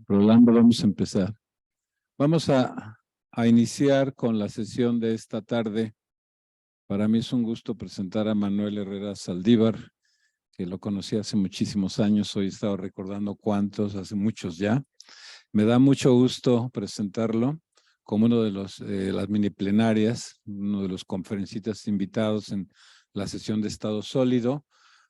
Rolando, vamos a empezar. Vamos a iniciar con la sesión de esta tarde. Para mí es un gusto presentar a Manuel Herrera Saldívar, que lo conocí hace muchísimos años. Hoy he estado recordando cuántos, hace muchos ya. Me da mucho gusto presentarlo como uno de las mini plenarias, uno de los conferencistas invitados en la sesión de estado sólido.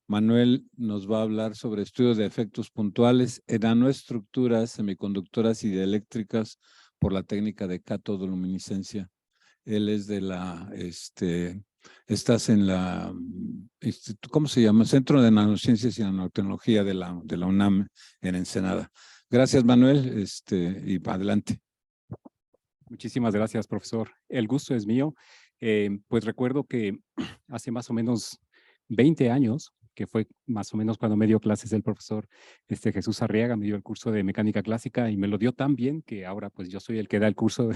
Manuel nos va a hablar sobre estudios de efectos puntuales en nanoestructuras semiconductoras y dieléctricas por la técnica de catodoluminiscencia. Él es de estás en la, ¿cómo se llama? Centro de Nanociencias y Nanotecnología de la UNAM en Ensenada. Gracias, Manuel, y adelante. Muchísimas gracias, profesor. El gusto es mío. Pues recuerdo que hace más o menos 20 años, que fue más o menos cuando me dio clases el profesor Jesús Arriaga, me dio el curso de mecánica clásica y me lo dio tan bien que ahora pues yo soy el que da el curso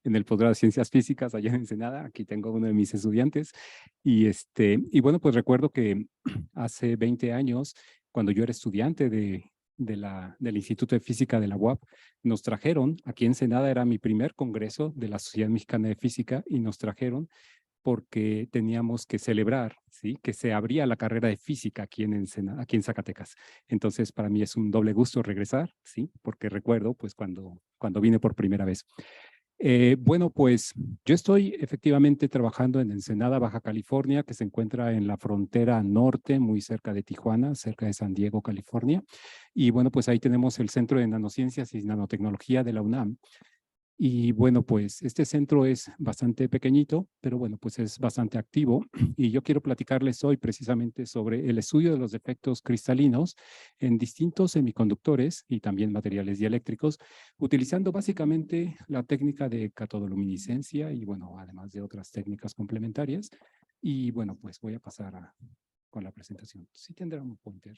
en el posgrado de Ciencias Físicas allá en Ensenada. Aquí tengo uno de mis estudiantes y bueno, pues recuerdo que hace 20 años, cuando yo era estudiante del Instituto de Física de la UAP, nos trajeron, aquí en Ensenada era mi primer congreso de la Sociedad Mexicana de Física, y nos trajeron porque teníamos que celebrar, ¿sí?, que se abría la carrera de física aquí en Ensenada, aquí en Zacatecas. Entonces, para mí es un doble gusto regresar, ¿sí?, porque recuerdo pues cuando vine por primera vez. Bueno, pues yo estoy efectivamente trabajando en Ensenada, Baja California, que se encuentra en la frontera norte, muy cerca de Tijuana, cerca de San Diego, California. Y bueno, pues ahí tenemos el Centro de Nanociencias y Nanotecnología de la UNAM. Y bueno, pues este centro es bastante pequeñito, pero bueno, pues es bastante activo. Y yo quiero platicarles hoy precisamente sobre el estudio de los defectos cristalinos en distintos semiconductores y también materiales dieléctricos, utilizando básicamente la técnica de catodoluminiscencia y bueno, además de otras técnicas complementarias. Y bueno, pues voy a pasar con la presentación. Sí tendrá un pointer.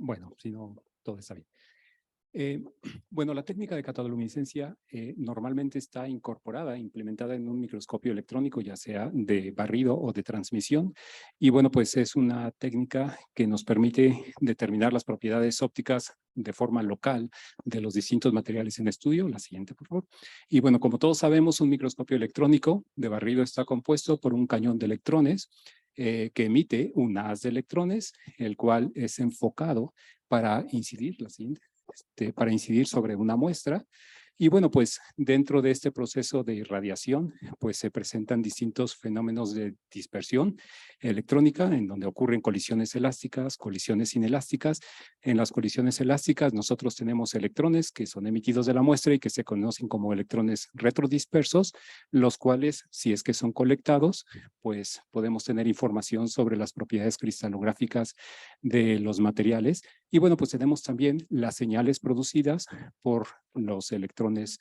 Bueno, si no, todo está bien. Bueno, la técnica de catodoluminiscencia normalmente está incorporada, implementada en un microscopio electrónico, ya sea de barrido o de transmisión. Y bueno, pues es una técnica que nos permite determinar las propiedades ópticas de forma local de los distintos materiales en estudio. La siguiente, por favor. Y bueno, como todos sabemos, un microscopio electrónico de barrido está compuesto por un cañón de electrones que emite un haz de electrones, el cual es enfocado para incidir, la siguiente, para incidir sobre una muestra. Y bueno, pues dentro de este proceso de irradiación, pues se presentan distintos fenómenos de dispersión electrónica, en donde ocurren colisiones elásticas, colisiones inelásticas. En las colisiones elásticas nosotros tenemos electrones que son emitidos de la muestra y que se conocen como electrones retrodispersos, los cuales, si es que son colectados, pues podemos tener información sobre las propiedades cristalográficas de los materiales. Y bueno, pues tenemos también las señales producidas por los electrones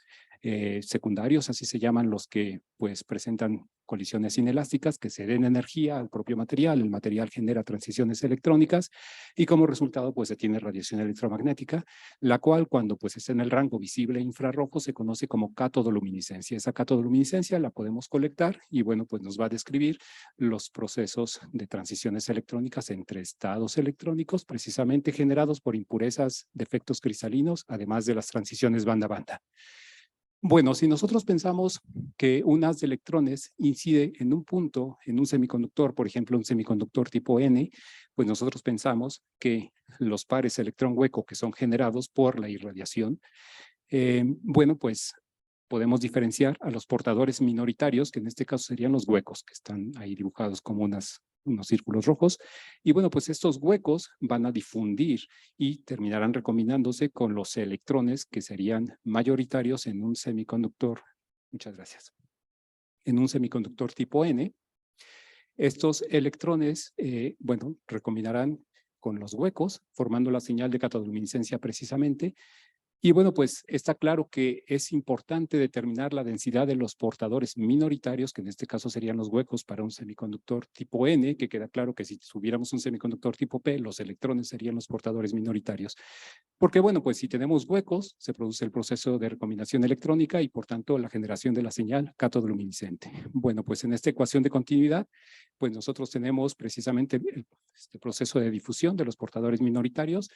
secundarios, así se llaman los que pues presentan colisiones inelásticas que se den energía al propio material. El material genera transiciones electrónicas y como resultado pues se tiene radiación electromagnética, la cual cuando pues está en el rango visible infrarrojo se conoce como catodoluminiscencia. Esa catodoluminiscencia la podemos colectar y bueno, pues nos va a describir los procesos de transiciones electrónicas entre estados electrónicos precisamente generados por impurezas de efectos cristalinos, además de las transiciones banda a banda. Bueno, si nosotros pensamos que un haz de electrones incide en un punto, en un semiconductor, por ejemplo, un semiconductor tipo N, pues nosotros pensamos que los pares electrón-hueco que son generados por la irradiación, bueno, pues podemos diferenciar a los portadores minoritarios, que en este caso serían los huecos, que están ahí dibujados como unos círculos rojos. Y bueno, pues estos huecos van a difundir y terminarán recombinándose con los electrones que serían mayoritarios en un semiconductor. Muchas gracias. En un semiconductor tipo N, estos electrones, bueno, recombinarán con los huecos, formando la señal de catodoluminiscencia precisamente. Y bueno, pues está claro que es importante determinar la densidad de los portadores minoritarios, que en este caso serían los huecos para un semiconductor tipo N, que queda claro que si tuviéramos un semiconductor tipo P, los electrones serían los portadores minoritarios. Porque, bueno, pues si tenemos huecos, se produce el proceso de recombinación electrónica y, por tanto, la generación de la señal catodoluminiscente. Bueno, pues en esta ecuación de continuidad, pues nosotros tenemos precisamente este proceso de difusión de los portadores minoritarios,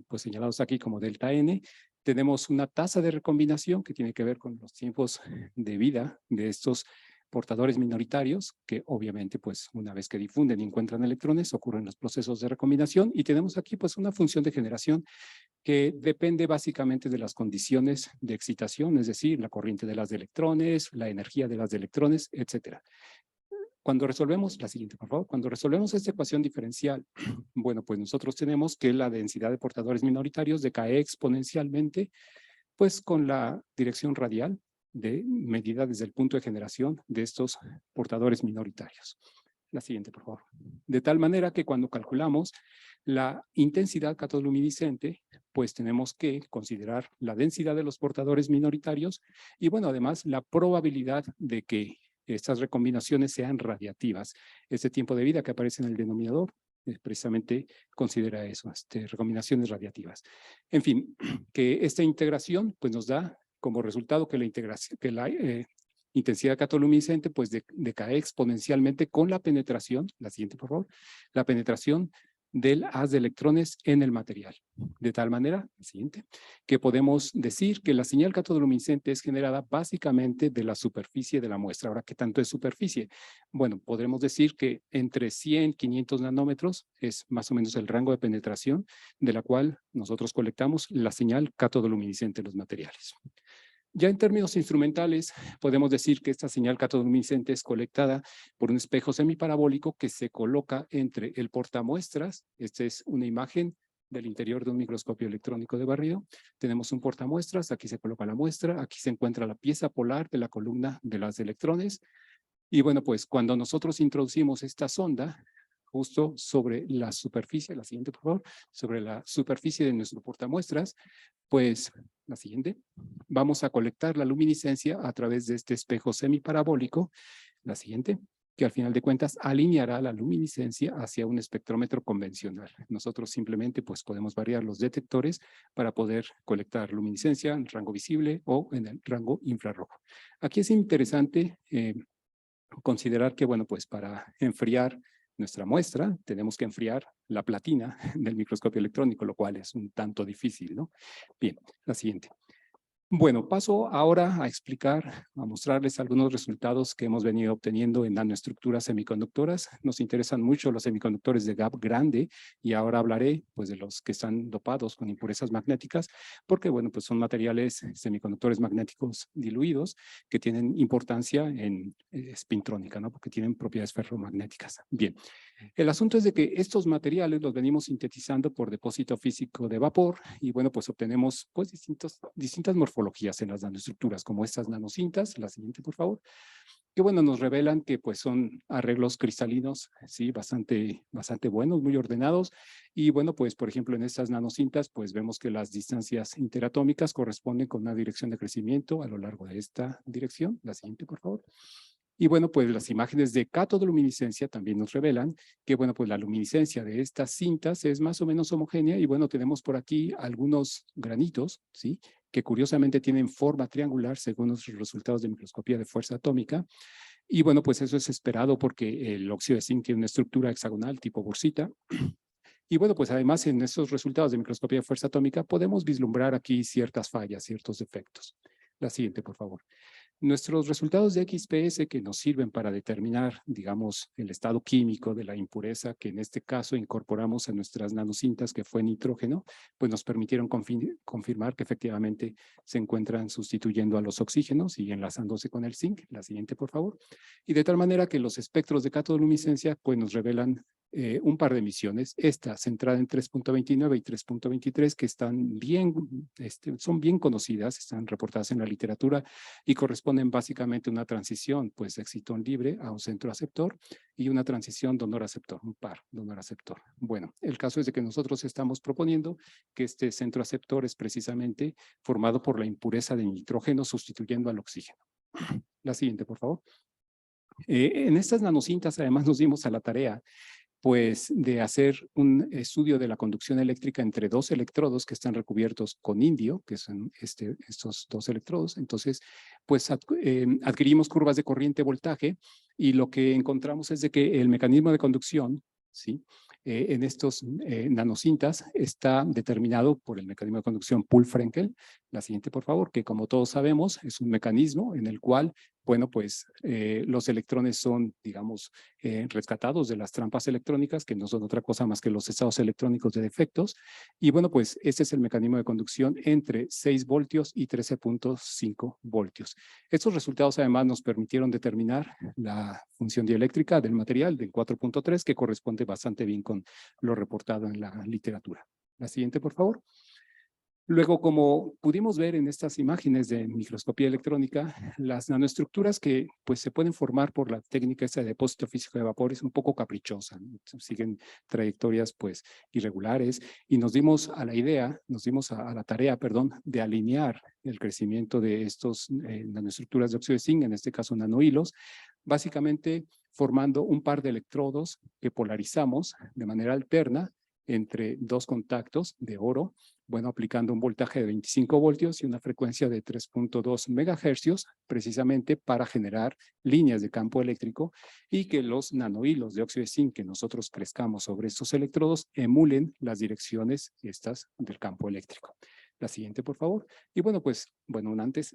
pues señalados aquí como delta N. Tenemos una tasa de recombinación que tiene que ver con los tiempos de vida de estos portadores minoritarios, que obviamente, pues, una vez que difunden y encuentran electrones, ocurren los procesos de recombinación, y tenemos aquí, pues, una función de generación que depende básicamente de las condiciones de excitación, es decir, la corriente de las de electrones, la energía de las de electrones, etcétera. Cuando resolvemos, la siguiente, por favor, cuando resolvemos esta ecuación diferencial, bueno, pues nosotros tenemos que la densidad de portadores minoritarios decae exponencialmente, pues con la dirección radial de medida desde el punto de generación de estos portadores minoritarios. La siguiente, por favor. De tal manera que cuando calculamos la intensidad catodoluminiscente, pues tenemos que considerar la densidad de los portadores minoritarios y, bueno, además la probabilidad de que estas recombinaciones sean radiativas. Este tiempo de vida que aparece en el denominador precisamente considera eso, recombinaciones radiativas. En fin, que esta integración pues nos da como resultado que la integración, que la intensidad catodoluminiscente pues decae exponencialmente con la penetración, la siguiente por favor, la penetración del haz de electrones en el material. De tal manera, la siguiente, que podemos decir que la señal catodoluminiscente es generada básicamente de la superficie de la muestra. Ahora, ¿qué tanto es superficie? Bueno, podremos decir que entre 100 y 500 nanómetros es más o menos el rango de penetración de la cual nosotros colectamos la señal catodoluminiscente en los materiales. Ya en términos instrumentales, podemos decir que esta señal catodoluminiscente es colectada por un espejo semiparabólico que se coloca entre el portamuestras. Esta es una imagen del interior de un microscopio electrónico de barrido. Tenemos un portamuestras, aquí se coloca la muestra, aquí se encuentra la pieza polar de la columna de las electrones. Y bueno, pues cuando nosotros introducimos esta sonda, justo sobre la superficie, la siguiente por favor, sobre la superficie de nuestro portamuestras, pues la siguiente, vamos a colectar la luminiscencia a través de este espejo semiparabólico, la siguiente, que al final de cuentas alineará la luminiscencia hacia un espectrómetro convencional. Nosotros simplemente pues podemos variar los detectores para poder colectar luminiscencia en rango visible o en el rango infrarrojo. Aquí es interesante considerar que, bueno, pues para enfriar nuestra muestra, tenemos que enfriar la platina del microscopio electrónico, lo cual es un tanto difícil, ¿no? Bien, la siguiente. Bueno, paso ahora a explicar, a mostrarles algunos resultados que hemos venido obteniendo en nanoestructuras semiconductoras. Nos interesan mucho los semiconductores de gap grande y ahora hablaré pues de los que están dopados con impurezas magnéticas porque, bueno, pues son materiales semiconductores magnéticos diluidos que tienen importancia en espintrónica, ¿no? Porque tienen propiedades ferromagnéticas. Bien, el asunto es de que estos materiales los venimos sintetizando por depósito físico de vapor y, bueno, pues obtenemos pues distintas morfologías en las nanoestructuras, como estas nanocintas, la siguiente por favor, que, bueno, nos revelan que pues son arreglos cristalinos, sí, bastante buenos, muy ordenados, y, bueno, pues por ejemplo en estas nanocintas pues vemos que las distancias interatómicas corresponden con una dirección de crecimiento a lo largo de esta dirección, la siguiente por favor. Y, bueno, pues las imágenes de catodoluminiscencia también nos revelan que, bueno, pues la luminiscencia de estas cintas es más o menos homogénea y, bueno, tenemos por aquí algunos granitos, ¿sí? Que curiosamente tienen forma triangular según los resultados de microscopía de fuerza atómica. Y, bueno, pues eso es esperado porque el óxido de zinc tiene una estructura hexagonal tipo bursita. Y, bueno, pues además en estos resultados de microscopía de fuerza atómica podemos vislumbrar aquí ciertas fallas, ciertos defectos. La siguiente, por favor. Nuestros resultados de XPS que nos sirven para determinar, digamos, el estado químico de la impureza que en este caso incorporamos a nuestras nanocintas que fue nitrógeno, pues nos permitieron confirmar que efectivamente se encuentran sustituyendo a los oxígenos y enlazándose con el zinc. La siguiente, por favor. Y de tal manera que los espectros de catodoluminiscencia pues nos revelan un par de emisiones, esta centrada en 3.29 y 3.23 que están bien, son bien conocidas, están reportadas en la literatura y corresponden básicamente a una transición pues de excitón libre a un centro aceptor y una transición donor-aceptor, un par donor-aceptor. Bueno, el caso es de que nosotros estamos proponiendo que este centro aceptor es precisamente formado por la impureza de nitrógeno sustituyendo al oxígeno. La siguiente, por favor. En estas nanocintas además nos dimos a la tarea pues de hacer un estudio de la conducción eléctrica entre dos electrodos que están recubiertos con indio, que son estos dos electrodos. Entonces, pues adquirimos curvas de corriente voltaje y lo que encontramos es de que el mecanismo de conducción, ¿sí? En estos nanocintas está determinado por el mecanismo de conducción Poole-Frenkel. La siguiente, por favor, que como todos sabemos es un mecanismo en el cual, bueno, pues los electrones son, digamos, rescatados de las trampas electrónicas, que no son otra cosa más que los estados electrónicos de defectos. Y bueno, pues este es el mecanismo de conducción entre 6 voltios y 13.5 voltios. Estos resultados además nos permitieron determinar la función dieléctrica del material del 4.3, que corresponde bastante bien con lo reportado en la literatura. La siguiente, por favor. Luego, como pudimos ver en estas imágenes de microscopía electrónica, las nanoestructuras que pues, se pueden formar por la técnica esta de depósito físico de vapor es un poco caprichosa, ¿no? Siguen trayectorias pues, irregulares y nos dimos a la idea, nos dimos a la tarea, perdón, de alinear el crecimiento de estos nanoestructuras de óxido de zinc, en este caso nanohilos, básicamente formando un par de electrodos que polarizamos de manera alterna entre dos contactos de oro, bueno, aplicando un voltaje de 25 voltios y una frecuencia de 3.2 megahercios, precisamente para generar líneas de campo eléctrico y que los nanohilos de óxido de zinc que nosotros crezcamos sobre estos electrodos emulen las direcciones estas del campo eléctrico. La siguiente, por favor. Y bueno, pues, bueno, antes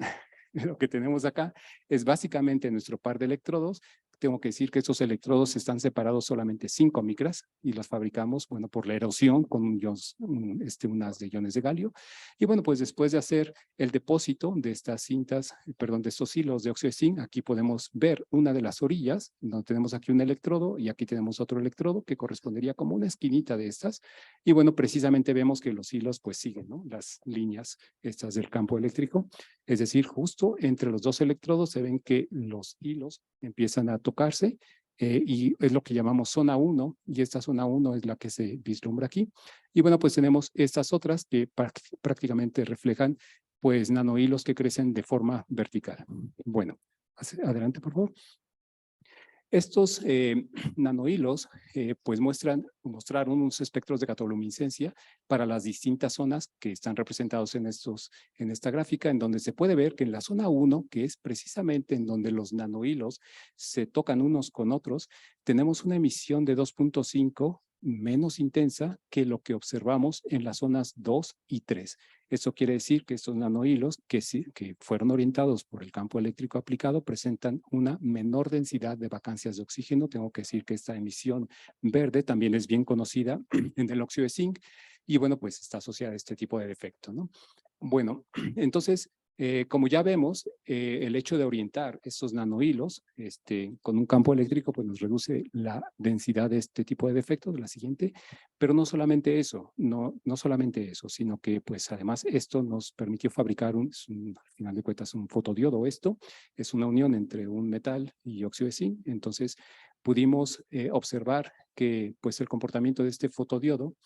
lo que tenemos acá es básicamente nuestro par de electrodos. Tengo que decir que estos electrodos están separados solamente 5 micras y los fabricamos, bueno, por la erosión con un haz de iones de galio. Y bueno, pues después de hacer el depósito de estas cintas, perdón, de estos hilos de óxido de zinc, aquí podemos ver una de las orillas, donde tenemos aquí un electrodo y aquí tenemos otro electrodo que correspondería como una esquinita de estas. Y bueno, precisamente vemos que los hilos pues siguen, ¿no? Las líneas estas del campo eléctrico. Es decir, justo entre los dos electrodos se ven que los hilos empiezan a tocarse y es lo que llamamos zona 1 y esta zona 1 es la que se vislumbra aquí. Y bueno, pues tenemos estas otras que prácticamente reflejan pues nanohilos que crecen de forma vertical. Bueno, adelante por favor. Estos nanohilos pues mostraron unos espectros de catoluminiscencia para las distintas zonas que están representados en esta gráfica, en donde se puede ver que en la zona 1, que es precisamente en donde los nanohilos se tocan unos con otros, tenemos una emisión de 2.5 menos intensa que lo que observamos en las zonas 2 y 3. Esto quiere decir que estos nanohilos que fueron orientados por el campo eléctrico aplicado presentan una menor densidad de vacancias de oxígeno. Tengo que decir que esta emisión verde también es bien conocida en el óxido de zinc y bueno, pues está asociada a este tipo de defecto, ¿no? Bueno, entonces, como ya vemos, el hecho de orientar estos nanohilos con un campo eléctrico pues nos reduce la densidad de este tipo de defectos, la siguiente, pero no solamente eso, no solamente eso, sino que pues además esto nos permitió fabricar al final de cuentas un fotodiodo. Esto es una unión entre un metal y óxido de zinc, entonces pudimos observar que pues el comportamiento de este fotodiodo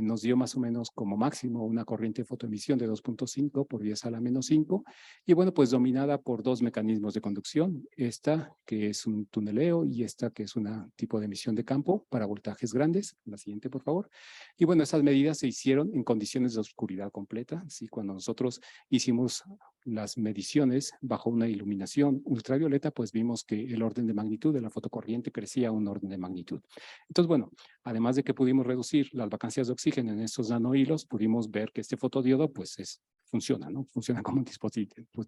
nos dio más o menos como máximo una corriente de fotoemisión de 2.5 por 10 a la menos 5 y bueno, pues dominada por dos mecanismos de conducción, esta que es un tuneleo y esta que es un tipo de emisión de campo para voltajes grandes. La siguiente, por favor. Y bueno, esas medidas se hicieron en condiciones de oscuridad completa, ¿sí? Cuando nosotros hicimos las mediciones bajo una iluminación ultravioleta, pues vimos que el orden de magnitud de la fotocorriente crecía a un orden de magnitud. Entonces, bueno, además de que pudimos reducir las vacancias de oxígeno en estos nanohilos, pudimos ver que este fotodiodo pues funciona, ¿no? Funciona como un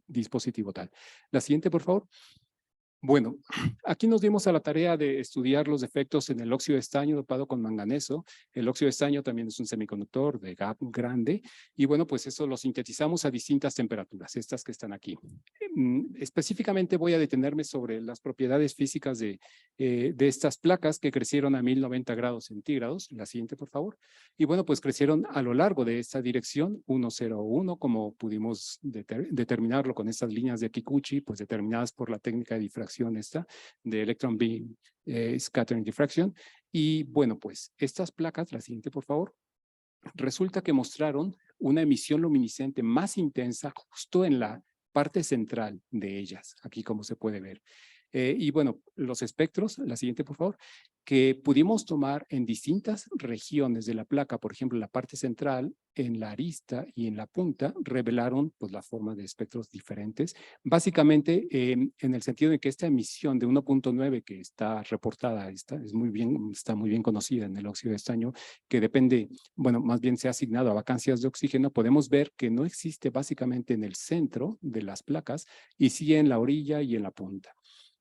dispositivo tal. La siguiente, por favor. Bueno, aquí nos dimos a la tarea de estudiar los defectos en el óxido de estaño dopado con manganeso. El óxido de estaño también es un semiconductor de gap grande y bueno, pues eso lo sintetizamos a distintas temperaturas, estas que están aquí. Específicamente voy a detenerme sobre las propiedades físicas de estas placas que crecieron a 1090 grados centígrados. La siguiente, por favor. Y bueno, pues crecieron a lo largo de esta dirección 101, como pudimos determinarlo con estas líneas de Kikuchi, pues determinadas por la técnica de difracción esta de Electron Beam Scattering Diffraction. Y bueno, pues estas placas, la siguiente por favor, resulta que mostraron una emisión luminiscente más intensa justo en la parte central de ellas, aquí como se puede ver. Y bueno, los espectros, la siguiente por favor, que pudimos tomar en distintas regiones de la placa, por ejemplo, la parte central, en la arista y en la punta, revelaron pues la forma de espectros diferentes. Básicamente, en el sentido de que esta emisión de 1.9 que está reportada, está muy bien conocida en el óxido de estaño, que depende, bueno, más bien se ha asignado a vacancias de oxígeno, podemos ver que no existe básicamente en el centro de las placas y sí en la orilla y en la punta.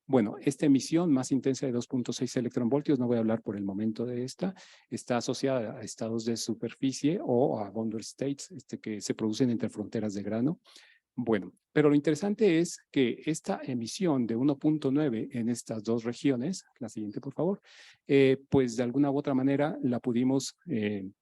Bueno, esta emisión más intensa de 2.6 electronvoltios, no voy a hablar por el momento de esta, está asociada a estados de superficie o a boundary states que se producen entre fronteras de grano. Bueno, pero lo interesante es que esta emisión de 1.9 en estas dos regiones, la siguiente por favor, pues de alguna u otra manera la pudimos,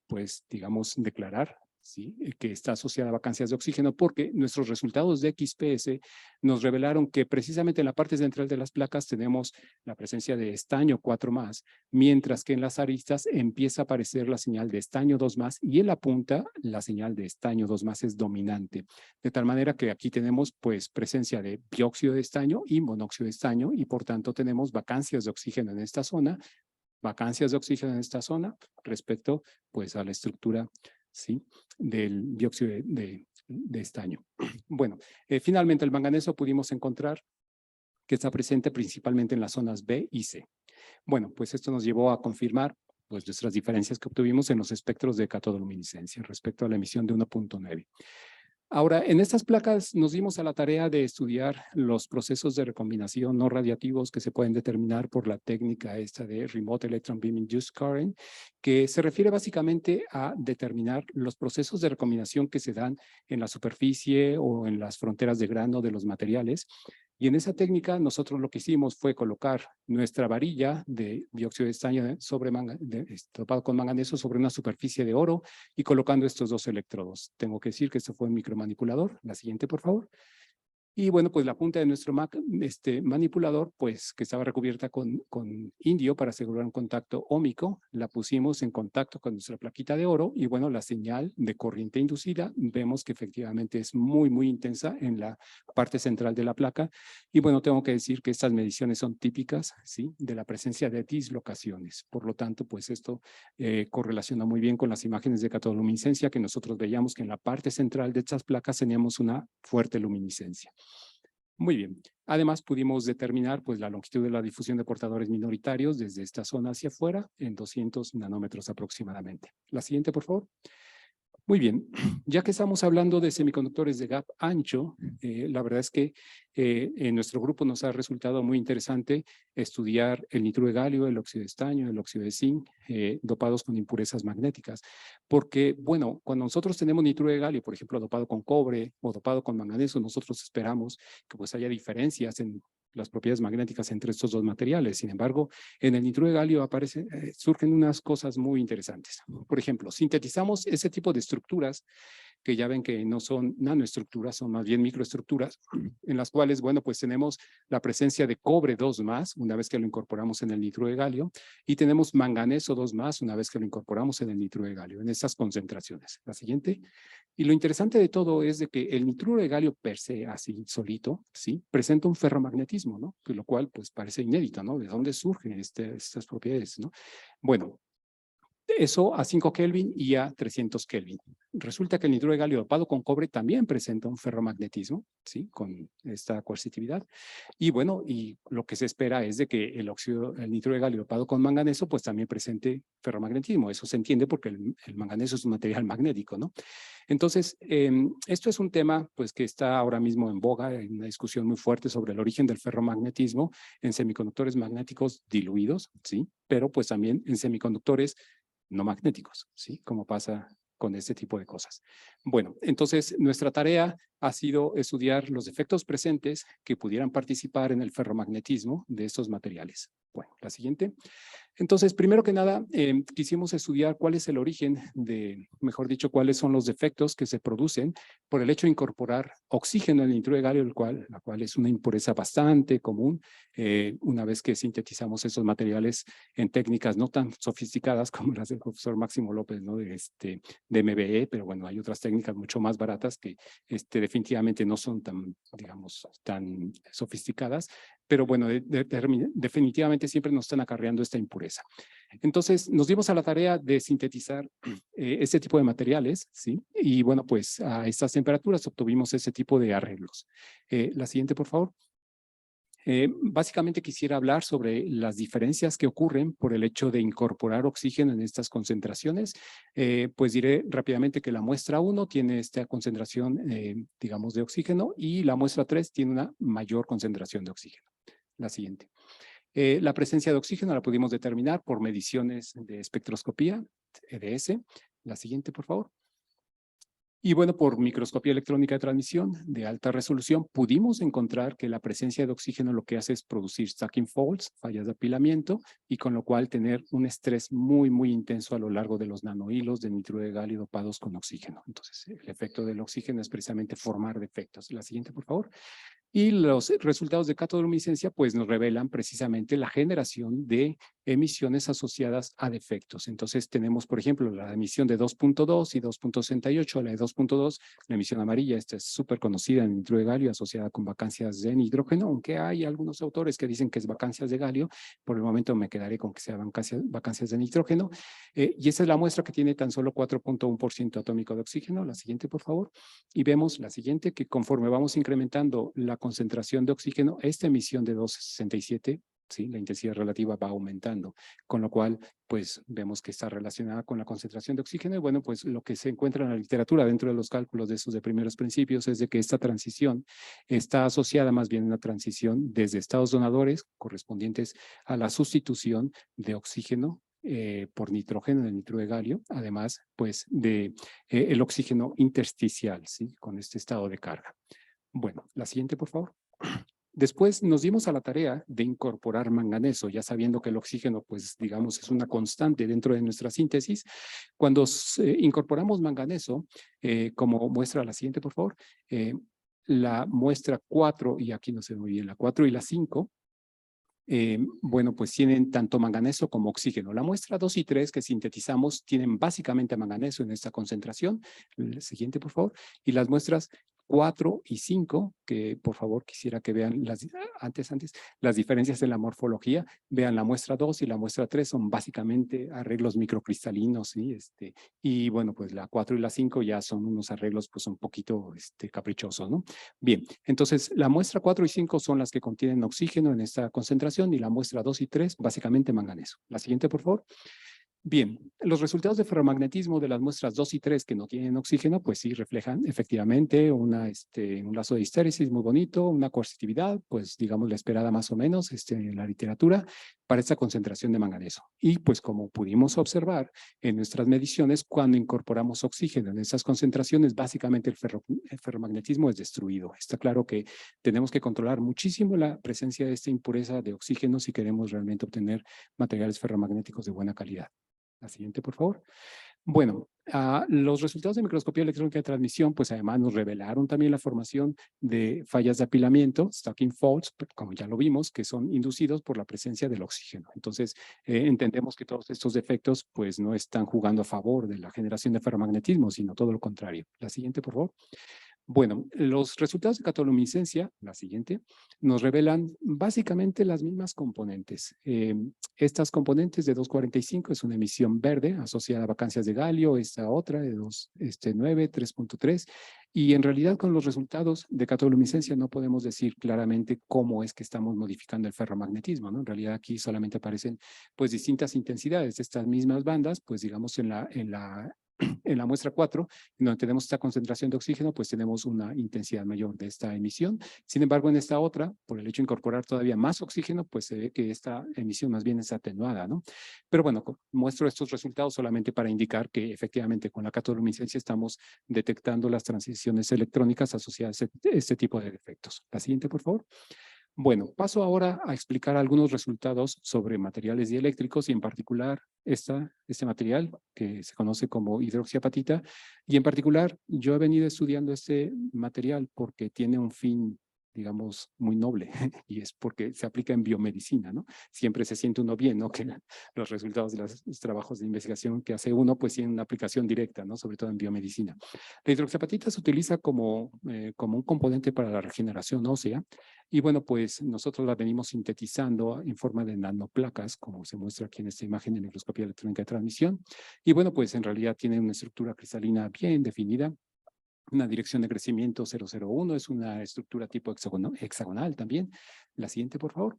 pues digamos, declarar, ¿sí? Que está asociada a vacancias de oxígeno porque nuestros resultados de XPS nos revelaron que precisamente en la parte central de las placas tenemos la presencia de estaño 4+, mientras que en las aristas empieza a aparecer la señal de estaño 2+, y en la punta la señal de estaño 2+ es dominante. De tal manera que aquí tenemos pues presencia de dióxido de estaño y monóxido de estaño y por tanto tenemos vacancias de oxígeno en esta zona, vacancias de oxígeno en esta zona respecto pues a la estructura, ¿sí?, del dióxido de estaño. Bueno, finalmente el manganeso pudimos encontrar que está presente principalmente en las zonas B y C. Bueno, pues esto nos llevó a confirmar pues nuestras diferencias que obtuvimos en los espectros de catodoluminiscencia respecto a la emisión de 1.9. Ahora, en estas placas nos dimos a la tarea de estudiar los procesos de recombinación no radiactivos que se pueden determinar por la técnica esta de Remote Electron Beam Induced Current, que se refiere básicamente a determinar los procesos de recombinación que se dan en la superficie o en las fronteras de grano de los materiales. Y en esa técnica nosotros lo que hicimos fue colocar nuestra varilla de dióxido de estaño topado con manganeso sobre una superficie de oro y colocando estos dos electrodos. Tengo que decir que esto fue un micromanipulador. La siguiente, por favor. Y bueno, pues la punta de nuestro manipulador, pues que estaba recubierta con indio para asegurar un contacto óhmico, la pusimos en contacto con nuestra plaquita de oro y bueno, la señal de corriente inducida vemos que efectivamente es muy intensa en la parte central de la placa. Y bueno, tengo que decir que estas mediciones son típicas, ¿sí?, de la presencia de dislocaciones. Por lo tanto, pues esto correlaciona muy bien con las imágenes de catodoluminiscencia que nosotros veíamos que en la parte central de estas placas teníamos una fuerte luminiscencia. Muy bien. Además, pudimos determinar pues, la longitud de la difusión de portadores minoritarios desde esta zona hacia afuera en 200 nanómetros aproximadamente. La siguiente, por favor. Muy bien, ya que estamos hablando de semiconductores de gap ancho, la verdad es que en nuestro grupo nos ha resultado muy interesante estudiar el nitruro de galio, el óxido de estaño, el óxido de zinc, dopados con impurezas magnéticas. Porque, bueno, cuando nosotros tenemos nitruro de galio, por ejemplo, dopado con cobre o dopado con manganeso, nosotros esperamos que pues haya diferencias en las propiedades magnéticas entre estos dos materiales. Sin embargo, en el nitruro de galio surgen unas cosas muy interesantes. Por ejemplo, sintetizamos ese tipo de estructuras que ya ven que no son nanoestructuras, son más bien microestructuras, en las cuales, bueno, pues tenemos la presencia de cobre 2+, una vez que lo incorporamos en el nitruro de galio, y tenemos manganeso 2+, una vez que lo incorporamos en el nitruro de galio, en estas concentraciones. La siguiente. Y lo interesante de todo es de que el nitruro de galio per se, así solito, ¿sí?, presenta un ferromagnetismo, ¿no? Que lo cual, pues, parece inédito, ¿no? ¿De dónde surgen estas propiedades, ¿no? Bueno, eso a 5 Kelvin y a 300 Kelvin. Resulta que el nitruro de galio dopado con cobre también presenta un ferromagnetismo, ¿sí?, con esta coercitividad. Y bueno, y lo que se espera es de que el nitruro de galio dopado con manganeso, pues también presente ferromagnetismo. Eso se entiende porque el manganeso es un material magnético, ¿no? Entonces, esto es un tema pues que está ahora mismo en boga, en una discusión muy fuerte sobre el origen del ferromagnetismo en semiconductores magnéticos diluidos, ¿sí?, pero pues también en semiconductores no magnéticos, ¿sí?, como pasa con este tipo de cosas. Bueno, entonces nuestra tarea ha sido estudiar los efectos presentes que pudieran participar en el ferromagnetismo de estos materiales. Bueno, la siguiente. Entonces, primero que nada, quisimos estudiar cuál es el origen mejor dicho, cuáles son los defectos que se producen por el hecho de incorporar oxígeno en el nitruro de galio, la cual es una impureza bastante común una vez que sintetizamos esos materiales en técnicas no tan sofisticadas como las del profesor Máximo López, ¿no?, de MBE, pero bueno, hay otras técnicas mucho más baratas que definitivamente no son tan, digamos, tan sofisticadas, pero bueno, definitivamente siempre nos están acarreando esta impureza. Entonces, nos dimos a la tarea de sintetizar este tipo de materiales, ¿sí? Y bueno, pues a estas temperaturas obtuvimos ese tipo de arreglos. La siguiente, por favor. Básicamente quisiera hablar sobre las diferencias que ocurren por el hecho de incorporar oxígeno en estas concentraciones. Pues diré rápidamente que la muestra 1 tiene esta concentración, digamos, de oxígeno y la muestra 3 tiene una mayor concentración de oxígeno. La siguiente. La presencia de oxígeno la pudimos determinar por mediciones de espectroscopía, EDS. La siguiente, por favor. Y bueno, por microscopía electrónica de transmisión de alta resolución, pudimos encontrar que la presencia de oxígeno lo que hace es producir stacking faults, fallas de apilamiento, y con lo cual tener un estrés muy, muy intenso a lo largo de los nanohilos de nitruro de galio dopados con oxígeno. Entonces, el efecto del oxígeno es precisamente formar defectos. La siguiente, por favor. Y los resultados de catodoluminiscencia pues nos revelan precisamente la generación de emisiones asociadas a defectos. Entonces tenemos, por ejemplo, la emisión de 2.2 y 2.68, la de 2.2, la emisión amarilla, esta es súper conocida en nitruro de galio asociada con vacancias de nitrógeno, aunque hay algunos autores que dicen que es vacancias de galio, por el momento me quedaré con que sea vacancias de nitrógeno. Y esa es la muestra que tiene tan solo 4.1% atómico de oxígeno. La siguiente, por favor. Y vemos la siguiente, que conforme vamos incrementando la concentración de oxígeno, esta emisión de 2.67, ¿sí? La intensidad relativa va aumentando, con lo cual, pues, vemos que está relacionada con la concentración de oxígeno. Y bueno, pues, lo que se encuentra en la literatura dentro de los cálculos de esos de primeros principios es de que esta transición está asociada más bien a una transición desde estados donadores correspondientes a la sustitución de oxígeno por nitrógeno, de nitruro de galio, además, pues, de el oxígeno intersticial, ¿sí? Con este estado de carga. Bueno, la siguiente, por favor. Después nos dimos a la tarea de incorporar manganeso, ya sabiendo que el oxígeno, pues, digamos, es una constante dentro de nuestra síntesis. Cuando incorporamos manganeso, como muestra la siguiente, por favor, la muestra 4, y aquí no se ve muy bien, la 4 y la 5, bueno, pues tienen tanto manganeso como oxígeno. La muestra 2 y 3 que sintetizamos tienen básicamente manganeso en esta concentración. El siguiente, por favor. Y las muestras 4 y 5, que por favor quisiera que vean antes, las diferencias en la morfología. Vean la muestra 2 y la muestra 3 son básicamente arreglos microcristalinos, ¿sí? Y bueno, pues la 4 y la 5 ya son unos arreglos pues un poquito caprichosos, ¿no? Bien, entonces la muestra 4 y 5 son las que contienen oxígeno en esta concentración y la muestra 2 y 3 básicamente manganeso. La siguiente, por favor. Bien, los resultados de ferromagnetismo de las muestras 2 y 3 que no tienen oxígeno, pues sí reflejan efectivamente un lazo de histéresis muy bonito, una coercitividad, pues digamos la esperada más o menos en la literatura para esta concentración de manganeso. Y pues como pudimos observar en nuestras mediciones, cuando incorporamos oxígeno en esas concentraciones, básicamente el ferromagnetismo es destruido. Está claro que tenemos que controlar muchísimo la presencia de esta impureza de oxígeno si queremos realmente obtener materiales ferromagnéticos de buena calidad. La siguiente, por favor. Bueno, los resultados de microscopía electrónica de transmisión, pues además nos revelaron también la formación de fallas de apilamiento, stacking faults, como ya lo vimos, que son inducidos por la presencia del oxígeno. Entonces, entendemos que todos estos defectos, pues no están jugando a favor de la generación de ferromagnetismo, sino todo lo contrario. La siguiente, por favor. Bueno, los resultados de catoluminiscencia, la siguiente, nos revelan básicamente las mismas componentes. Estas componentes de 245 es una emisión verde asociada a vacancias de galio, esta otra de 2,9, 3.3, y en realidad con los resultados de catoluminiscencia no podemos decir claramente cómo es que estamos modificando el ferromagnetismo, ¿no? En realidad aquí solamente aparecen pues distintas intensidades de estas mismas bandas, pues digamos en la muestra 4, en donde tenemos esta concentración de oxígeno, pues tenemos una intensidad mayor de esta emisión. Sin embargo, en esta otra, por el hecho de incorporar todavía más oxígeno, pues se ve que esta emisión más bien es atenuada, ¿no? Pero bueno, muestro estos resultados solamente para indicar que efectivamente con la catoluminiscencia estamos detectando las transiciones electrónicas asociadas a este tipo de defectos. La siguiente, por favor. Bueno, paso ahora a explicar algunos resultados sobre materiales dieléctricos y en particular este material que se conoce como hidroxiapatita, y en particular yo he venido estudiando este material porque tiene un fin, digamos, muy noble, y es porque se aplica en biomedicina, ¿no? Siempre se siente uno bien, ¿no? Que los resultados de los trabajos de investigación que hace uno, pues tienen una aplicación directa, ¿no? Sobre todo en biomedicina. La hidroxiapatita se utiliza como un componente para la regeneración ósea, y bueno, pues nosotros la venimos sintetizando en forma de nanoplacas, como se muestra aquí en esta imagen de microscopía electrónica de transmisión, y bueno, pues en realidad tiene una estructura cristalina bien definida, una dirección de crecimiento 001, es una estructura tipo hexagonal también. La siguiente, por favor.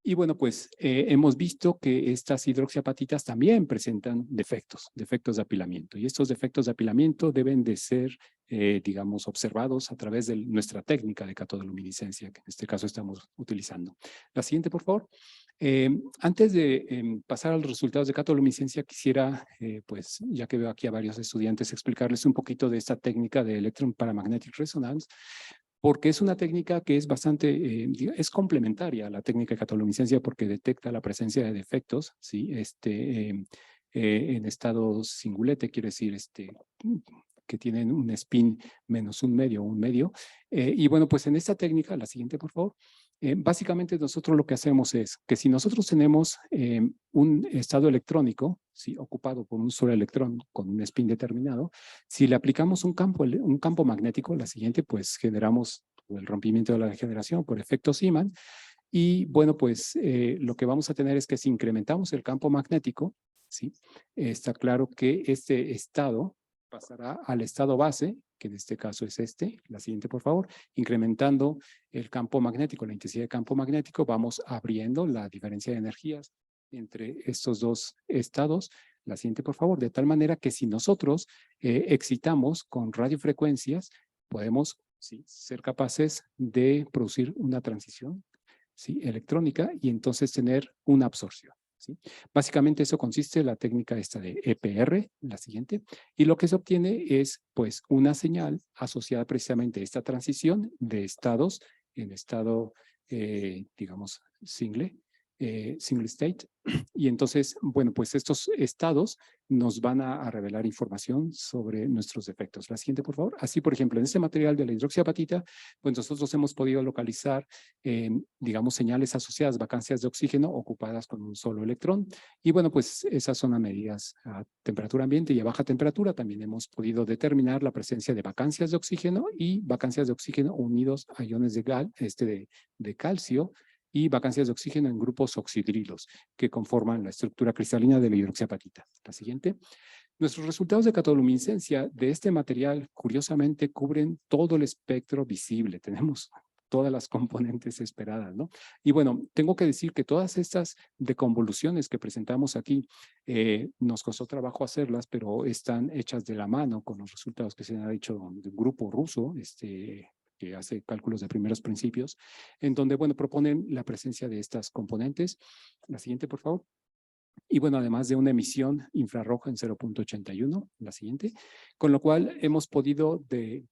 Y bueno, pues hemos visto que estas hidroxiapatitas también presentan defectos de apilamiento. Y estos defectos de apilamiento deben de ser, digamos, observados a través de nuestra técnica de catodoluminiscencia, que en este caso estamos utilizando. La siguiente, por favor. Antes de pasar a los resultados de catodoluminiscencia, quisiera, pues, ya que veo aquí a varios estudiantes, explicarles un poquito de esta técnica de Electron Paramagnetic Resonance, porque es una técnica que es bastante, es complementaria a la técnica de catodoluminiscencia porque detecta la presencia de defectos, ¿sí? En estado singulete, quiere decir, que tienen un spin menos un medio. Y bueno, pues en esta técnica, la siguiente, por favor, básicamente nosotros lo que hacemos es que si nosotros tenemos un estado electrónico, ¿sí? Ocupado por un solo electrón con un spin determinado, si le aplicamos un campo magnético, la siguiente, pues generamos el rompimiento de la degeneración por efecto Zeeman. Y bueno, pues lo que vamos a tener es que si incrementamos el campo magnético, ¿sí? Está claro que este estado pasará al estado base, que en este caso es la siguiente por favor, incrementando el campo magnético, la intensidad de campo magnético, vamos abriendo la diferencia de energías entre estos dos estados. La siguiente por favor, de tal manera que si nosotros excitamos con radiofrecuencias, podemos, ¿sí?, ser capaces de producir una transición, ¿sí?, electrónica y entonces tener una absorción, ¿sí? Básicamente eso consiste en la técnica esta de EPR, la siguiente, y lo que se obtiene es pues una señal asociada precisamente a esta transición de estados en estado, digamos, single state, y entonces, bueno, pues estos estados nos van a revelar información sobre nuestros defectos. La siguiente, por favor. Así, por ejemplo, en este material de la hidroxiapatita, pues nosotros hemos podido localizar, digamos, señales asociadas a vacancias de oxígeno ocupadas con un solo electrón. Y bueno, pues esas son a medidas a temperatura ambiente y a baja temperatura. También hemos podido determinar la presencia de vacancias de oxígeno y vacancias de oxígeno unidos a iones de calcio y vacancias de oxígeno en grupos oxidrilos que conforman la estructura cristalina de la hidroxiapatita. La siguiente. Nuestros resultados de catodoluminiscencia de este material, curiosamente, cubren todo el espectro visible. Tenemos todas las componentes esperadas, ¿no? Y bueno, tengo que decir que todas estas deconvoluciones que presentamos aquí, nos costó trabajo hacerlas, pero están hechas de la mano con los resultados que se han hecho de un grupo ruso, que hace cálculos de primeros principios, en donde, bueno, proponen la presencia de estas componentes. La siguiente, por favor. Y bueno, además de una emisión infrarroja en 0.81, la siguiente, con lo cual hemos podido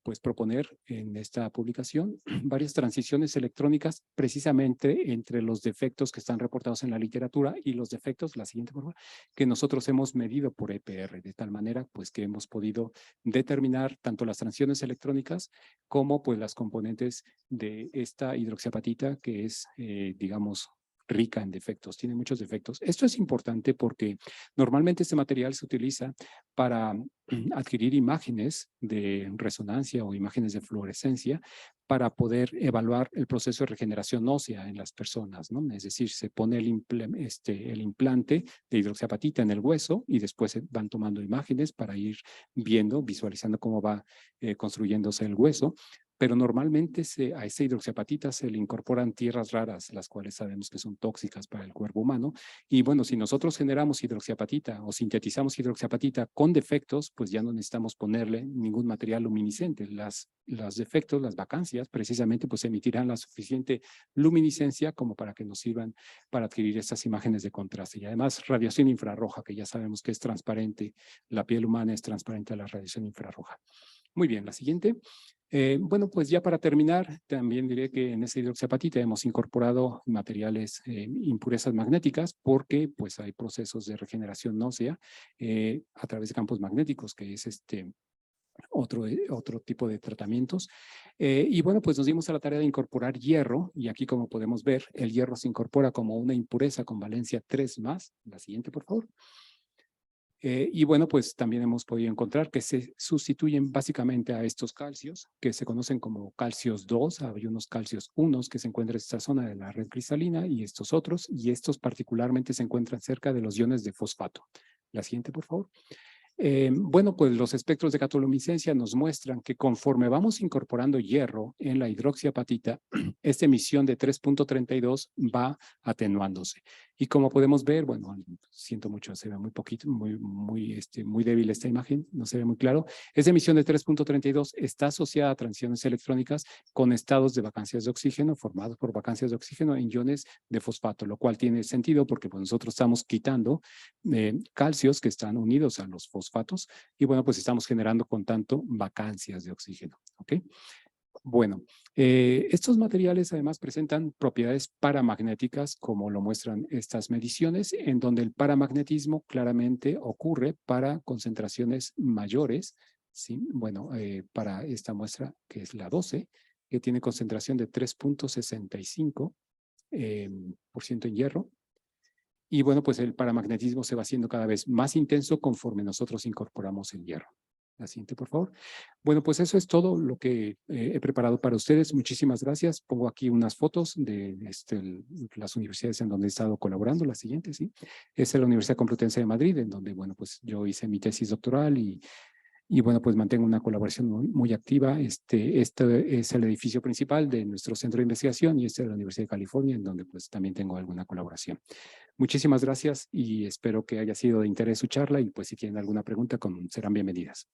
pues, proponer en esta publicación varias transiciones electrónicas precisamente entre los defectos que están reportados en la literatura y los defectos, la siguiente por favor, que nosotros hemos medido por EPR, de tal manera pues que hemos podido determinar tanto las transiciones electrónicas como pues las componentes de esta hidroxiapatita que es, digamos, rica en defectos, tiene muchos defectos. Esto es importante porque normalmente este material se utiliza para adquirir imágenes de resonancia o imágenes de fluorescencia para poder evaluar el proceso de regeneración ósea en las personas, ¿no? Es decir, se pone el implante de hidroxiapatita en el hueso y después se van tomando imágenes para ir viendo, visualizando cómo va construyéndose el hueso. Pero normalmente a esa hidroxiapatita se le incorporan tierras raras, las cuales sabemos que son tóxicas para el cuerpo humano. Y bueno, si nosotros generamos hidroxiapatita o sintetizamos hidroxiapatita con defectos, pues ya no necesitamos ponerle ningún material luminiscente. Los defectos, las vacancias, precisamente, pues emitirán la suficiente luminiscencia como para que nos sirvan para adquirir estas imágenes de contraste. Y además, radiación infrarroja, que ya sabemos que es transparente. La piel humana es transparente a la radiación infrarroja. Muy bien, la siguiente. Bueno, pues ya para terminar, también diré que en esa hidroxiapatita hemos incorporado materiales, impurezas magnéticas, porque pues hay procesos de regeneración ósea a través de campos magnéticos, que es otro tipo de tratamientos. Y bueno, pues nos dimos a la tarea de incorporar hierro, y aquí como podemos ver, el hierro se incorpora como una impureza con valencia 3+. La siguiente, por favor. Y bueno, pues también hemos podido encontrar que se sustituyen básicamente a estos calcios, que se conocen como calcios 2, hay unos calcios 1 que se encuentran en esta zona de la red cristalina y estos particularmente se encuentran cerca de los iones de fosfato. La siguiente, por favor. Bueno, pues los espectros de catoluminiscencia nos muestran que conforme vamos incorporando hierro en la hidroxiapatita, esta emisión de 3.32 va atenuándose. Y como podemos ver, bueno, siento mucho, se ve muy poquito, muy débil esta imagen, no se ve muy claro. Esta emisión de 3.32 está asociada a transiciones electrónicas con estados de vacancias de oxígeno, formados por vacancias de oxígeno en iones de fosfato, lo cual tiene sentido porque pues, nosotros estamos quitando calcios que están unidos a los fosfatos y bueno, pues estamos generando con tanto vacancias de oxígeno, ¿ok? Bueno, estos materiales además presentan propiedades paramagnéticas, como lo muestran estas mediciones, en donde el paramagnetismo claramente ocurre para concentraciones mayores, ¿sí? Bueno, para esta muestra, que es la 12, que tiene concentración de 3.65% en hierro. Y bueno, pues el paramagnetismo se va haciendo cada vez más intenso conforme nosotros incorporamos el hierro. La siguiente, por favor. Bueno, pues eso es todo lo que he preparado para ustedes. Muchísimas gracias. Pongo aquí unas fotos de las universidades en donde he estado colaborando. La siguiente, sí. Es la Universidad Complutense de Madrid, en donde, bueno, pues yo hice mi tesis doctoral y bueno, pues mantengo una colaboración muy activa. Este es el edificio principal de nuestro centro de investigación y este es la Universidad de California, en donde pues también tengo alguna colaboración. Muchísimas gracias y espero que haya sido de interés su charla y pues si tienen alguna pregunta serán bienvenidas.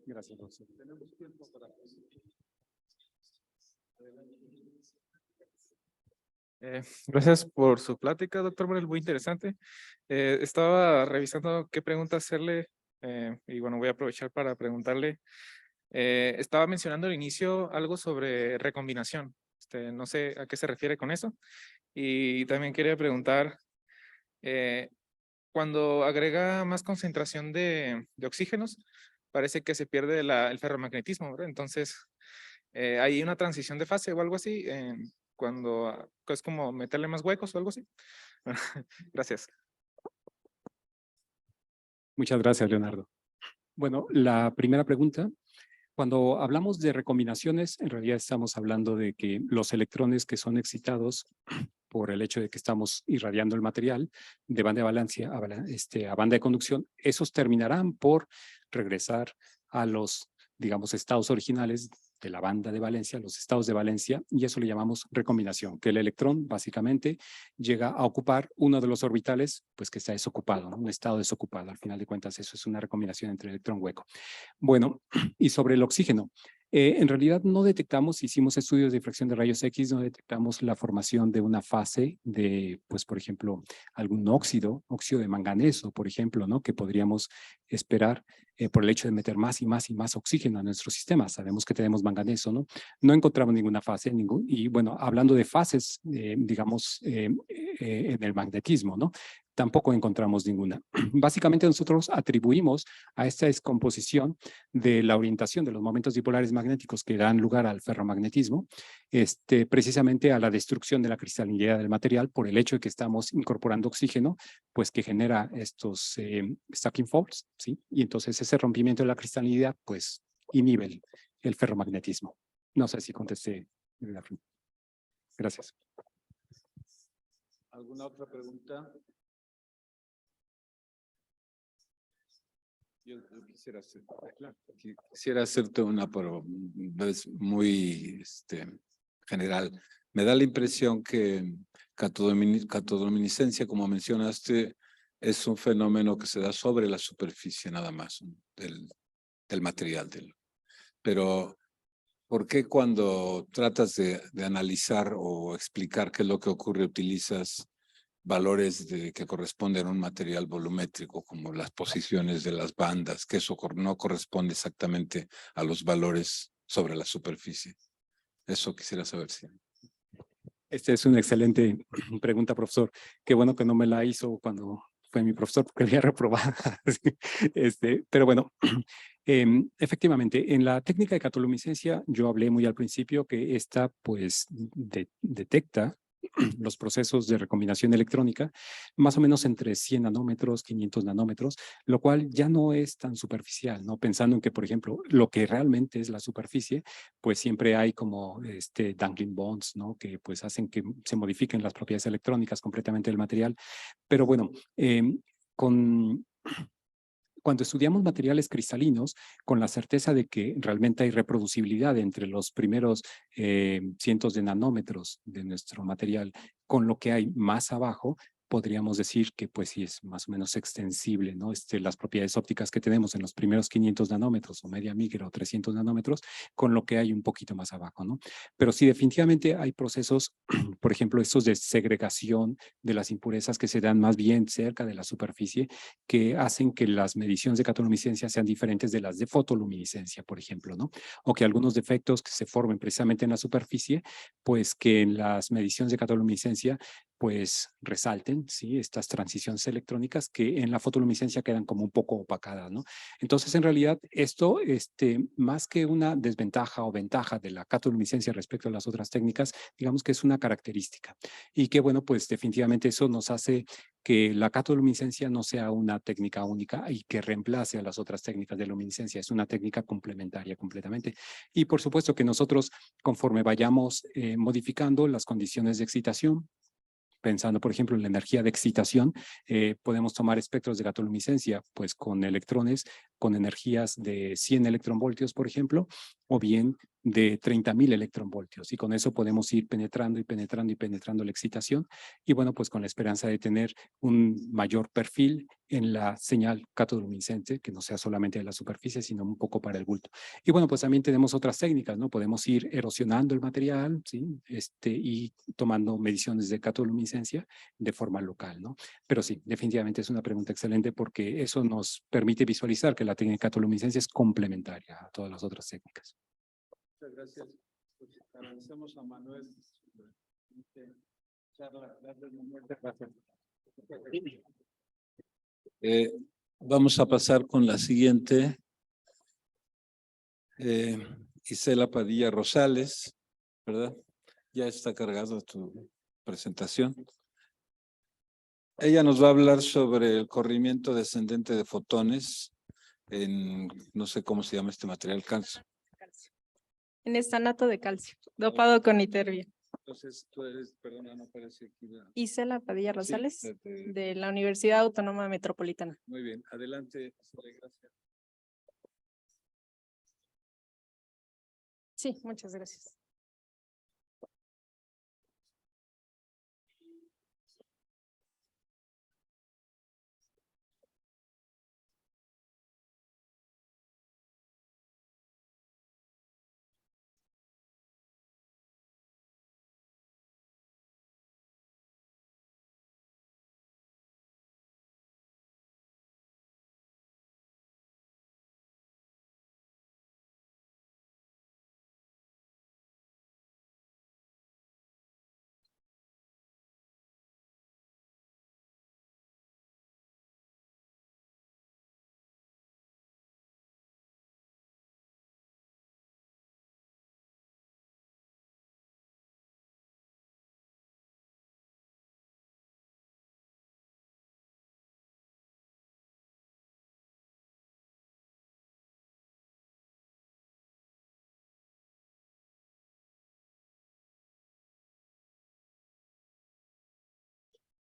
Gracias, profesor. Tenemos tiempo para... Gracias por su plática, doctor Morel, muy interesante. Estaba revisando qué pregunta hacerle y bueno, voy a aprovechar para preguntarle. Estaba mencionando al inicio algo sobre recombinación. No sé a qué se refiere con eso. Y también quería preguntar, cuando agrega más concentración de oxígenos, parece que se pierde el ferromagnetismo, ¿verdad? Entonces, ¿hay una transición de fase o algo así? Cuando es como meterle más huecos o algo así. Gracias. Muchas gracias, Leonardo. Bueno, la primera pregunta, cuando hablamos de recombinaciones, en realidad estamos hablando de que los electrones que son excitados por el hecho de que estamos irradiando el material de banda de valencia a banda de conducción, esos terminarán por regresar a los, digamos, estados originales de la banda de valencia, los estados de valencia, y eso le llamamos recombinación, que el electrón básicamente llega a ocupar uno de los orbitales, pues que está desocupado, ¿no? Un estado desocupado. Al final de cuentas, eso es una recombinación entre electrón hueco. Bueno, y sobre el oxígeno, en realidad no detectamos, hicimos estudios de difracción de rayos X, no detectamos la formación de una fase de, pues por ejemplo, algún óxido de manganeso, por ejemplo, ¿no? Que podríamos esperar por el hecho de meter más y más y más oxígeno a nuestro sistema. Sabemos que tenemos manganeso, ¿no? No encontramos ninguna fase, y bueno, hablando de fases, digamos, en el magnetismo, ¿no? Tampoco encontramos ninguna. Básicamente nosotros atribuimos a esta descomposición de la orientación de los momentos dipolares magnéticos que dan lugar al ferromagnetismo, precisamente a la destrucción de la cristalinidad del material por el hecho de que estamos incorporando oxígeno, pues que genera estos stacking faults, ¿sí? Y entonces ese rompimiento de la cristalinidad, pues inhibe el ferromagnetismo. No sé si contesté. Gracias. ¿Alguna otra pregunta? Yo quisiera hacerte una, pero es muy general. Me da la impresión que catoluminiscencia, como mencionaste, es un fenómeno que se da sobre la superficie nada más del material. Pero, ¿por qué cuando tratas de analizar o explicar qué es lo que ocurre utilizas valores que corresponden a un material volumétrico, como las posiciones de las bandas, que eso no corresponde exactamente a los valores sobre la superficie? Eso quisiera saber si. Esta es una excelente pregunta, profesor. Qué bueno que no me la hizo cuando fue mi profesor porque había reprobado. Pero bueno, efectivamente, en la técnica de catoluminiscencia yo hablé muy al principio que esta pues detecta los procesos de recombinación electrónica más o menos entre 100 nanómetros, 500 nanómetros, lo cual ya no es tan superficial, ¿no? Pensando en que, por ejemplo, lo que realmente es la superficie, pues siempre hay como dangling bonds, ¿no? Que pues hacen que se modifiquen las propiedades electrónicas completamente del material. Pero bueno, con cuando estudiamos materiales cristalinos, con la certeza de que realmente hay reproducibilidad entre los primeros cientos de nanómetros de nuestro material con lo que hay más abajo, podríamos decir que pues sí es más o menos extensible, ¿no? Las propiedades ópticas que tenemos en los primeros 500 nanómetros o media micra o 300 nanómetros con lo que hay un poquito más abajo, ¿no? Pero sí definitivamente hay procesos, por ejemplo, estos de segregación de las impurezas que se dan más bien cerca de la superficie, que hacen que las mediciones de catoluminiscencia sean diferentes de las de fotoluminiscencia, por ejemplo, ¿no? O que algunos defectos que se formen precisamente en la superficie, pues que en las mediciones de catoluminiscencia pues resalten, ¿sí? Estas transiciones electrónicas que en la fotoluminiscencia quedan como un poco opacadas, ¿no? Entonces, en realidad, esto, más que una desventaja o ventaja de la catoluminiscencia respecto a las otras técnicas, digamos que es una característica. Y que, bueno, pues definitivamente eso nos hace que la catoluminiscencia no sea una técnica única y que reemplace a las otras técnicas de luminiscencia. Es una técnica complementaria completamente. Y por supuesto que nosotros, conforme vayamos modificando las condiciones de excitación, pensando, por ejemplo, en la energía de excitación, podemos tomar espectros de catoluminiscencia, pues con electrones, con energías de 100 electronvoltios, por ejemplo, o bien de 30.000 electronvoltios. Y con eso podemos ir penetrando y penetrando y penetrando la excitación. Y bueno, pues con la esperanza de tener un mayor perfil en la señal catoluminiscente, que no sea solamente de la superficie, sino un poco para el bulto. Y bueno, pues también tenemos otras técnicas, ¿no? Podemos ir erosionando el material, ¿sí? Y tomando mediciones de catoluminiscencia de forma local, ¿no? Pero sí, definitivamente es una pregunta excelente porque eso nos permite visualizar que la técnica de catoluminiscencia es complementaria a todas las otras técnicas. Muchas gracias. Pues agradecemos a Manuel. Vamos a pasar con la siguiente. Isela Padilla Rosales, ¿verdad? Ya está cargada tu presentación. Ella nos va a hablar sobre el corrimiento descendente de fotones en, no sé cómo se llama este material, calcio. En estanato de calcio, dopado con iterbia. Entonces, tú eres, perdona, no aparece aquí. Isela Padilla Rosales, Sí, de la Universidad Autónoma Metropolitana. Muy bien, adelante, gracias. Sí, muchas gracias.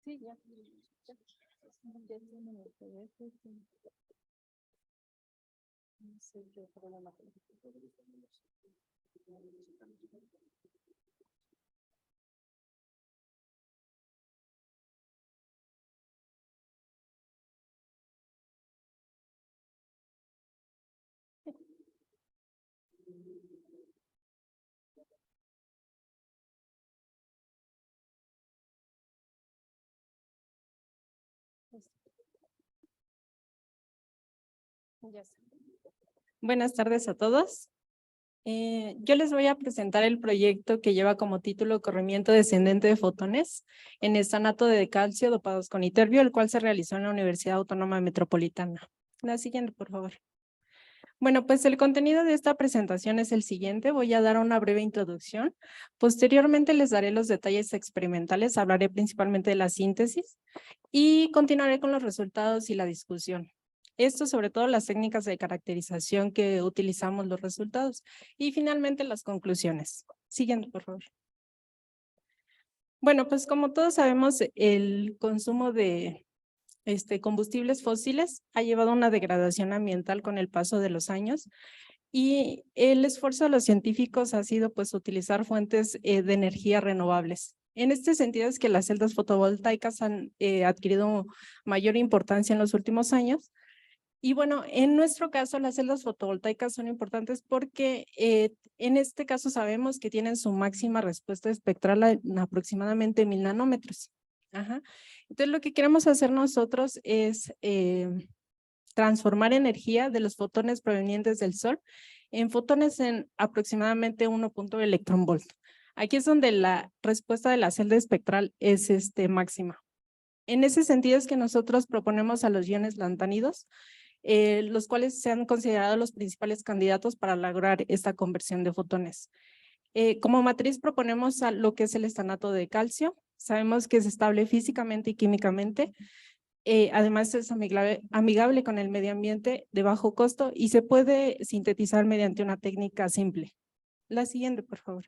Sí, ya. No sé qué problema. Ya sé. Buenas tardes a todos. Yo les voy a presentar el proyecto que lleva como título Corrimiento descendente de fotones en estanato de calcio dopados con iterbio, el cual se realizó en la Universidad Autónoma Metropolitana. La siguiente, por favor. Bueno, pues el contenido de esta presentación es el siguiente. Voy a dar una breve introducción. Posteriormente les daré los detalles experimentales. Hablaré principalmente de la síntesis y continuaré con los resultados y la discusión. Esto sobre todo las técnicas de caracterización que utilizamos los resultados. Y finalmente las conclusiones. Siguiente, por favor. Bueno, pues como todos sabemos, el consumo de combustibles fósiles ha llevado a una degradación ambiental con el paso de los años y el esfuerzo de los científicos ha sido pues utilizar fuentes de energía renovables. En este sentido es que las celdas fotovoltaicas han adquirido mayor importancia en los últimos años. Y bueno, en nuestro caso las celdas fotovoltaicas son importantes porque en este caso sabemos que tienen su máxima respuesta espectral en aproximadamente 1000 nanómetros. Ajá. Entonces lo que queremos hacer nosotros es transformar energía de los fotones provenientes del sol en fotones en aproximadamente 1 electronvolt. Aquí es donde la respuesta de la celda espectral es máxima. En ese sentido es que nosotros proponemos a los iones lantánidos, los cuales se han considerado los principales candidatos para lograr esta conversión de fotones. Como matriz proponemos a lo que es el estanato de calcio. Sabemos que es estable físicamente y químicamente. Además es amigable con el medio ambiente, de bajo costo y se puede sintetizar mediante una técnica simple. La siguiente, por favor.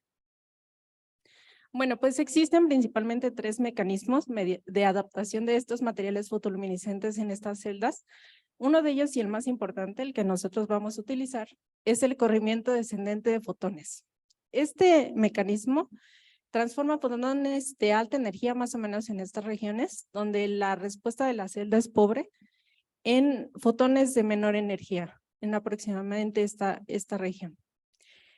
Bueno, pues existen principalmente 3 mecanismos de adaptación de estos materiales fotoluminiscentes en estas celdas. Uno de ellos y el más importante, el que nosotros vamos a utilizar, es el corrimiento descendente de fotones. Este mecanismo transforma fotones de alta energía más o menos en estas regiones, donde la respuesta de la celda es pobre, en fotones de menor energía, en aproximadamente esta región.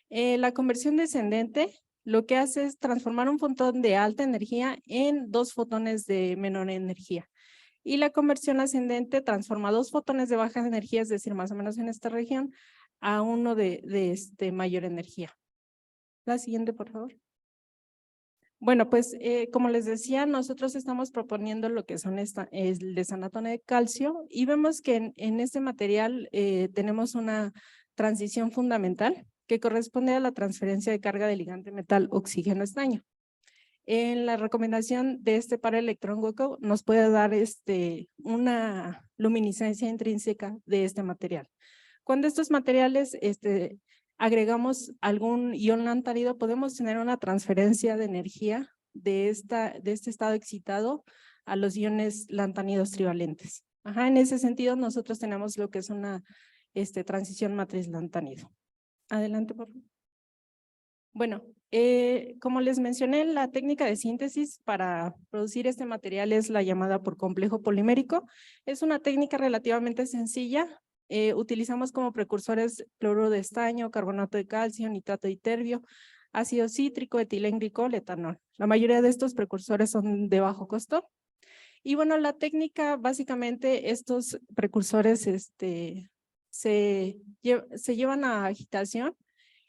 La conversión descendente lo que hace es transformar un fotón de alta energía en 2 fotones de menor energía. Y la conversión ascendente transforma 2 fotones de baja energía, es decir, más o menos en esta región, a uno de mayor energía. La siguiente, por favor. Bueno, pues como les decía, nosotros estamos proponiendo lo que son el desanato de calcio y vemos que en este material tenemos una transición fundamental que corresponde a la transferencia de carga de ligante metal oxígeno-estaño. En la recomendación de este par electrón hueco nos puede dar una luminiscencia intrínseca de este material. Cuando estos materiales agregamos algún ion lantánido, podemos tener una transferencia de energía de este estado excitado a los iones lantánidos trivalentes. Ajá, en ese sentido, nosotros tenemos lo que es una transición matriz lantánido. Adelante, por favor. Bueno, como les mencioné, la técnica de síntesis para producir este material es la llamada por complejo polimérico. Es una técnica relativamente sencilla. Utilizamos como precursores cloruro de estaño, carbonato de calcio, nitrato de iterbio, ácido cítrico, etilenglicol, etanol. La mayoría de estos precursores son de bajo costo. Y bueno, la técnica, básicamente, estos precursores se llevan a agitación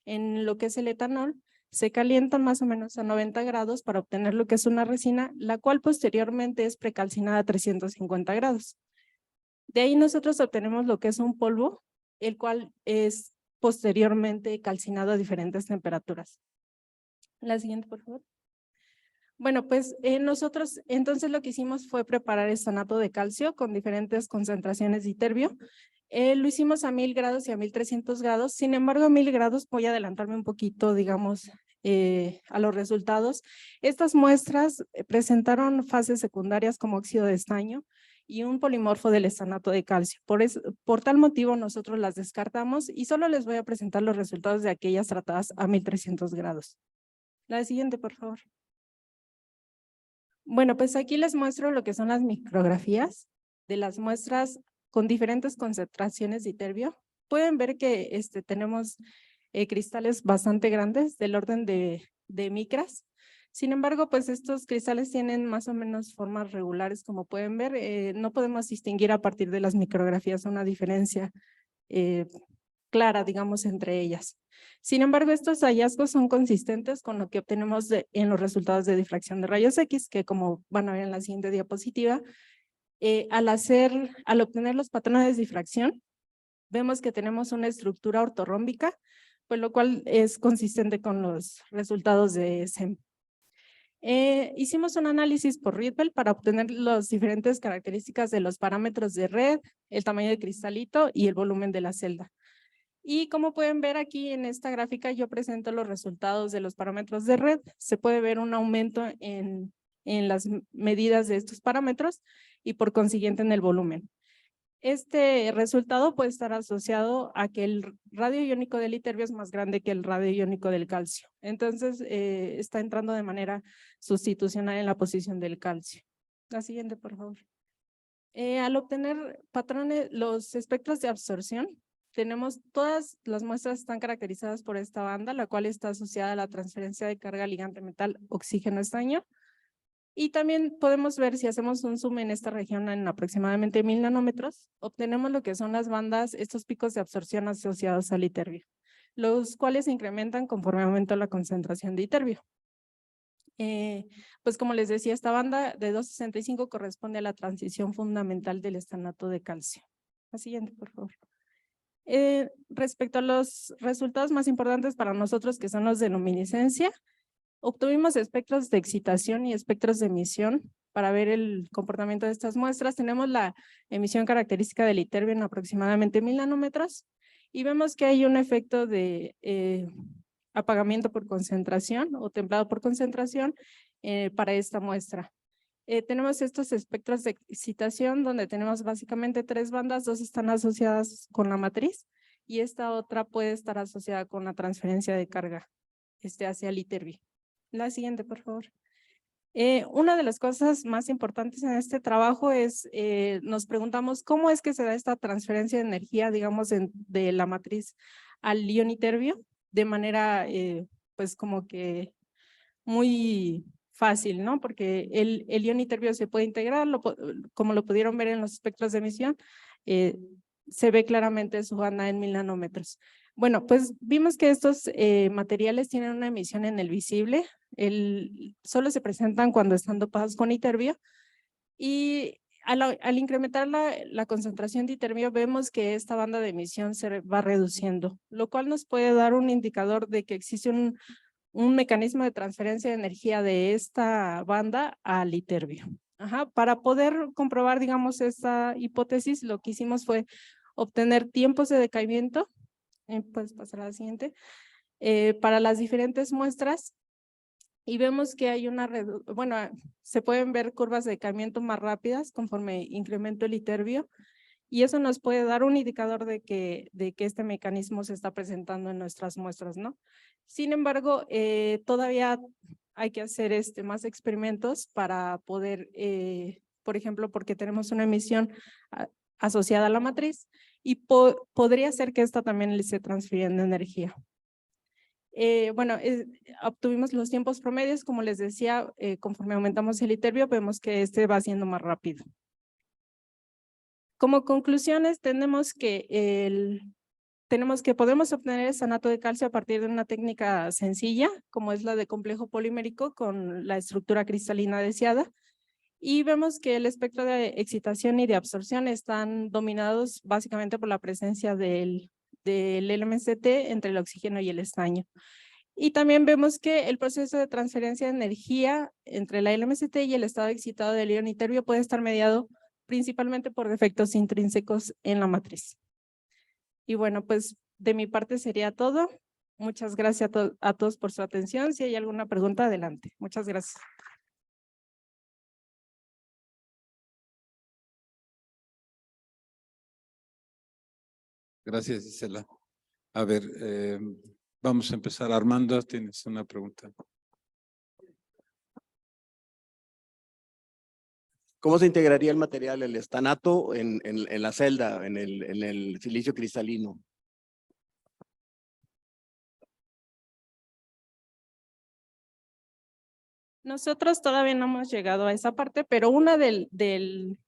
en lo que es el etanol, se calientan más o menos a 90 grados para obtener lo que es una resina, la cual posteriormente es precalcinada a 350 grados. De ahí nosotros obtenemos lo que es un polvo, el cual es posteriormente calcinado a diferentes temperaturas. La siguiente, por favor. Bueno, pues nosotros entonces lo que hicimos fue preparar estanato de calcio con diferentes concentraciones de iterbio. Lo hicimos a 1000 grados y a 1300 grados. Sin embargo, a 1000 grados, voy a adelantarme un poquito, digamos, a los resultados. Estas muestras presentaron fases secundarias como óxido de estaño y un polimorfo del estanato de calcio. Por tal motivo, nosotros las descartamos y solo les voy a presentar los resultados de aquellas tratadas a 1300 grados. La siguiente, por favor. Bueno, pues aquí les muestro lo que son las micrografías de las muestras con diferentes concentraciones de iterbio. Pueden ver que tenemos cristales bastante grandes del orden de micras. Sin embargo, pues estos cristales tienen más o menos formas regulares, como pueden ver. No podemos distinguir a partir de las micrografías una diferencia clara, digamos, entre ellas. Sin embargo, estos hallazgos son consistentes con lo que obtenemos en los resultados de difracción de rayos X, que como van a ver en la siguiente diapositiva, al obtener los patrones de difracción, vemos que tenemos una estructura ortorrómbica, pues lo cual es consistente con los resultados de SEM. Hicimos un análisis por Rydberg para obtener las diferentes características de los parámetros de red, el tamaño de cristalito y el volumen de la celda. Y como pueden ver aquí en esta gráfica, yo presento los resultados de los parámetros de red. Se puede ver un aumento en las medidas de estos parámetros y por consiguiente en el volumen. Este resultado puede estar asociado a que el radio iónico del iterbio es más grande que el radio iónico del calcio. Entonces, está entrando de manera sustitucional en la posición del calcio. La siguiente, por favor. Al obtener patrones, los espectros de absorción, tenemos todas las muestras están caracterizadas por esta banda, la cual está asociada a la transferencia de carga ligante metal oxígeno-estaño. Y también podemos ver, si hacemos un zoom en esta región en aproximadamente 1000 nanómetros, obtenemos lo que son las bandas, estos picos de absorción asociados al iterbio, los cuales se incrementan conforme aumenta la concentración de iterbio. Pues como les decía, esta banda de 265 corresponde a la transición fundamental del estanato de calcio. La siguiente, por favor. Respecto a los resultados más importantes para nosotros, que son los de luminiscencia, obtuvimos espectros de excitación y espectros de emisión para ver el comportamiento de estas muestras. Tenemos la emisión característica del iterbio en aproximadamente 1000 nanómetros y vemos que hay un efecto de apagamiento por concentración o templado por concentración para esta muestra. Tenemos estos espectros de excitación donde tenemos básicamente 3 bandas, 2 están asociadas con la matriz y esta otra puede estar asociada con la transferencia de carga hacia el iterbio. La siguiente, por favor. Una de las cosas más importantes en este trabajo es, nos preguntamos cómo es que se da esta transferencia de energía, digamos, de la matriz al ion iterbio, de manera, pues como que muy fácil, ¿no? Porque el ion iterbio se puede integrar, como lo pudieron ver en los espectros de emisión, se ve claramente su banda en 1000 nanómetros. Bueno, pues vimos que estos materiales tienen una emisión en el visible, solo se presentan cuando están dopados con iterbio y al incrementar la concentración de iterbio vemos que esta banda de emisión se va reduciendo, lo cual nos puede dar un indicador de que existe un mecanismo de transferencia de energía de esta banda al iterbio. Para poder comprobar, digamos, esta hipótesis, lo que hicimos fue obtener tiempos de decaimiento, puedes pasar a la siguiente, para las diferentes muestras y vemos que hay se pueden ver curvas de decaimiento más rápidas conforme incremento el iterbio y eso nos puede dar un indicador de que este mecanismo se está presentando en nuestras muestras, ¿no? Sin embargo, todavía hay que hacer más experimentos para poder, por ejemplo, porque tenemos una emisión asociada a la matriz y podría ser que esta también le esté transfiriendo energía. Obtuvimos los tiempos promedios, como les decía, conforme aumentamos el iterbio, vemos que va siendo más rápido. Como conclusiones, tenemos que podemos obtener el estanato de calcio a partir de una técnica sencilla, como es la de complejo polimérico con la estructura cristalina deseada. Y vemos que el espectro de excitación y de absorción están dominados básicamente por la presencia del LMCT entre el oxígeno y el estaño. Y también vemos que el proceso de transferencia de energía entre la LMCT y el estado excitado del ion iterbio puede estar mediado principalmente por defectos intrínsecos en la matriz. Y bueno, pues de mi parte sería todo. Muchas gracias a todos por su atención. Si hay alguna pregunta, adelante. Muchas gracias. Gracias, Gisela. A ver, vamos a empezar. Armando, ¿tienes una pregunta? ¿Cómo se integraría el material, el estanato, en la celda, en el silicio cristalino? Nosotros todavía no hemos llegado a esa parte, pero una de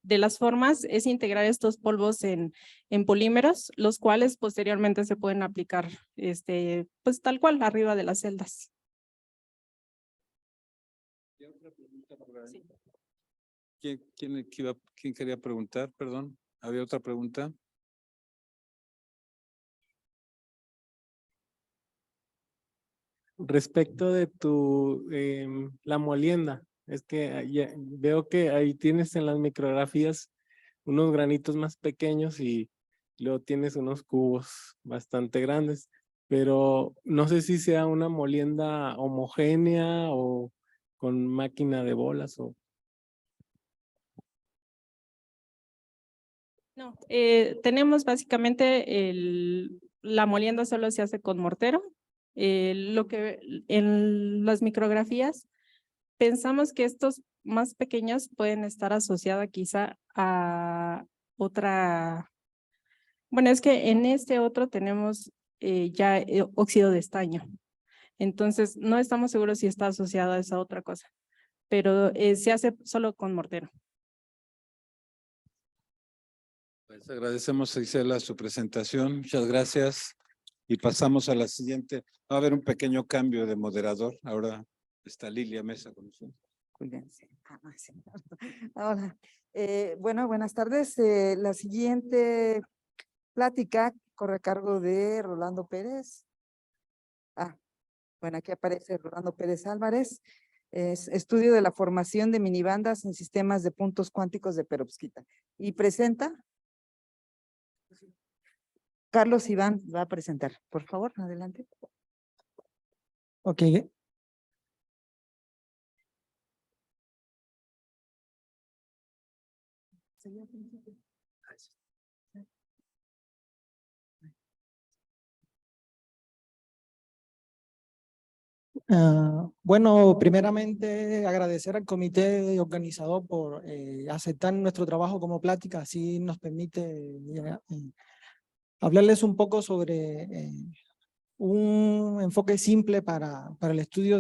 las formas es integrar estos polvos en polímeros, los cuales posteriormente se pueden aplicar pues tal cual arriba de las celdas. Sí. ¿Quién quería preguntar? Perdón, ¿había otra pregunta? Respecto de la molienda, es que veo que ahí tienes en las micrografías unos granitos más pequeños y luego tienes unos cubos bastante grandes, pero no sé si sea una molienda homogénea o con máquina de bolas o... No, tenemos básicamente la molienda solo se hace con mortero. Lo que en las micrografías pensamos que estos más pequeños pueden estar asociados quizá a otra. Bueno, es que en este otro tenemos ya óxido de estaño. Entonces, no estamos seguros si está asociado a esa otra cosa, pero se hace solo con mortero. Pues agradecemos a Isela su presentación. Muchas gracias. Y pasamos a la siguiente. Va a haber un pequeño cambio de moderador. Ahora está Lilia Mesa con nosotros. Julián, sí. Sí. Hola. Bueno, buenas tardes. La siguiente plática corre a cargo de Rolando Pérez. Bueno, aquí aparece Rolando Pérez Álvarez. Es estudio de la formación de minibandas en sistemas de puntos cuánticos de perovskita. Y presenta Carlos Iván, va a presentar. Por favor, adelante. Ok. Bueno, primeramente agradecer al comité organizador por aceptar nuestro trabajo como plática, así nos permite hablarles un poco sobre un enfoque simple para el estudio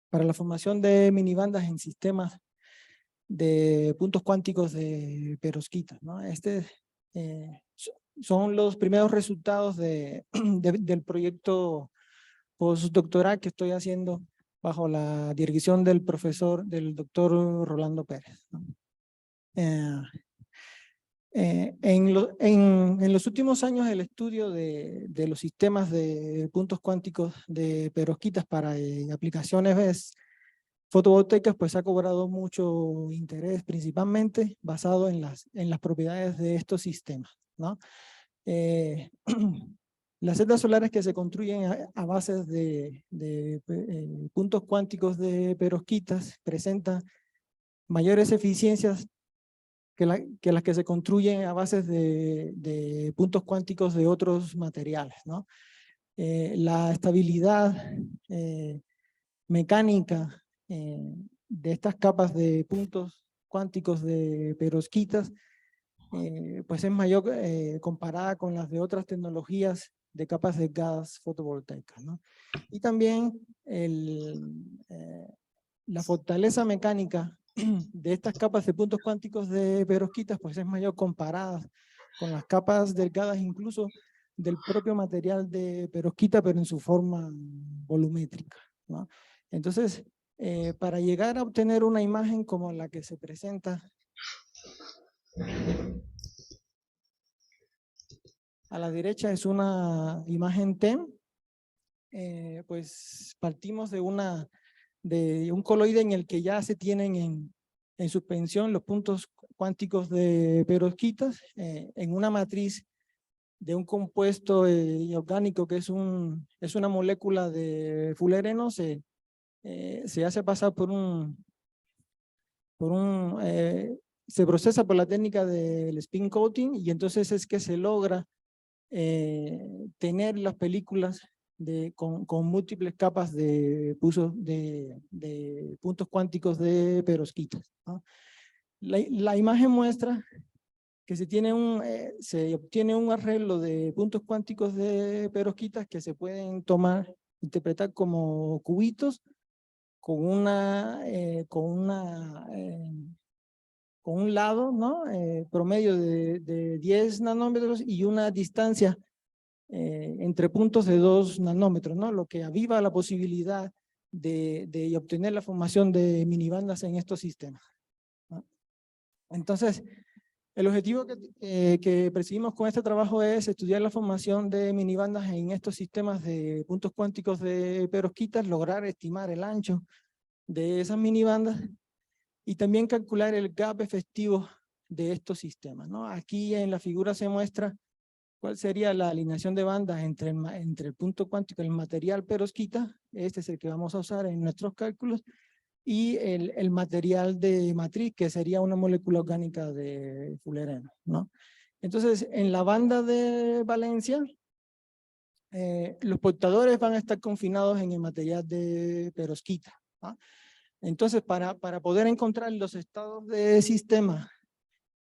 para la formación de minibandas en sistemas de puntos cuánticos de perovskitas, ¿no? Son los primeros resultados del proyecto postdoctoral que estoy haciendo bajo la dirección del doctor Rolando Pérez, ¿no? En los últimos años el estudio de los sistemas de puntos cuánticos de perovskitas para aplicaciones fotovoltaicas pues ha cobrado mucho interés, principalmente basado en las propiedades de estos sistemas, ¿no? Las celdas solares que se construyen a bases de puntos cuánticos de perovskitas presentan mayores eficiencias que las que se construyen a bases de puntos cuánticos de otros materiales, ¿no? La estabilidad mecánica de estas capas de puntos cuánticos de perovskitas pues es mayor comparada con las de otras tecnologías de capas delgadas fotovoltaicas, ¿no? Y también la fortaleza mecánica de estas capas de puntos cuánticos de perovskitas pues es mayor comparada con las capas delgadas incluso del propio material de perovskita, pero en su forma volumétrica, ¿no? Entonces, para llegar a obtener una imagen como la que se presenta a la derecha, es una imagen TEM, pues partimos de un coloide en el que ya se tienen en suspensión los puntos cuánticos de perovskitas en una matriz de un compuesto orgánico que es una molécula de fulereno. Se hace pasar se procesa por la técnica del spin coating y entonces es que se logra tener las películas con múltiples capas de puntos cuánticos de perovskitas, ¿no? La imagen muestra que se obtiene un arreglo de puntos cuánticos de perovskitas que se pueden interpretar como cubitos con un lado, ¿no? Promedio de 10 nanómetros y una distancia entre puntos de 2 nanómetros, ¿no? Lo que aviva la posibilidad de obtener la formación de minibandas en estos sistemas, ¿no? Entonces, el objetivo que perseguimos con este trabajo es estudiar la formación de minibandas en estos sistemas de puntos cuánticos de perovskitas, lograr estimar el ancho de esas minibandas y también calcular el gap efectivo de estos sistemas, ¿no? Aquí en la figura se muestra cuál sería la alineación de bandas entre el punto cuántico, el material perovskita, este es el que vamos a usar en nuestros cálculos, y el material de matriz, que sería una molécula orgánica de fullereno, ¿no? Entonces, en la banda de valencia, los portadores van a estar confinados en el material de perovskita, ¿no? Entonces, para poder encontrar los estados de sistema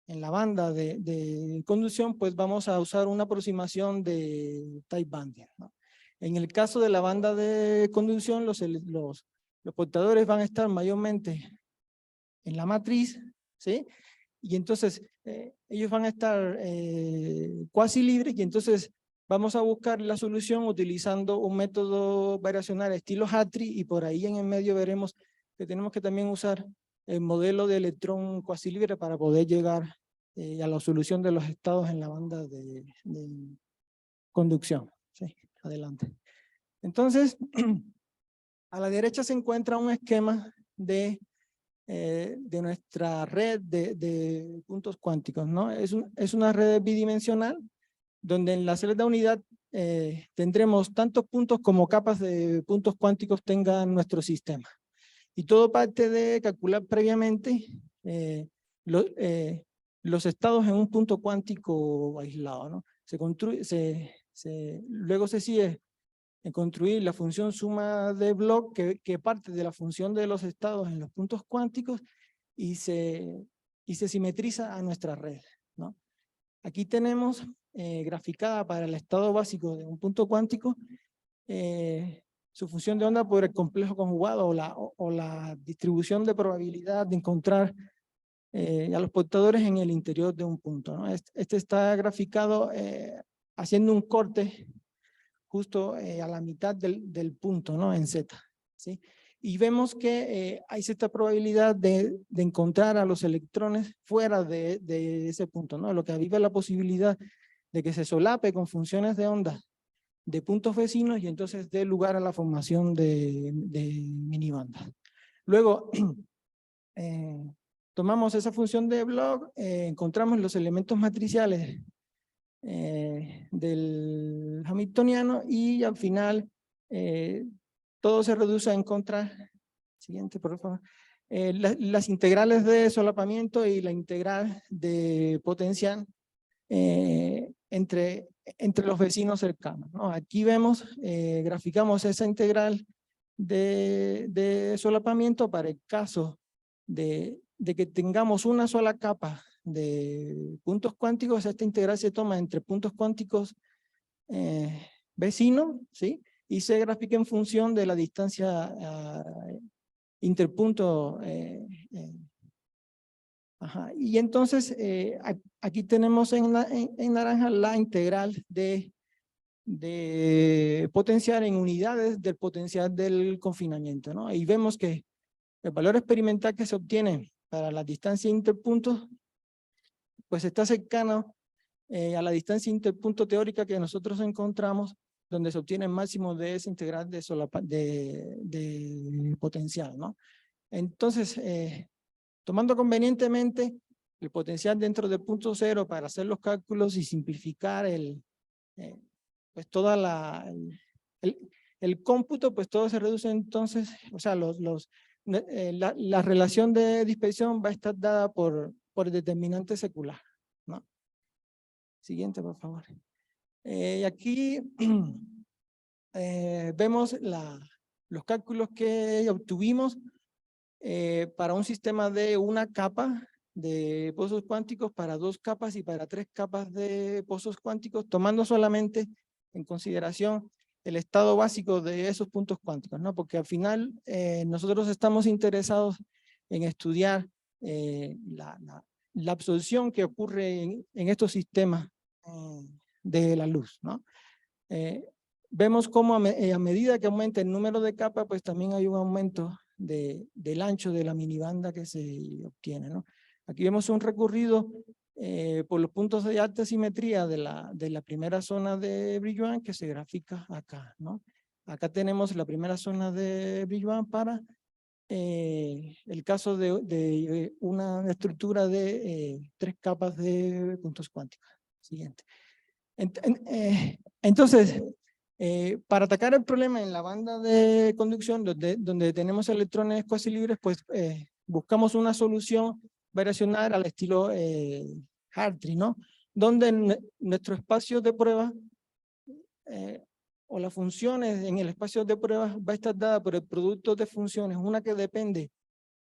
en la banda de conducción, pues vamos a usar una aproximación de tight banding, ¿no? En el caso de la banda de conducción, los portadores van a estar mayormente en la matriz, ¿sí? Y entonces ellos van a estar cuasi libres y entonces vamos a buscar la solución utilizando un método variacional estilo Hartree y por ahí en el medio veremos que tenemos que también usar el modelo de electrón cuasi libre para poder llegar a la solución de los estados en la banda de conducción. Sí, adelante. Entonces, a la derecha se encuentra un esquema de nuestra red de puntos cuánticos, ¿no? Es una red bidimensional donde en la celda unidad tendremos tantos puntos como capas de puntos cuánticos tenga nuestro sistema. Y todo parte de calcular previamente los estados en un punto cuántico aislado, ¿no? Luego se sigue en construir la función suma de Bloch que parte de la función de los estados en los puntos cuánticos y se simetriza a nuestra red, ¿no? Aquí tenemos graficada para el estado básico de un punto cuántico su función de onda por el complejo conjugado o la distribución de probabilidad de encontrar a los portadores en el interior de un punto, ¿no? Este está graficado haciendo un corte justo a la mitad del punto, ¿no? En Z, ¿sí? Y vemos que hay cierta probabilidad de encontrar a los electrones fuera de ese punto, ¿no? Lo que aviva la posibilidad de que se solape con funciones de onda de puntos vecinos y entonces dé lugar a la formación de minibandas. Luego, tomamos esa función de Bloch, encontramos los elementos matriciales del hamiltoniano y al final todo se reduce a encontrar, siguiente por favor, las integrales de solapamiento y la integral de potencial entre los vecinos cercanos, ¿no? Aquí vemos, graficamos esa integral de solapamiento para el caso de que tengamos una sola capa de puntos cuánticos. Esta integral se toma entre puntos cuánticos vecinos, ¿sí? Y se grafica en función de la distancia interpunto. Ajá. Y entonces aquí tenemos en naranja la integral de potencial en unidades del potencial del confinamiento, ¿no? Y vemos que el valor experimental que se obtiene para la distancia interpuntos pues está cercano a la distancia interpunto teórica que nosotros encontramos, donde se obtiene el máximo de esa integral de potencial, ¿no? Entonces, tomando convenientemente el potencial dentro del punto cero para hacer los cálculos y simplificar pues toda el cómputo, pues todo se reduce entonces, o sea, la relación de dispersión va a estar dada por el determinante secular, ¿no? Siguiente, por favor. Aquí vemos los cálculos que obtuvimos para un sistema de una capa de pozos cuánticos, para 2 capas y para 3 capas de pozos cuánticos, tomando solamente en consideración el estado básico de esos puntos cuánticos, ¿no? Porque al final nosotros estamos interesados en estudiar la absorción que ocurre en estos sistemas de la luz, ¿no? Vemos cómo a medida que aumenta el número de capas, pues también hay un aumento del ancho de la minibanda que se obtiene, ¿no? Aquí vemos un recorrido por los puntos de alta simetría de la primera zona de Brillouin que se grafica acá, ¿no? Acá tenemos la primera zona de Brillouin para el caso de una estructura de 3 capas de puntos cuánticos. Siguiente. Entonces, para atacar el problema en la banda de conducción, donde tenemos electrones cuasi libres, pues buscamos una solución variacional al estilo Hartree, ¿no? Donde nuestro espacio de prueba o las funciones en el espacio de prueba va a estar dada por el producto de funciones, una que depende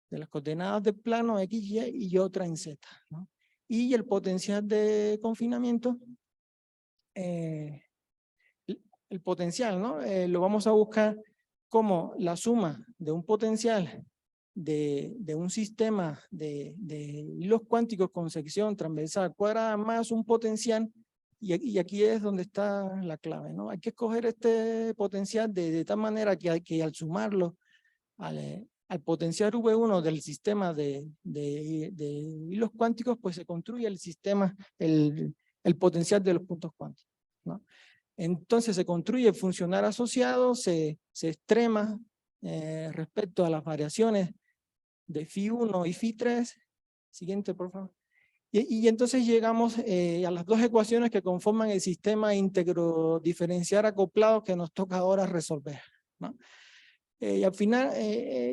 de las coordenadas del plano X, Y y otra en Z, ¿no? Y el potencial de confinamiento, el potencial, ¿no? Lo vamos a buscar como la suma de un potencial de un sistema de hilos cuánticos con sección transversal cuadrada más un potencial, y aquí es donde está la clave, ¿no? Hay que escoger este potencial de tal manera que al sumarlo al potencial V1 del sistema de hilos cuánticos, pues se construye el sistema, el potencial de los puntos cuánticos, ¿no? Entonces se construye funcional asociado, se extrema respecto a las variaciones de Φ1 y Φ3. Siguiente, por favor. Y entonces llegamos a las dos ecuaciones que conforman el sistema íntegro diferencial acoplado que nos toca ahora resolver, ¿no? Y al final,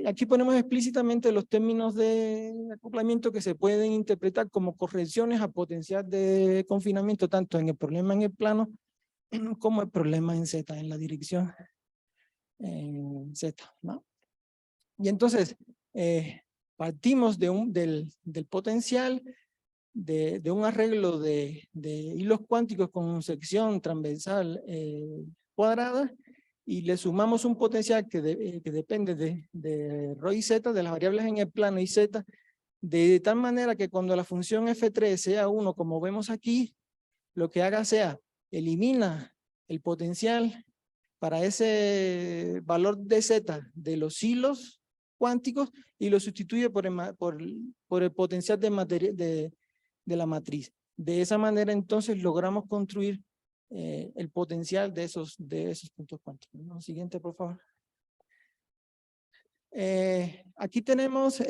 aquí ponemos explícitamente los términos de acoplamiento que se pueden interpretar como correcciones a potencial de confinamiento, tanto en el problema en el plano como el problema en Z, en la dirección en Z, ¿no? Y entonces, partimos del potencial de un arreglo de hilos cuánticos con sección transversal cuadrada, y le sumamos un potencial que depende de ρ y Z, de las variables en el plano y Z, de tal manera que cuando la función F3 sea 1, como vemos aquí, lo que haga sea elimina el potencial para ese valor de Z de los hilos cuánticos y lo sustituye por el potencial de la matriz. De esa manera entonces logramos construir el potencial de esos puntos cuánticos, ¿no? Siguiente, por favor. Aquí tenemos,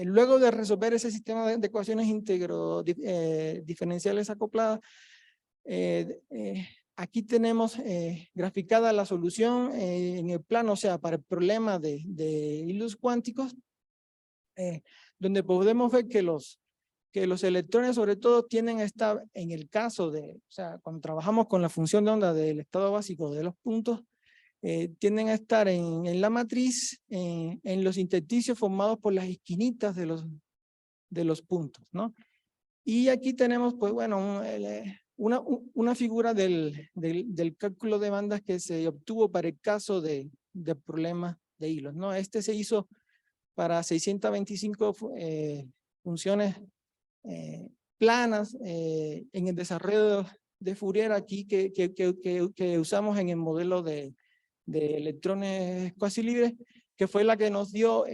luego de resolver ese sistema de ecuaciones íntegro diferenciales acopladas, aquí tenemos graficada la solución en el plano, o sea, para el problema de hilos cuánticos, donde podemos ver que los electrones sobre todo tienden a estar, en el caso o sea, cuando trabajamos con la función de onda del estado básico de los puntos, tienden a estar en la matriz, en los intersticios formados por las esquinitas de los puntos, ¿no? Y aquí tenemos, pues bueno, una figura del cálculo de bandas que se obtuvo para el caso de problemas de hilos, ¿no? Este se hizo para 625 funciones planas en el desarrollo de Fourier aquí que usamos en el modelo de electrones cuasi libres, que fue la que nos dio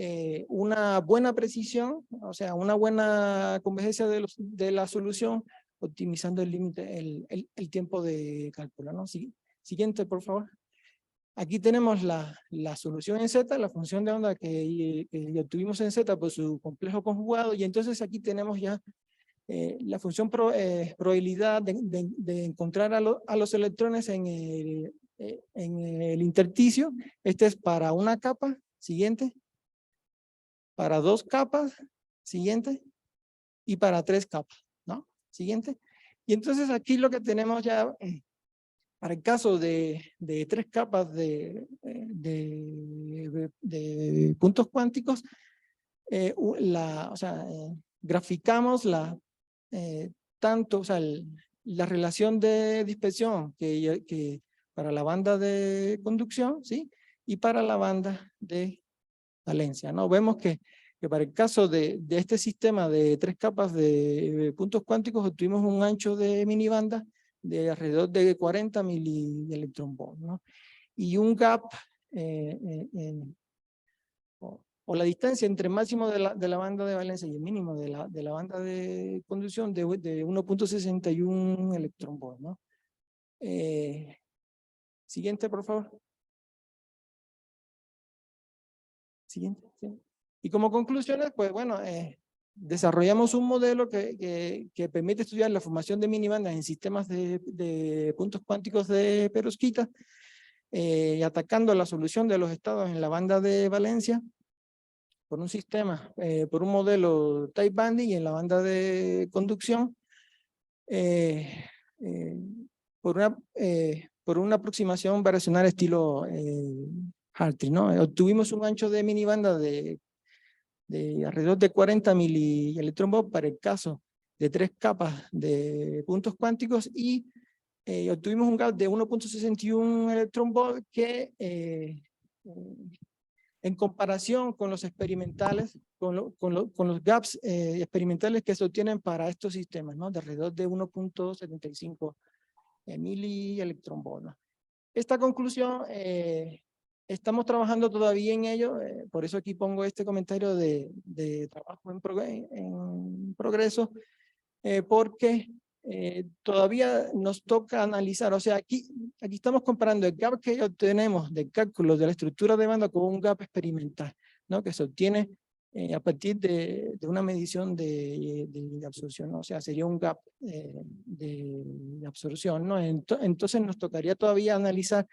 una buena precisión, o sea, una buena convergencia de la solución, optimizando el límite, el tiempo de cálculo, ¿no? Siguiente, por favor. Aquí tenemos la solución en Z, la función de onda que obtuvimos en Z por su complejo conjugado, y entonces aquí tenemos ya la función probabilidad de encontrar a los electrones en el intersticio. Este es para una capa, siguiente, para 2 capas, siguiente, y para 3 capas, ¿no? Siguiente. Y entonces aquí lo que tenemos ya, para el caso de 3 capas de puntos cuánticos, graficamos tanto, o sea, la relación de dispersión que para la banda de conducción, ¿sí? Y para la banda de valencia, ¿no? Vemos que para el caso de este sistema de 3 capas de puntos cuánticos obtuvimos un ancho de minibanda de alrededor de 40 milielectronvolts, ¿no? Y un gap o la distancia entre el máximo de la banda de valencia y el mínimo de la banda de conducción de 1.61 electronvolts, ¿no? Siguiente, por favor. Siguiente. ¿Sí? Y como conclusiones, pues bueno, desarrollamos un modelo que permite estudiar la formación de minibandas en sistemas de puntos cuánticos de perovskita, atacando la solución de los estados en la banda de valencia por un sistema, por un modelo type banding, y en la banda de conducción por una aproximación variacional estilo Hartree, ¿no? Obtuvimos un ancho de minibanda de alrededor de 40 milielectronvolts para el caso de 3 capas de puntos cuánticos, y obtuvimos un gap de 1.61 electronvolts que en comparación con los experimentales, con los gaps experimentales que se obtienen para estos sistemas, ¿no? De alrededor de 1.75 milielectronvolts, ¿no? Esta conclusión, estamos trabajando todavía en ello, por eso aquí pongo este comentario de trabajo en progreso, porque todavía nos toca analizar, o sea, aquí estamos comparando el gap que obtenemos de cálculo de la estructura de banda con un gap experimental, ¿no? Que se obtiene a partir de una medición de absorción, ¿no? O sea, sería un gap de absorción, ¿no? Entonces nos tocaría todavía analizar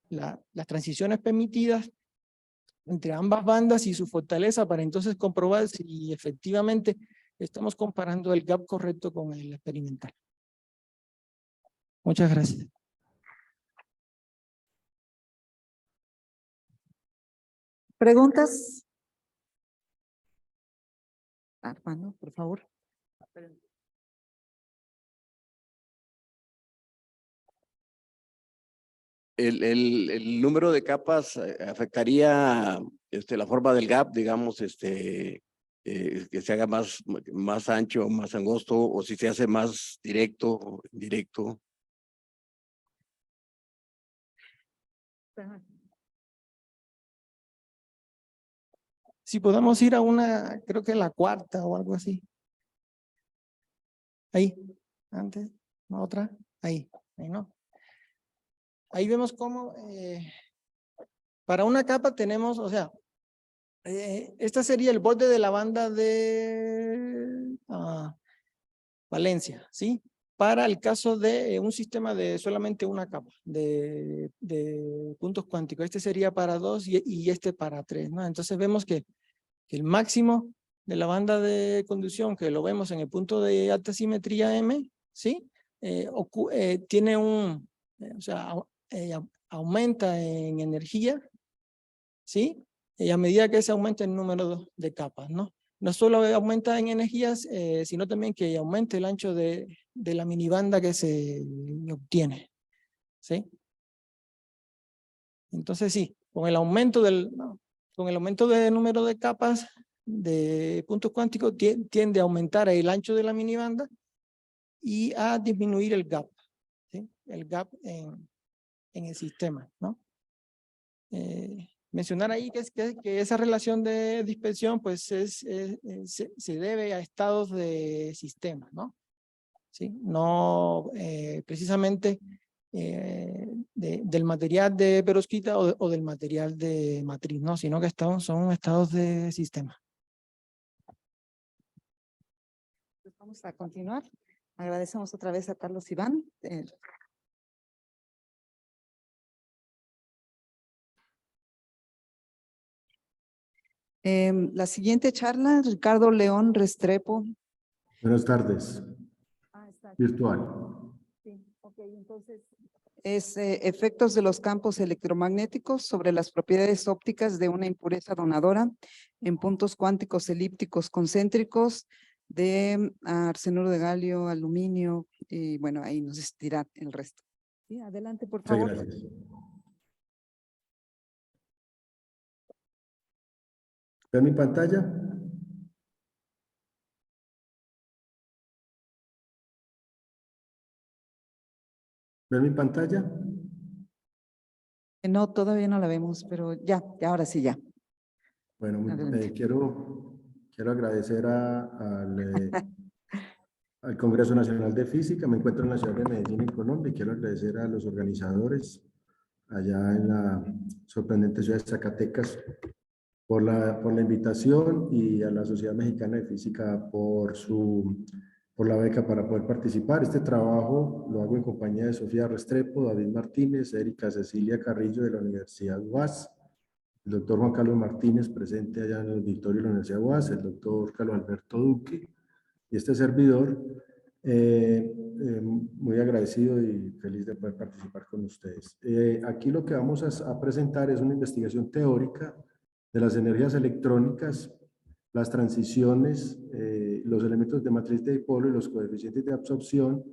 las transiciones permitidas entre ambas bandas y su fortaleza para entonces comprobar si efectivamente estamos comparando el gap correcto con el experimental. Muchas gracias. ¿Preguntas? Armando, por favor. El número de capas afectaría la forma del gap, digamos, que se haga más ancho, más angosto, o si se hace más directo o indirecto. Si podemos ir a una, creo que la cuarta o algo así. Ahí, antes, ¿no? Otra, ahí, ¿no? Ahí vemos cómo para una capa tenemos, o sea, esta sería el borde de la banda de Valencia, ¿sí? Para el caso de un sistema de solamente una capa de puntos cuánticos. Este sería para 2 y este para 3, ¿no? Entonces vemos que el máximo de la banda de conducción, que lo vemos en el punto de alta simetría M, ¿sí? Tiene o sea, aumenta en energía, ¿sí? Y a medida que se aumenta el número de capas, ¿no? No solo aumenta en energías, sino también que aumente el ancho de la minibanda que se obtiene, ¿sí? Entonces sí, con el aumento del número de capas de puntos cuánticos tiende a aumentar el ancho de la minibanda y a disminuir el gap, ¿sí? El gap en el sistema, ¿no? Mencionar ahí que esa relación de dispersión pues se debe a estados de sistema, ¿no? ¿Sí? No precisamente del material de perovskita o del material de matriz, ¿no? Sino que son estados de sistema. Vamos a continuar. Agradecemos otra vez a Carlos Iván. La siguiente charla, Ricardo León Restrepo. Buenas tardes. Está aquí. Virtual. Sí, ok, entonces es efectos de los campos electromagnéticos sobre las propiedades ópticas de una impureza donadora en puntos cuánticos elípticos concéntricos de arsenuro de galio, aluminio, y bueno, ahí nos dirá el resto. Sí, adelante, por Muchas favor. gracias. ¿Ven mi pantalla? ¿Ven mi pantalla? No, todavía no la vemos, pero ya, ahora sí ya. Bueno, Adelante. quiero agradecer al Congreso Nacional de Física. Me encuentro en la ciudad de Medellín, en Colombia, y quiero agradecer a los organizadores allá en la sorprendente ciudad de Zacatecas por la invitación, y a la Sociedad Mexicana de Física por la beca para poder participar. Este trabajo lo hago en compañía de Sofía Restrepo, David Martínez, Erika Cecilia Carrillo de la Universidad UAS, el doctor Juan Carlos Martínez, presente allá en el auditorio de la Universidad UAS, el doctor Carlos Alberto Duque, y este servidor, muy agradecido y feliz de poder participar con ustedes. Aquí lo que vamos a presentar es una investigación teórica de las energías electrónicas, las transiciones, los elementos de matriz de dipolo y los coeficientes de absorción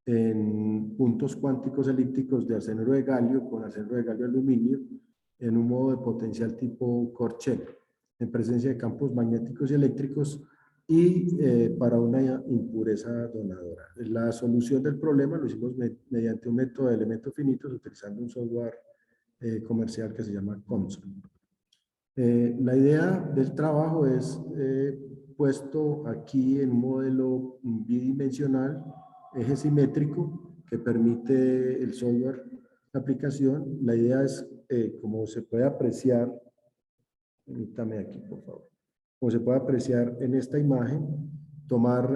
en puntos cuánticos elípticos de arsenuro de galio con arsenuro de galio aluminio en un modo de potencial tipo Corchel, en presencia de campos magnéticos y eléctricos y para una impureza donadora. La solución del problema lo hicimos mediante un método de elementos finitos utilizando un software comercial que se llama COMSOL. La idea del trabajo es puesto aquí en un modelo bidimensional, eje simétrico, que permite el software de aplicación. La idea es, como se puede apreciar, permítame aquí por favor, como se puede apreciar en esta imagen, tomar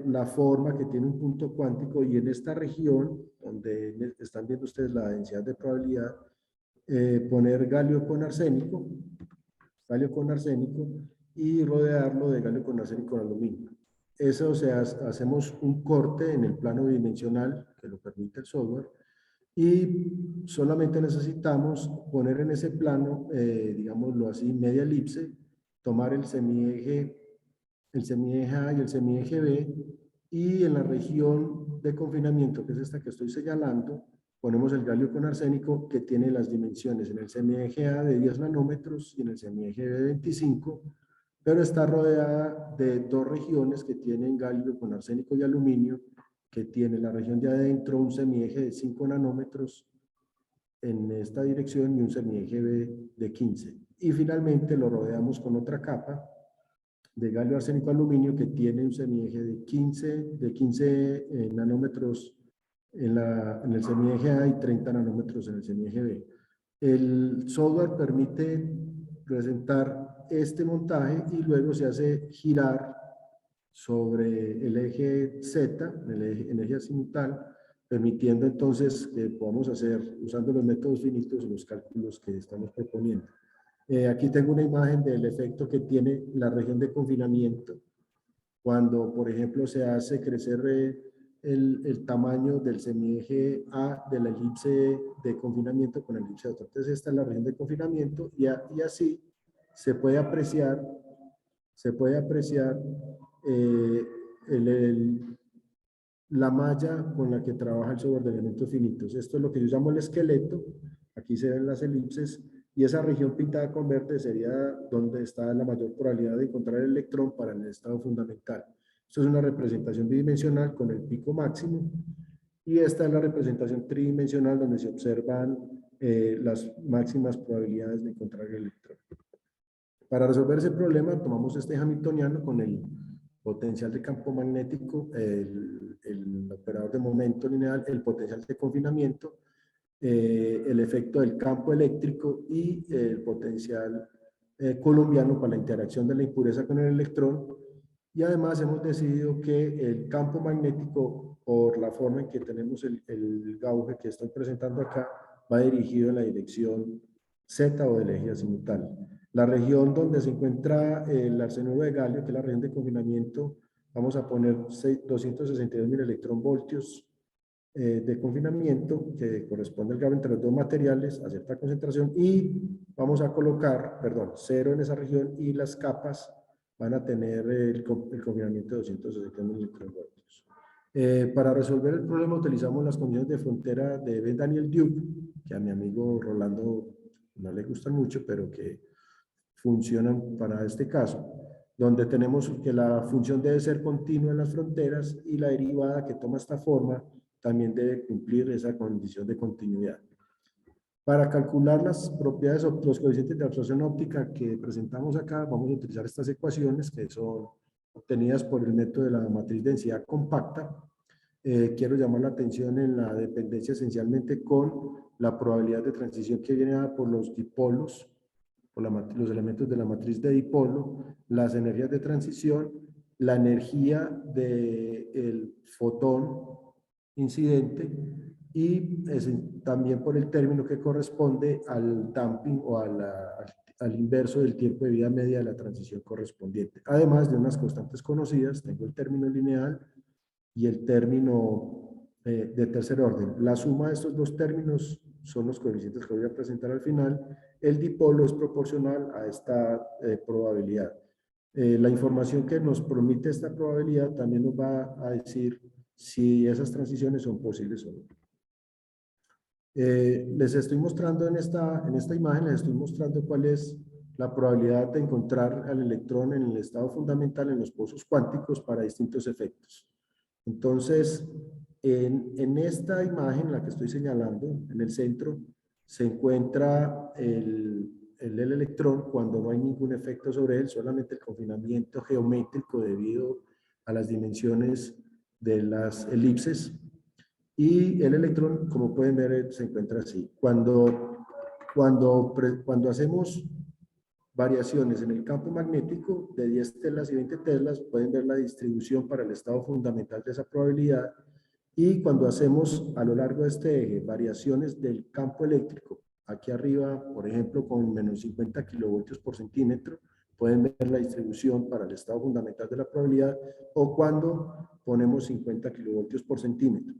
la forma que tiene un punto cuántico, y en esta región, donde están viendo ustedes la densidad de probabilidad, poner galio con arsénico y rodearlo de galio con arsénico con aluminio. Eso, o sea, hacemos un corte en el plano bidimensional que lo permite el software, y solamente necesitamos poner en ese plano, digámoslo así, media elipse, tomar el semieje A y el semieje B, y en la región de confinamiento, que es esta que estoy señalando, ponemos el galio con arsénico, que tiene las dimensiones en el semieje A de 10 nanómetros y en el semieje B de 25, pero está rodeada de dos regiones que tienen galio con arsénico y aluminio, que tiene la región de adentro un semieje de 5 nanómetros en esta dirección y un semieje B de 15. Y finalmente lo rodeamos con otra capa de galio arsénico aluminio que tiene un semieje de 15 nanómetros en el semieje A y 30 nanómetros en el semieje B. El software permite presentar este montaje y luego se hace girar sobre el eje Z, el eje azimutal, permitiendo entonces que podamos hacer, usando los métodos finitos, los cálculos que estamos proponiendo. Aquí tengo una imagen del efecto que tiene la región de confinamiento cuando, por ejemplo, se hace crecer el tamaño del semieje A de la elipse de confinamiento con la elipse de otro. Entonces, esta es la región de confinamiento, y así se puede apreciar la malla con la que trabaja el software de elementos finitos. Esto es lo que yo llamo el esqueleto. Aquí se ven las elipses, y esa región pintada con verde sería donde está la mayor probabilidad de encontrar el electrón para el estado fundamental. Esto es una representación bidimensional con el pico máximo, y esta es la representación tridimensional donde se observan las máximas probabilidades de encontrar el electrón. Para resolver ese problema tomamos este hamiltoniano con el potencial de campo magnético, el operador de momento lineal, el potencial de confinamiento, el efecto del campo eléctrico y el potencial coulombiano para la interacción de la impureza con el electrón. Y además hemos decidido que el campo magnético, por la forma en que tenemos el gauge que estoy presentando acá, va dirigido en la dirección Z o del eje azimutal. La región donde se encuentra el arsenuro de galio, que es la región de confinamiento, vamos a poner 262.000 electronvoltios de confinamiento, que corresponde al gap entre los dos materiales a cierta concentración, y vamos a colocar, perdón, 0 en esa región, y las capas van a tener el confinamiento de 262.000 electronvoltios. Para resolver el problema utilizamos las condiciones de frontera de Ben Daniel Duke, que a mi amigo Rolando no le gustan mucho, pero que funcionan para este caso, donde tenemos que la función debe ser continua en las fronteras y la derivada que toma esta forma también debe cumplir esa condición de continuidad. Para calcular las propiedades o los coeficientes de absorción óptica que presentamos acá, vamos a utilizar estas ecuaciones que son obtenidas por el método de la matriz densidad compacta. Quiero llamar la atención en la dependencia esencialmente con la probabilidad de transición que viene dada por los dipolos, por los elementos de la matriz de dipolo, las energías de transición, la energía del fotón incidente y también por el término que corresponde al damping o al inverso del tiempo de vida media de la transición correspondiente. Además de unas constantes conocidas, tengo el término lineal y el término de tercer orden. La suma de estos dos términos son los coeficientes que voy a presentar al final. El dipolo es proporcional a esta probabilidad. La información que nos promete esta probabilidad también nos va a decir si esas transiciones son posibles o no. Les estoy mostrando en esta imagen, les estoy mostrando cuál es la probabilidad de encontrar al electrón en el estado fundamental en los pozos cuánticos para distintos efectos. Entonces, en esta imagen, la que estoy señalando, en el centro, se encuentra el electrón cuando no hay ningún efecto sobre él, solamente el confinamiento geométrico debido a las dimensiones de las elipses. Y el electrón, como pueden ver, se encuentra así. Cuando hacemos variaciones en el campo magnético de 10 teslas y 20 teslas, pueden ver la distribución para el estado fundamental de esa probabilidad. Y cuando hacemos a lo largo de este eje variaciones del campo eléctrico, aquí arriba, por ejemplo, con menos 50 kilovoltios por centímetro, pueden ver la distribución para el estado fundamental de la probabilidad, o cuando ponemos 50 kilovoltios por centímetro.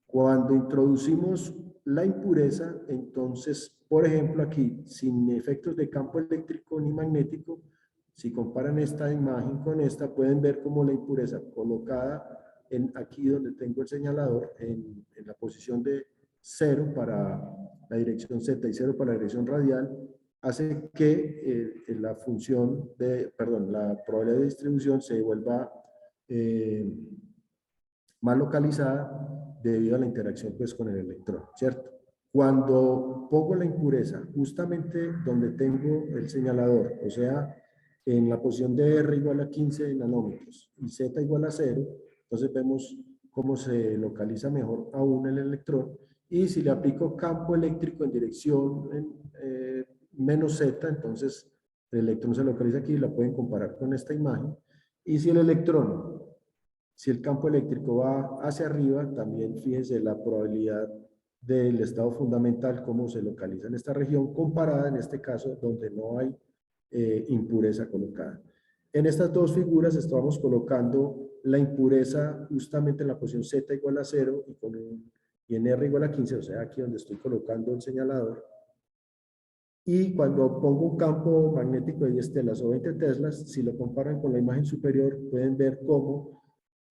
Cuando introducimos la impureza, entonces, por ejemplo, aquí, sin efectos de campo eléctrico ni magnético, si comparan esta imagen con esta, pueden ver cómo la impureza colocada aquí donde tengo el señalador, en la posición de 0 para la dirección Z y 0 para la dirección radial, hace que la probabilidad de distribución se vuelva más localizada debido a la interacción pues, con el electrón, ¿cierto? Cuando pongo la impureza justamente donde tengo el señalador, o sea, en la posición de R igual a 15 nanómetros y Z igual a 0, entonces vemos cómo se localiza mejor aún el electrón. Y si le aplico campo eléctrico en dirección menos Z, entonces el electrón se localiza aquí, la pueden comparar con esta imagen. Y si el campo eléctrico va hacia arriba, también fíjense la probabilidad del estado fundamental, cómo se localiza en esta región, comparada en este caso donde no hay impureza colocada. En estas dos figuras estamos colocando la impureza justamente en la posición Z igual a 0 y en R igual a 15, o sea, aquí donde estoy colocando el señalador. Y cuando pongo un campo magnético de 10 teslas o 20 teslas, si lo comparan con la imagen superior, pueden ver cómo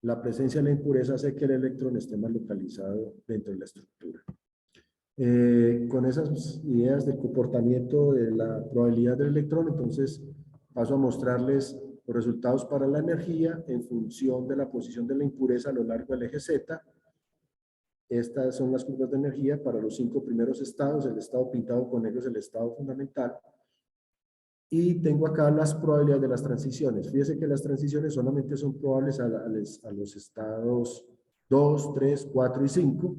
la presencia de la impureza hace que el electrón esté más localizado dentro de la estructura. Con esas ideas del comportamiento de la probabilidad del electrón, entonces paso a mostrarles los resultados para la energía en función de la posición de la impureza a lo largo del eje Z. Estas son las curvas de energía para los 5 primeros estados. El estado pintado con negro es el estado fundamental. Y tengo acá las probabilidades de las transiciones. Fíjense que las transiciones solamente son probables a los estados 2, 3, 4 y 5.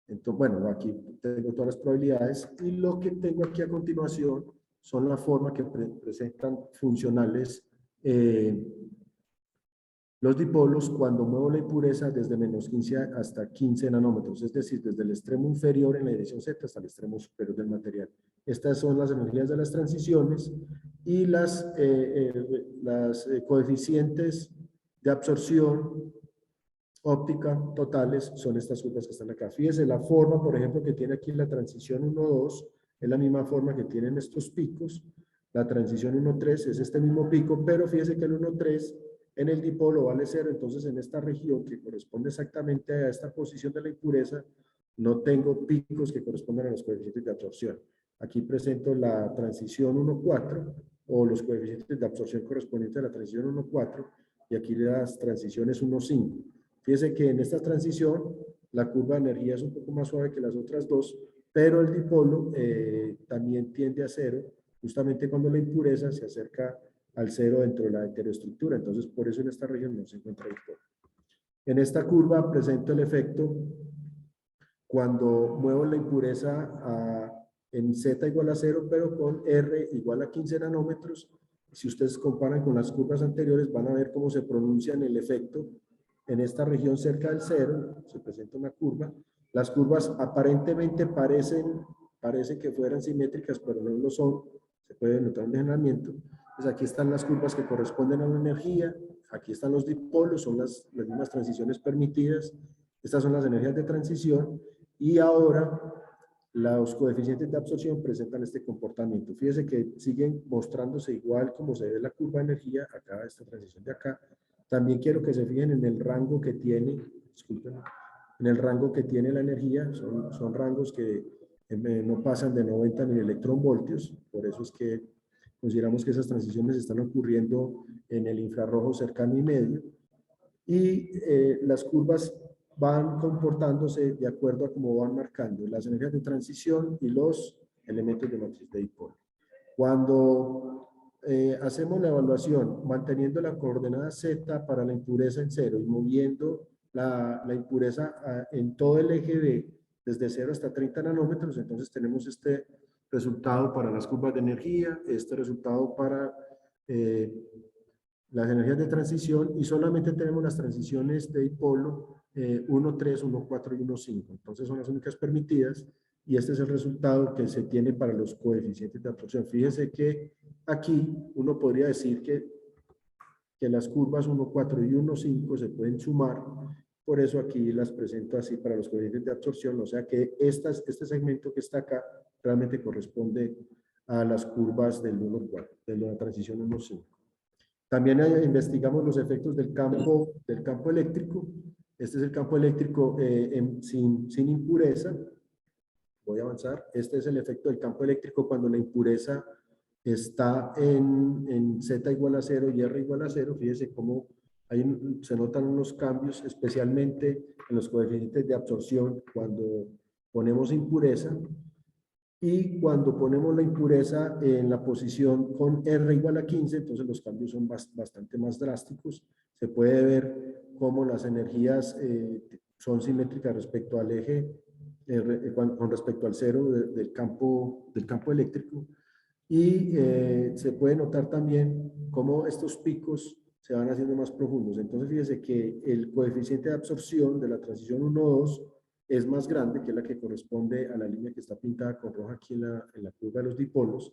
Entonces, bueno, aquí tengo todas las probabilidades. Y lo que tengo aquí a continuación son la forma que presentan funcionales los dipolos cuando muevo la impureza desde menos 15 hasta 15 nanómetros, es decir, desde el extremo inferior en la dirección Z hasta el extremo superior del material. Estas son las energías de las transiciones y las coeficientes de absorción óptica totales son estas curvas que están acá. Fíjense la forma, por ejemplo, que tiene aquí la transición 1,2, es la misma forma que tienen estos picos. La transición 1,3 es este mismo pico, pero fíjense que el 1,3 en el dipolo vale 0, entonces en esta región que corresponde exactamente a esta posición de la impureza, no tengo picos que correspondan a los coeficientes de absorción. Aquí presento la transición 1,4 o los coeficientes de absorción correspondientes a la transición 1,4 y aquí las transiciones 1,5. Fíjese que en esta transición la curva de energía es un poco más suave que las otras dos, pero el dipolo también tiende a 0 justamente cuando la impureza se acerca al 0 dentro de la heteroestructura. Entonces, por eso en esta región no se encuentra dipolo. En esta curva presento el efecto cuando muevo la impureza en Z igual a 0, pero con R igual a 15 nanómetros. Si ustedes comparan con las curvas anteriores, van a ver cómo se pronuncia el efecto en esta región cerca del 0. Se presenta una curva. Las curvas aparentemente parece que fueran simétricas, pero no lo son. Se puede notar un degeneramiento. Pues aquí están las curvas que corresponden a la energía. Aquí están los dipolos, son las mismas transiciones permitidas. Estas son las energías de transición. Y ahora los coeficientes de absorción presentan este comportamiento. Fíjese que siguen mostrándose igual como se ve la curva de energía, acá esta transición de acá. También quiero que se fijen en el rango que tiene, disculpen, en el rango que tiene la energía, son rangos que no pasan de 90 milielectronvoltios, por eso es que consideramos que esas transiciones están ocurriendo en el infrarrojo cercano y medio, y las curvas van comportándose de acuerdo a cómo van marcando las energías de transición y los elementos de matriz de dipolo. Cuando hacemos la evaluación manteniendo la coordenada Z para la impureza en 0 y moviendo la impureza en todo el eje B desde 0 hasta 30 nanómetros, entonces tenemos este resultado para las curvas de energía, este resultado para las energías de transición, y solamente tenemos las transiciones de dipolo 1,3, 1,4 y 1,5. Entonces son las únicas permitidas y este es el resultado que se tiene para los coeficientes de absorción. Fíjese que aquí uno podría decir que las curvas 1,4 y 1,5 se pueden sumar, por eso aquí las presento así para los coeficientes de absorción, o sea que este segmento que está acá realmente corresponde a las curvas del 1,4, de la transición 1,5. También investigamos los efectos del campo eléctrico. Este es el campo eléctrico sin impureza. Voy a avanzar. Este es el efecto del campo eléctrico cuando la impureza está en Z igual a 0 y R igual a 0. Fíjese cómo ahí se notan unos cambios, especialmente en los coeficientes de absorción cuando ponemos impureza. Y cuando ponemos la impureza en la posición con R igual a 15, entonces los cambios son bastante más drásticos. Se puede ver cómo las energías son simétricas respecto al eje, con respecto al 0 del campo eléctrico. Y se puede notar también cómo estos picos se van haciendo más profundos. Entonces fíjese que el coeficiente de absorción de la transición 1,2 es más grande, que es la que corresponde a la línea que está pintada con roja aquí en la curva de los dipolos,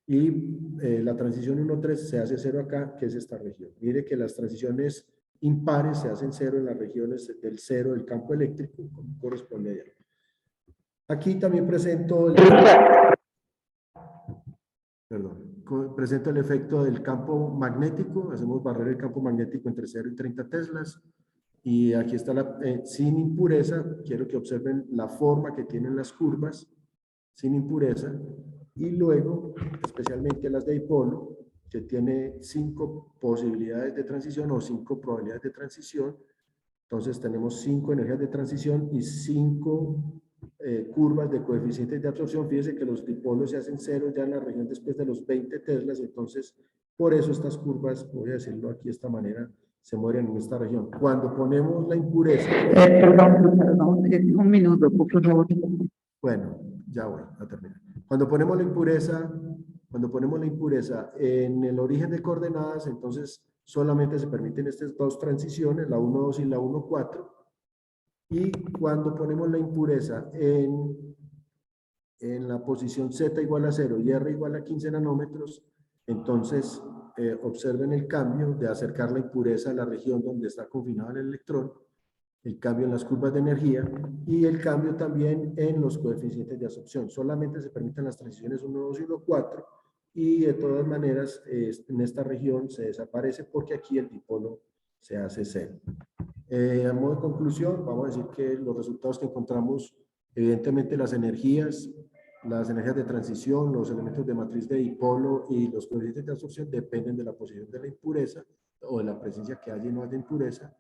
y la transición 1,3 se hace 0 acá, que es esta región. Mire que las transiciones impares se hacen 0 en las regiones del 0 del campo eléctrico, como corresponde allá. Aquí también presento el efecto del campo magnético. Hacemos barrer el campo magnético entre 0 y 30 teslas. Y aquí está sin impureza. Quiero que observen la forma que tienen las curvas sin impureza. Y luego, especialmente las de dipolo, que tiene 5 posibilidades de transición o 5 probabilidades de transición. Entonces tenemos 5 energías de transición y 5 curvas de coeficientes de absorción. Fíjense que los dipolos se hacen 0 ya en la región después de los 20 teslas. Entonces, por eso estas curvas, voy a decirlo aquí de esta manera, se mueren en esta región. Cuando ponemos la impureza... Perdón, un minuto, por favor. Bueno, ya voy a terminar. Cuando ponemos la impureza en el origen de coordenadas, entonces solamente se permiten estas dos transiciones, la 1,2 y la 1,4. Y cuando ponemos la impureza en la posición Z igual a 0 y R igual a 15 nanómetros, entonces observen el cambio de acercar la impureza a la región donde está confinado el electrón, el cambio en las curvas de energía y el cambio también en los coeficientes de absorción. Solamente se permiten las transiciones 1,2 y 1,4 y de todas maneras en esta región se desaparece porque aquí el dipolo se hace cero. A modo de conclusión, vamos a decir que los resultados que encontramos, evidentemente las energías de transición, los elementos de matriz de dipolo y los coeficientes de absorción dependen de la posición de la impureza o de la presencia que haya y no haya impureza,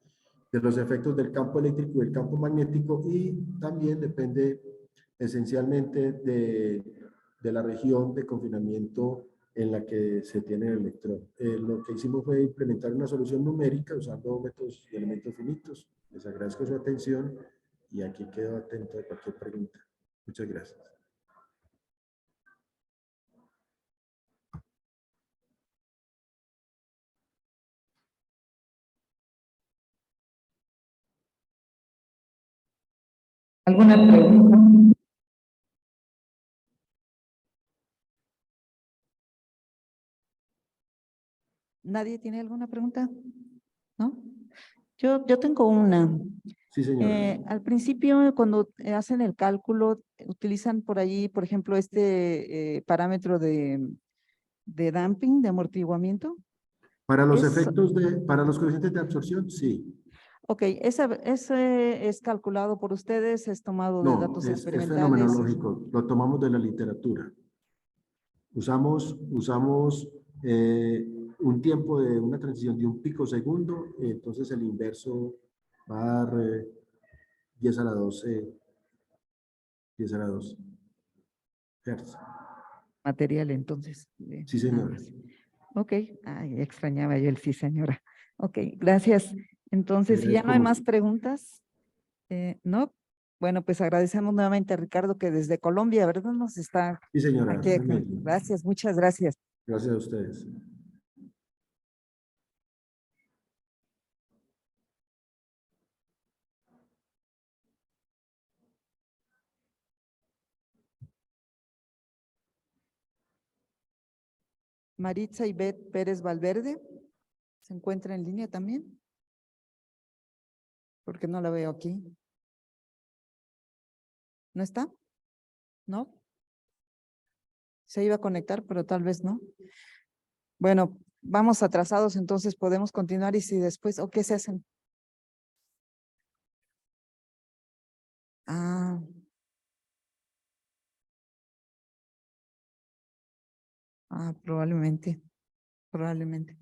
de los efectos del campo eléctrico y del campo magnético, y también depende esencialmente de la región de confinamiento en la que se tiene el electrón. Lo que hicimos fue implementar una solución numérica usando métodos y elementos finitos. Les agradezco su atención y aquí quedo atento a cualquier pregunta. Muchas gracias. ¿Alguna pregunta? ¿Nadie tiene alguna pregunta? ¿No? Yo tengo una. Sí, señora. Al principio, cuando hacen el cálculo, utilizan por allí, por ejemplo, este parámetro de damping, de amortiguamiento. Para los Es- efectos para los coeficientes de absorción, sí. Ok, ese es calculado por ustedes, es tomado de No, datos es experimentales. fenomenológico, lo tomamos de la literatura. Usamos un tiempo de una transición de un picosegundo, entonces el inverso va a dar 10 a la 12, 10 a la 12 Hertz. Material, entonces. Sí, nada señora. más. Ok, ay, extrañaba yo el sí, señora. Ok, gracias. Entonces, si ya no hay más preguntas, ¿no? Bueno, pues agradecemos nuevamente a Ricardo que desde Colombia, ¿verdad? Nos está Sí, señora. aquí. Gracias, muchas gracias. Gracias a ustedes. Maritza Ivette Pérez Valverde, ¿se encuentra en línea también? Porque no la veo aquí. ¿No está? ¿No? Se iba a conectar, pero tal vez no. Bueno, vamos atrasados, entonces podemos continuar y si después, ¿o qué se hacen? Ah. Probablemente, probablemente.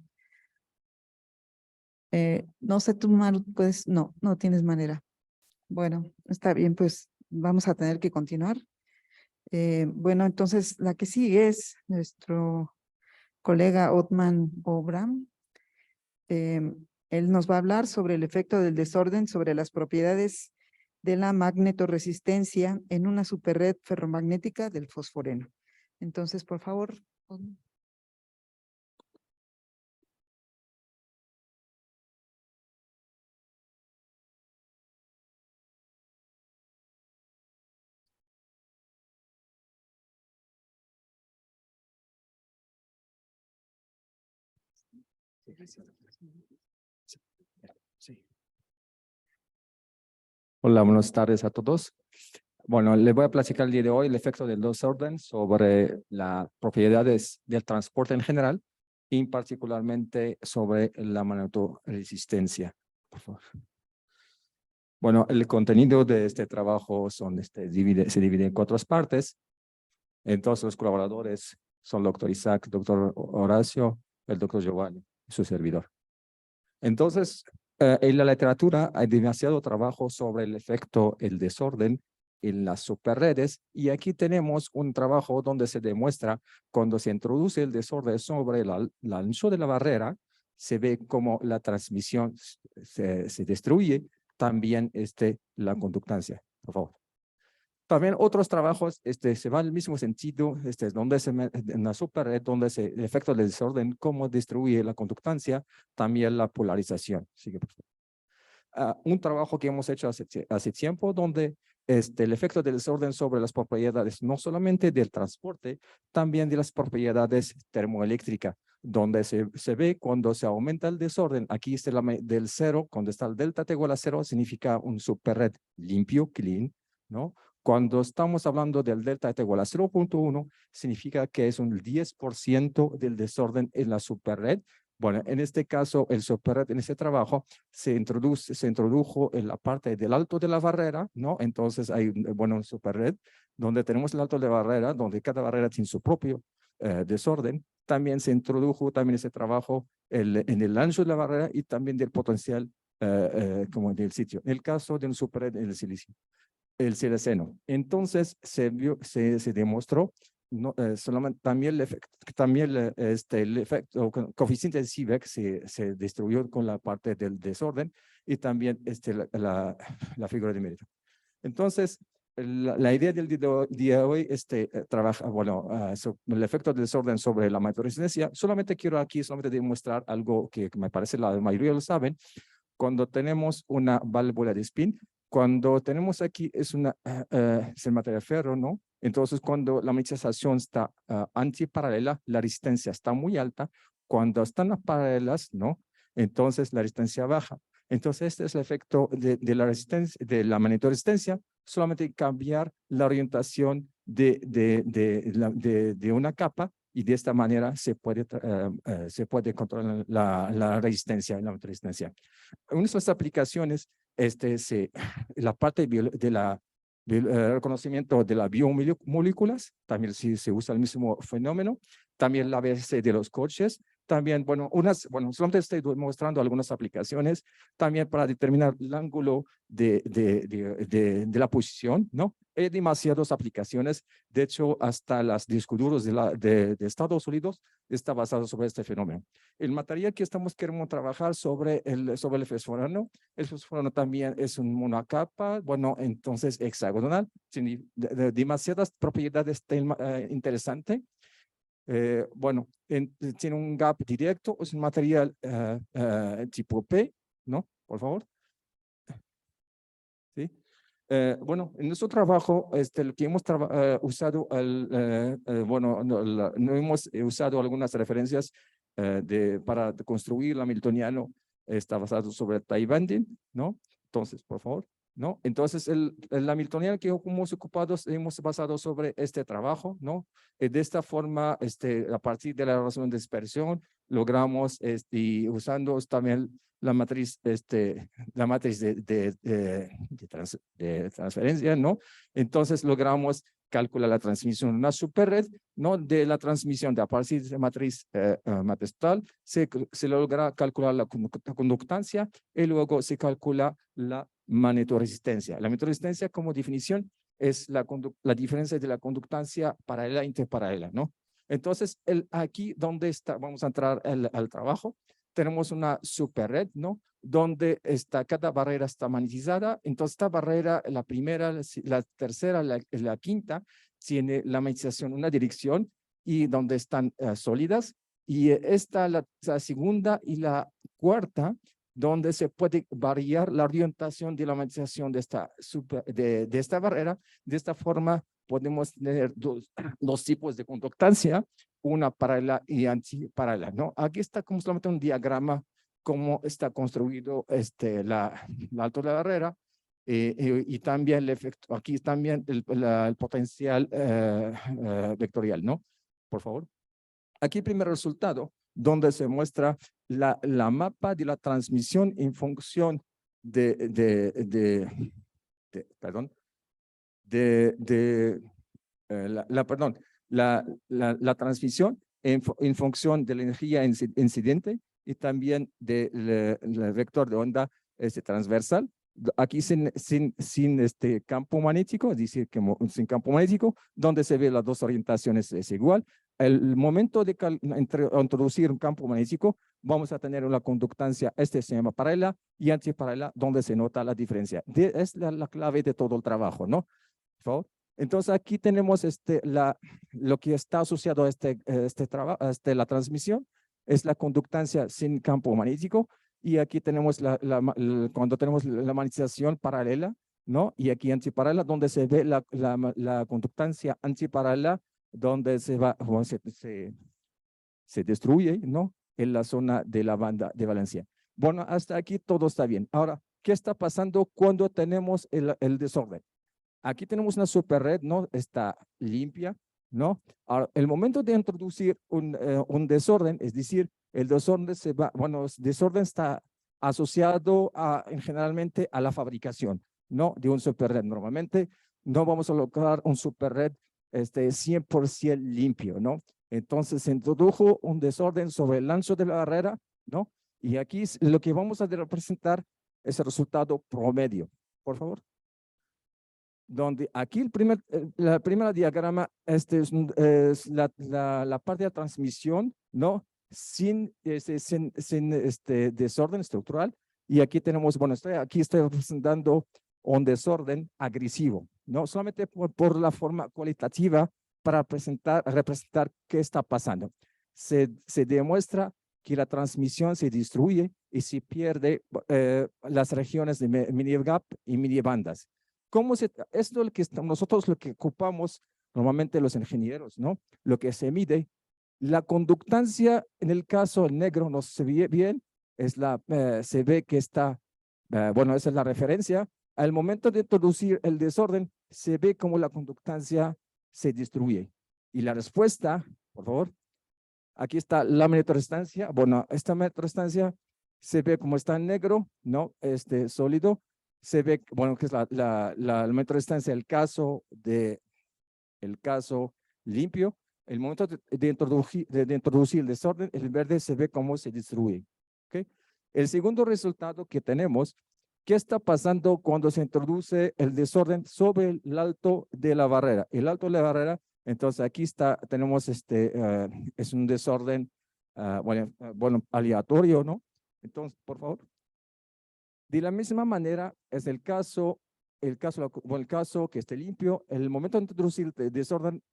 No sé, tú, Maru, pues no tienes manera. Bueno, está bien, pues vamos a tener que continuar. Bueno, entonces la que sigue es nuestro colega Otman Obram. Él nos va a hablar sobre el efecto del desorden sobre las propiedades de la magnetorresistencia en una superred ferromagnética del fosforeno. Entonces, por favor. Otman. Hola, buenas tardes a todos. Bueno, les voy a platicar el día de hoy el efecto del desorden sobre las propiedades del transporte en general y particularmente sobre la magnetorresistencia. Por favor. Bueno, el contenido de este trabajo se divide en 4 partes. Entonces, los colaboradores son el doctor Isaac, el doctor Horacio, el doctor Giovanni y su servidor. Entonces, en la literatura hay demasiado trabajo sobre el efecto, el desorden en las superredes, y aquí tenemos un trabajo donde se demuestra cuando se introduce el desorden sobre el ancho de la barrera, se ve como la transmisión se destruye, también la conductancia. Por favor. También otros trabajos se van en el mismo sentido, donde en la superred, donde el efecto del desorden, cómo destruye la conductancia, también la polarización. Sigue, por favor. Un trabajo que hemos hecho hace tiempo, donde el efecto del desorden sobre las propiedades, no solamente del transporte, también de las propiedades termoeléctricas, donde se ve cuando se aumenta el desorden, aquí está del 0, cuando está el delta igual a 0, significa un superred limpio, clean, ¿no? Cuando estamos hablando del delta T igual a 0.1, significa que es un 10% del desorden en la superred. Bueno, en este caso, el superred en ese trabajo se introdujo en la parte del alto de la barrera, ¿no? Entonces hay, bueno, un superred donde tenemos el alto de la barrera, donde cada barrera tiene su propio desorden. También se introdujo también ese trabajo en el ancho de la barrera y también del potencial como del sitio. En el caso de un superred en el silicio, el siliceno. Entonces se demostró no, solamente, también el efecto coeficiente de Seebeck se destruyó con la parte del desorden y también la figura de mérito. Entonces, la idea del día de hoy trabaja, bueno, el efecto del desorden sobre la magnetoresistencia. Solamente quiero aquí demostrar algo que me parece la mayoría lo saben. Cuando tenemos una válvula de spin, cuando tenemos aquí es el material ferro, ¿no? Entonces, cuando la magnetización está antiparalela, la resistencia está muy alta. Cuando están paralelas, ¿no? Entonces, la resistencia baja. Entonces, este es el efecto de la resistencia, de la magnetoresistencia. Solamente cambiar la orientación de una capa y de esta manera se puede controlar la resistencia y la magnetoresistencia. En nuestras aplicaciones, la parte del reconocimiento de las biomoléculas, también se usa el mismo fenómeno, también la ABS de los coches, también, bueno, solamente estoy mostrando algunas aplicaciones, también para determinar el ángulo de la posición, ¿no? Hay demasiadas aplicaciones, de hecho, hasta los discos duros de Estados Unidos está basado sobre este fenómeno. El material que queremos trabajar sobre el fosforano también es un monocapa, bueno, entonces hexagonal, tiene demasiadas propiedades interesantes. Bueno, tiene un gap directo, es un material tipo P, ¿no? Por favor. ¿Sí? Bueno, en nuestro trabajo, lo que hemos usado, bueno, no hemos usado algunas referencias para construir el hamiltoniano, está basado sobre Taibandin, ¿no? Entonces, por favor. ¿No? Entonces, el hamiltoniano que hemos ocupado, hemos basado sobre este trabajo, ¿no? De esta forma, a partir de la relación de dispersión, logramos, usando también la matriz, de transferencia, ¿no? Entonces, logramos calcular la transmisión en una superred, ¿no? De la transmisión a partir de matriz matestral, se logra calcular la conductancia y luego se calcula la magnetoresistencia. La magnetoresistencia, como definición, es la diferencia de la conductancia paralela e interparalela, ¿no? Entonces, aquí donde vamos a entrar al trabajo, tenemos una superred, ¿no? Donde cada barrera está magnetizada. Entonces, esta barrera, la primera, la tercera, la quinta, tiene la magnetización en una dirección y donde están sólidas. Y esta, la segunda y la cuarta, donde se puede variar la orientación de la magnetización de esta barrera. De esta forma, podemos tener dos tipos de conductancia, una paralela y antiparalela, ¿no? Aquí está como solamente un diagrama, cómo está construido la alto de la barrera, y también el efecto, aquí también el potencial vectorial, ¿no? Por favor. Aquí el primer resultado, donde se muestra la mapa de la transmisión en función la transmisión en función de la energía incidente y también del vector de onda transversal. Aquí sin campo magnético, es decir, que sin campo magnético, donde se ve las dos orientaciones es igual. El momento de introducir un campo magnético, vamos a tener una conductancia, se llama paralela y antiparalela, donde se nota la diferencia. Es la clave de todo el trabajo, ¿no? Por favor. Entonces, aquí tenemos lo que está asociado a la transmisión, es la conductancia sin campo magnético. Y aquí tenemos cuando tenemos la magnetización paralela, ¿no? Y aquí antiparalela, donde se ve la conductancia antiparalela, donde se destruye, ¿no? En la zona de la banda de valencia. Bueno, hasta aquí todo está bien. Ahora, ¿qué está pasando cuando tenemos el desorden? Aquí tenemos una superred, ¿no? Está limpia, ¿no? Ahora, el momento de introducir un desorden, es decir, el desorden se va, bueno, el desorden está asociado generalmente a la fabricación, ¿no? De un superred. Normalmente no vamos a lograr un superred 100% limpio, ¿no? Entonces se introdujo un desorden sobre el ancho de la barrera, ¿no? Y aquí lo que vamos a representar es el resultado promedio. Por favor. Donde aquí la primera diagrama es la parte de transmisión, ¿no? Sin desorden estructural. Y aquí tenemos, bueno, aquí estoy representando un desorden agresivo, ¿no? Solamente por la forma cualitativa para representar qué está pasando. Se demuestra que la transmisión se destruye y se pierde las regiones de mini gap y mini bandas. Esto es lo que nosotros lo que ocupamos normalmente los ingenieros, ¿no? Lo que se mide, la conductancia en el caso negro no se ve bien, se ve que está, bueno, esa es la referencia. Al momento de introducir el desorden, se ve como la conductancia se destruye. Y la respuesta, por favor, aquí está la monitorestancia. Bueno, esta monitorestancia se ve como está en negro, ¿no? Sólido. Se ve, bueno, que es la monitorestancia, el caso limpio. El momento de introducir el desorden, el verde se ve cómo se destruye. ¿Okay? El segundo resultado que tenemos, ¿qué está pasando cuando se introduce el desorden sobre el alto de la barrera? El alto de la barrera, entonces aquí tenemos es un desorden, bueno, aleatorio, ¿no? Entonces, por favor. De la misma manera, es el caso que esté limpio, el momento de introducir el desorden,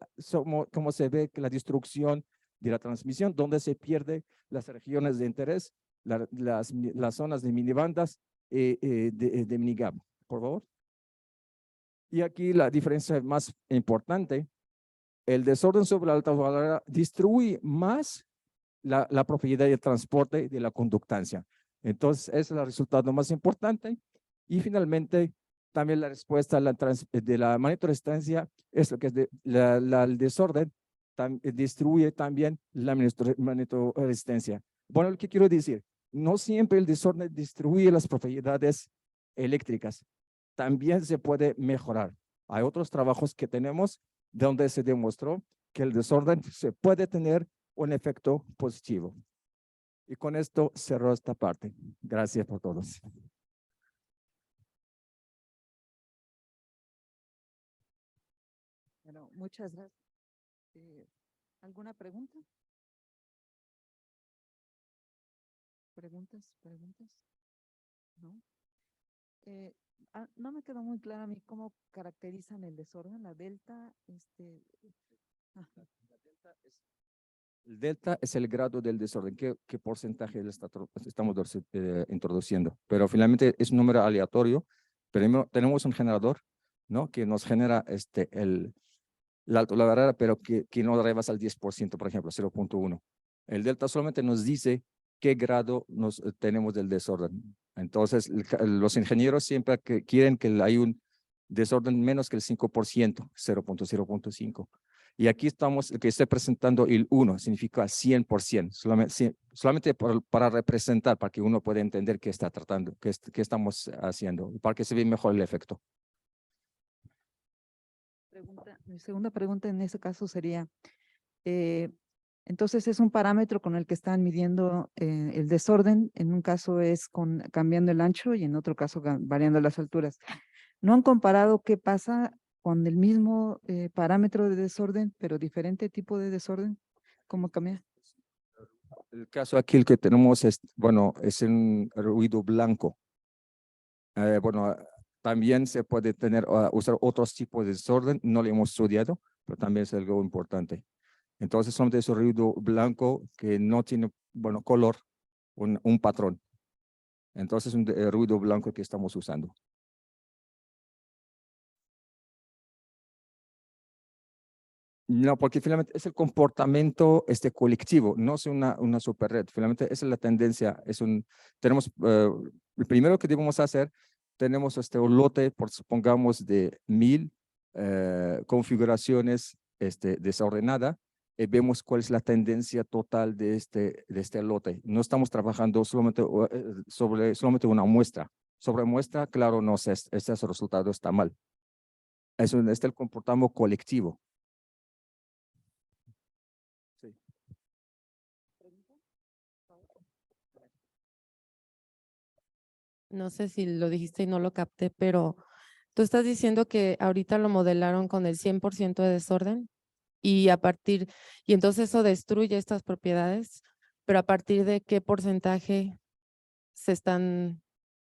como se ve que la destrucción de la transmisión, donde se pierde las regiones de interés, las zonas de minibandas de minigap, por favor. Y aquí la diferencia más importante, el desorden sobre la alta barrera destruye más la propiedad de transporte de la conductancia. Entonces, ese es el resultado más importante. Y finalmente, también la respuesta de la monitorestancia es lo que es el desorden destruye también la monitorestancia. Bueno, lo que quiero decir, no siempre el desorden destruye las propiedades eléctricas. También se puede mejorar. Hay otros trabajos que tenemos donde se demostró que el desorden se puede tener un efecto positivo. Y con esto cerró esta parte. Gracias por todos. Bueno, muchas gracias. ¿Alguna pregunta? ¿Preguntas? ¿No? No me quedó muy claro a mí cómo caracterizan el desorden, la delta, El delta es el grado del desorden. ¿Qué porcentaje estamos introduciendo? Pero finalmente es un número aleatorio. Primero tenemos un generador, ¿no? Que nos genera la barrera, pero que no rebasa el 10%, por ejemplo, 0.1. El delta solamente nos dice qué grado tenemos del desorden. Entonces, los ingenieros siempre quieren que hay un desorden menos que el 5%, 0.5. Y aquí que estoy presentando el 1, significa 100%, solamente para representar, para que uno pueda entender qué está tratando, qué estamos haciendo, para que se vea mejor el efecto. Mi segunda pregunta en ese caso sería, entonces es un parámetro con el que están midiendo el desorden, en un caso es cambiando el ancho y en otro caso variando las alturas. ¿No han comparado qué pasa con el mismo parámetro de desorden, pero diferente tipo de desorden? ¿Cómo cambia? El caso aquí el que tenemos es un ruido blanco. Bueno, también se puede usar otros tipos de desorden, no lo hemos estudiado, pero también es algo importante. Entonces, son de ese ruido blanco que no tiene, color, un patrón. Entonces, un ruido blanco que estamos usando. No, porque finalmente es el comportamiento colectivo, no es una superred. Finalmente, esa es la tendencia. Tenemos, lo primero que debemos hacer, tenemos un lote, supongamos, de 1000 configuraciones desordenadas y vemos cuál es la tendencia total de este lote. No estamos trabajando solamente sobre una muestra. Sobre muestra, claro, no sé, este resultado está mal. Es el comportamiento colectivo. Sí. No sé si lo dijiste y no lo capté, pero tú estás diciendo que ahorita lo modelaron con el 100% de desorden y y entonces eso destruye estas propiedades, pero ¿a partir de qué porcentaje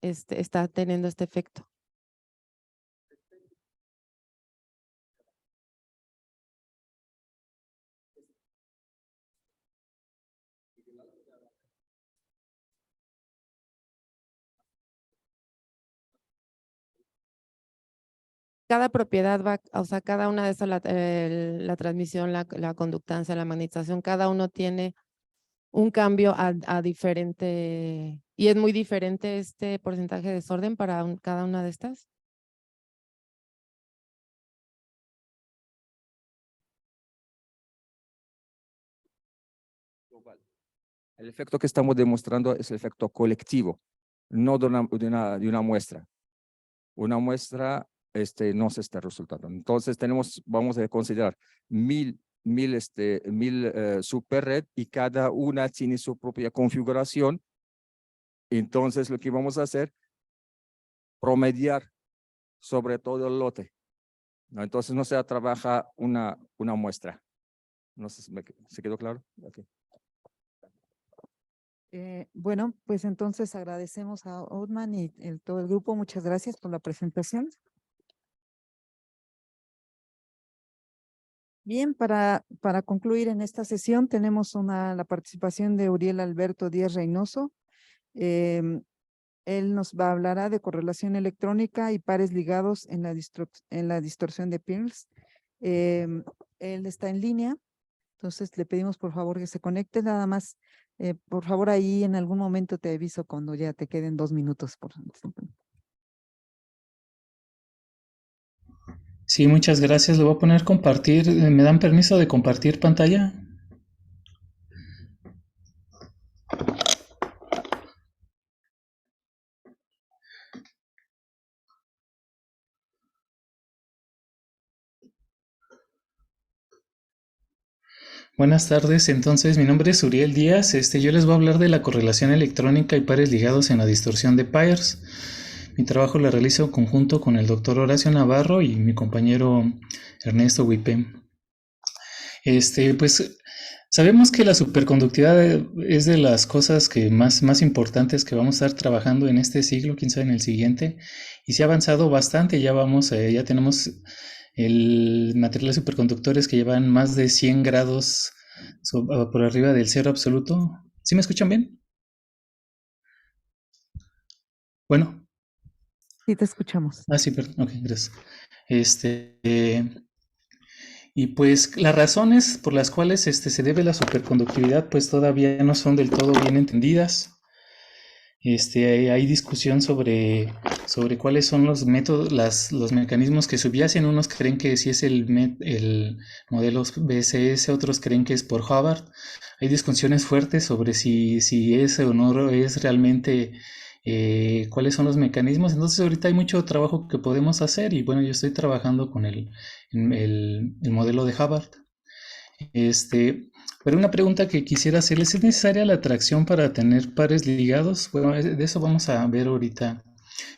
está teniendo este efecto? Cada propiedad va, o sea, cada una de esas, la transmisión, la conductancia, la magnetización, cada uno tiene un cambio a diferente, y es muy diferente este porcentaje de desorden para cada una de estas. El efecto que estamos demostrando es el efecto colectivo, no de una muestra. Una muestra no se está resultando. Entonces vamos a considerar mil superred y cada una tiene su propia configuración. Entonces lo que vamos a hacer, promediar sobre todo el lote. ¿No? Entonces no se trabaja una muestra. No sé si ¿se quedó claro? Okay. Bueno, pues entonces agradecemos a Othman y todo el grupo. Muchas gracias por la presentación. Bien, para concluir en esta sesión tenemos la participación de Uriel Alberto Díaz Reynoso. Él nos hablará de correlación electrónica y pares ligados en la distorsión de Peirce. Él está en línea, entonces le pedimos por favor que se conecte. Nada más, por favor, ahí en algún momento te aviso cuando ya te queden 2 minutos. Sí, muchas gracias. Le voy a poner compartir. ¿Me dan permiso de compartir pantalla? Buenas tardes, entonces mi nombre es Uriel Díaz. Yo les voy a hablar de la correlación electrónica y pares ligados en la distorsión de Peirce. Mi trabajo lo realizo en conjunto con el doctor Horacio Navarro y mi compañero Ernesto Huipem. Pues sabemos que la superconductividad es de las cosas más importantes que vamos a estar trabajando en este siglo, quién sabe en el siguiente, y se ha avanzado bastante. Ya tenemos materiales superconductores que llevan más de 100 grados por arriba del cero absoluto. ¿Sí me escuchan bien? Bueno. Sí, te escuchamos. Sí, perdón. Ok, gracias. Y pues las razones por las cuales se debe la superconductividad pues todavía no son del todo bien entendidas. Hay discusión sobre cuáles son los métodos, los mecanismos que subyacen. Unos creen que sí es el modelo BSS, otros creen que es por Hubbard. Hay discusiones fuertes sobre si es o no es realmente cuáles son los mecanismos. Entonces ahorita hay mucho trabajo que podemos hacer y bueno, yo estoy trabajando con el modelo de Hubbard. Pero una pregunta que quisiera hacerles, ¿es necesaria la atracción para tener pares ligados? Bueno, de eso vamos a ver ahorita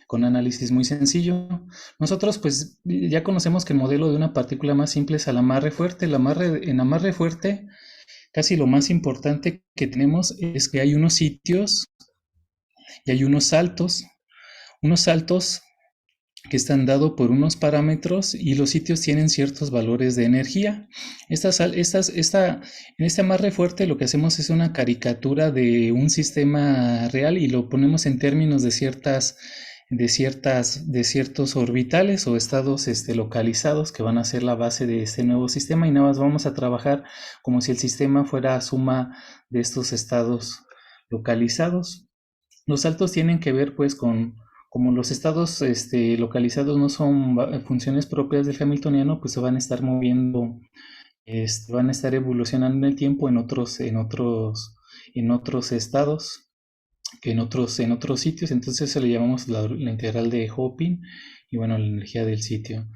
con análisis muy sencillo. Nosotros pues ya conocemos que el modelo de una partícula más simple es el amarre fuerte. En amarre fuerte, casi lo más importante que tenemos es que hay unos sitios y hay unos saltos que están dados por unos parámetros y los sitios tienen ciertos valores de energía. En este amarre fuerte lo que hacemos es una caricatura de un sistema real y lo ponemos en términos de ciertos orbitales o estados localizados que van a ser la base de este nuevo sistema, y nada más vamos a trabajar como si el sistema fuera suma de estos estados localizados. Los saltos tienen que ver pues con como los estados localizados no son funciones propias del hamiltoniano, pues se van a estar moviendo, van a estar evolucionando en el tiempo en otros estados que en otros sitios. Entonces eso le llamamos la integral de Hopin y bueno, la energía del sitio.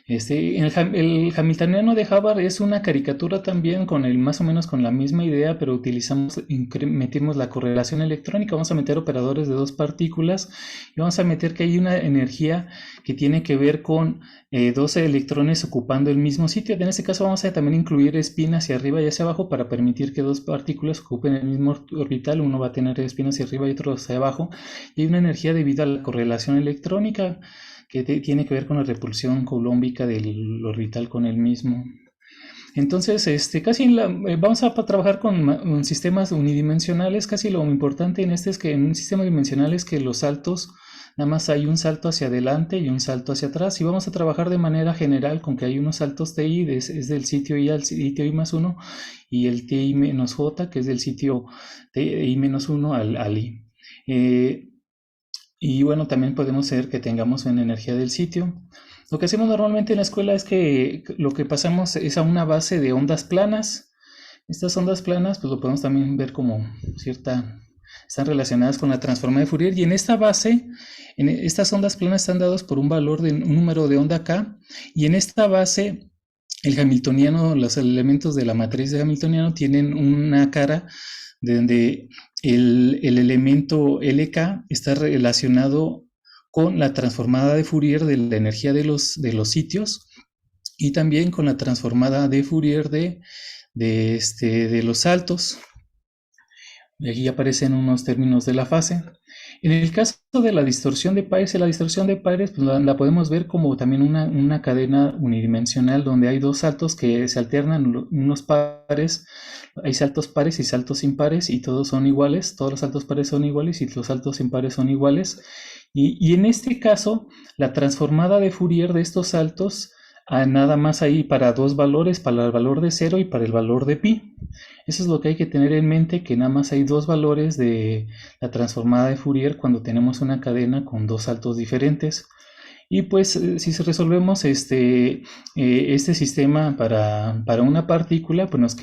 El hamiltoniano de Hubbard es una caricatura también más o menos con la misma idea, pero metimos la correlación electrónica, vamos a meter operadores de dos partículas y vamos a meter que hay una energía que tiene que ver con 12 electrones ocupando el mismo sitio. En este caso vamos a también incluir spin hacia arriba y hacia abajo para permitir que dos partículas ocupen el mismo orbital. Uno va a tener spin hacia arriba y otro hacia abajo. Y hay una energía debido a la correlación electrónica que tiene que ver con la repulsión coulombica del orbital con el mismo. Entonces, vamos a trabajar con sistemas unidimensionales. Casi lo importante en es que en un sistema dimensional es que los saltos, nada más hay un salto hacia adelante y un salto hacia atrás. Y vamos a trabajar de manera general con que hay unos saltos TI, es del sitio I al sitio I más 1, y el TI menos J, que es del sitio TI menos 1 al I. Y bueno, también podemos ser que tengamos una energía del sitio. Lo que hacemos normalmente en la escuela es que lo que pasamos es a una base de ondas planas. Estas ondas planas, pues lo podemos también ver como están relacionadas con la transformada de Fourier. Y en esta base, estas ondas planas están dadas por un valor de un número de onda K. Y en esta base, el hamiltoniano, los elementos de la matriz de hamiltoniano tienen una cara donde el elemento LK está relacionado con la transformada de Fourier de la energía de los sitios y también con la transformada de Fourier de los saltos. Y aquí aparecen unos términos de la fase. En el caso de la distorsión de pares, pues la podemos ver como también una cadena unidimensional donde hay dos saltos que se alternan unos pares. Hay saltos pares y saltos impares y todos son iguales. Todos los saltos pares son iguales y los saltos impares son iguales. Y en este caso, la transformada de Fourier de estos saltos, nada más ahí para dos valores, para el valor de 0 y para el valor de pi. Eso es lo que hay que tener en mente, que nada más hay dos valores de la transformada de Fourier cuando tenemos una cadena con dos saltos diferentes. Y pues si resolvemos este sistema para una partícula, pues nos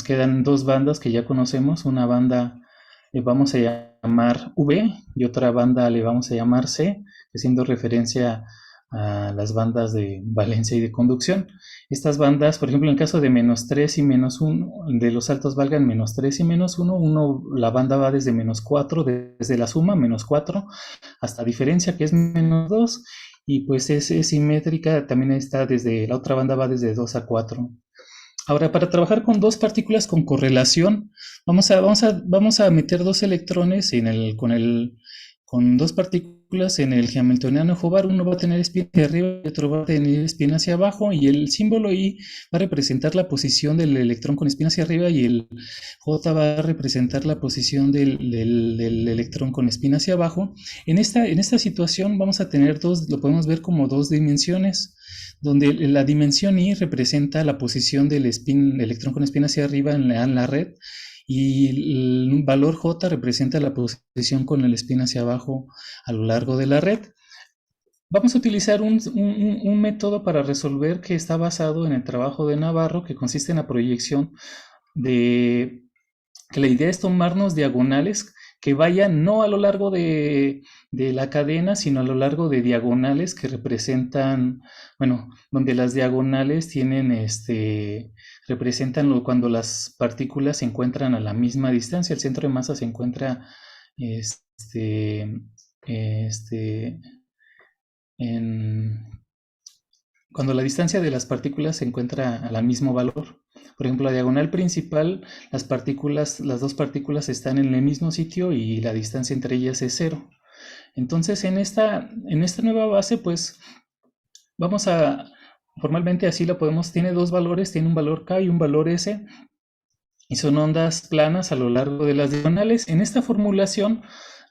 quedan dos bandas que ya conocemos. Una banda le vamos a llamar V y otra banda le vamos a llamar C, haciendo referencia a las bandas de valencia y de conducción. Estas bandas, por ejemplo, en el caso de -3 y -1, de los saltos valgan -3 y -1, la banda va desde -4, desde la suma, -4, hasta diferencia, que es -2, y pues es simétrica, también está la otra banda va desde 2 a 4. Ahora, para trabajar con dos partículas con correlación, vamos a meter dos electrones con dos partículas en el hamiltoniano Hubbard. Uno va a tener spin hacia arriba y otro va a tener spin hacia abajo, y el símbolo I va a representar la posición del electrón con spin hacia arriba y el J va a representar la posición del electrón con spin hacia abajo. En esta situación vamos a tener lo podemos ver como dos dimensiones, donde la dimensión I representa la posición del electrón con spin hacia arriba en la red, y el valor J representa la posición con el spin hacia abajo a lo largo de la red. Vamos a utilizar un método para resolver que está basado en el trabajo de Navarro, que consiste en la proyección que la idea es tomarnos diagonales que vayan no a lo largo de la cadena, sino a lo largo de diagonales que representan, donde las diagonales representan cuando las partículas se encuentran a la misma distancia. El centro de masa se encuentra cuando la distancia de las partículas se encuentra al mismo valor. Por ejemplo, la diagonal principal, las dos partículas están en el mismo sitio y la distancia entre ellas es 0. Entonces, en esta nueva base, pues, formalmente así la tiene dos valores, tiene un valor K y un valor S, y son ondas planas a lo largo de las diagonales. En esta formulación,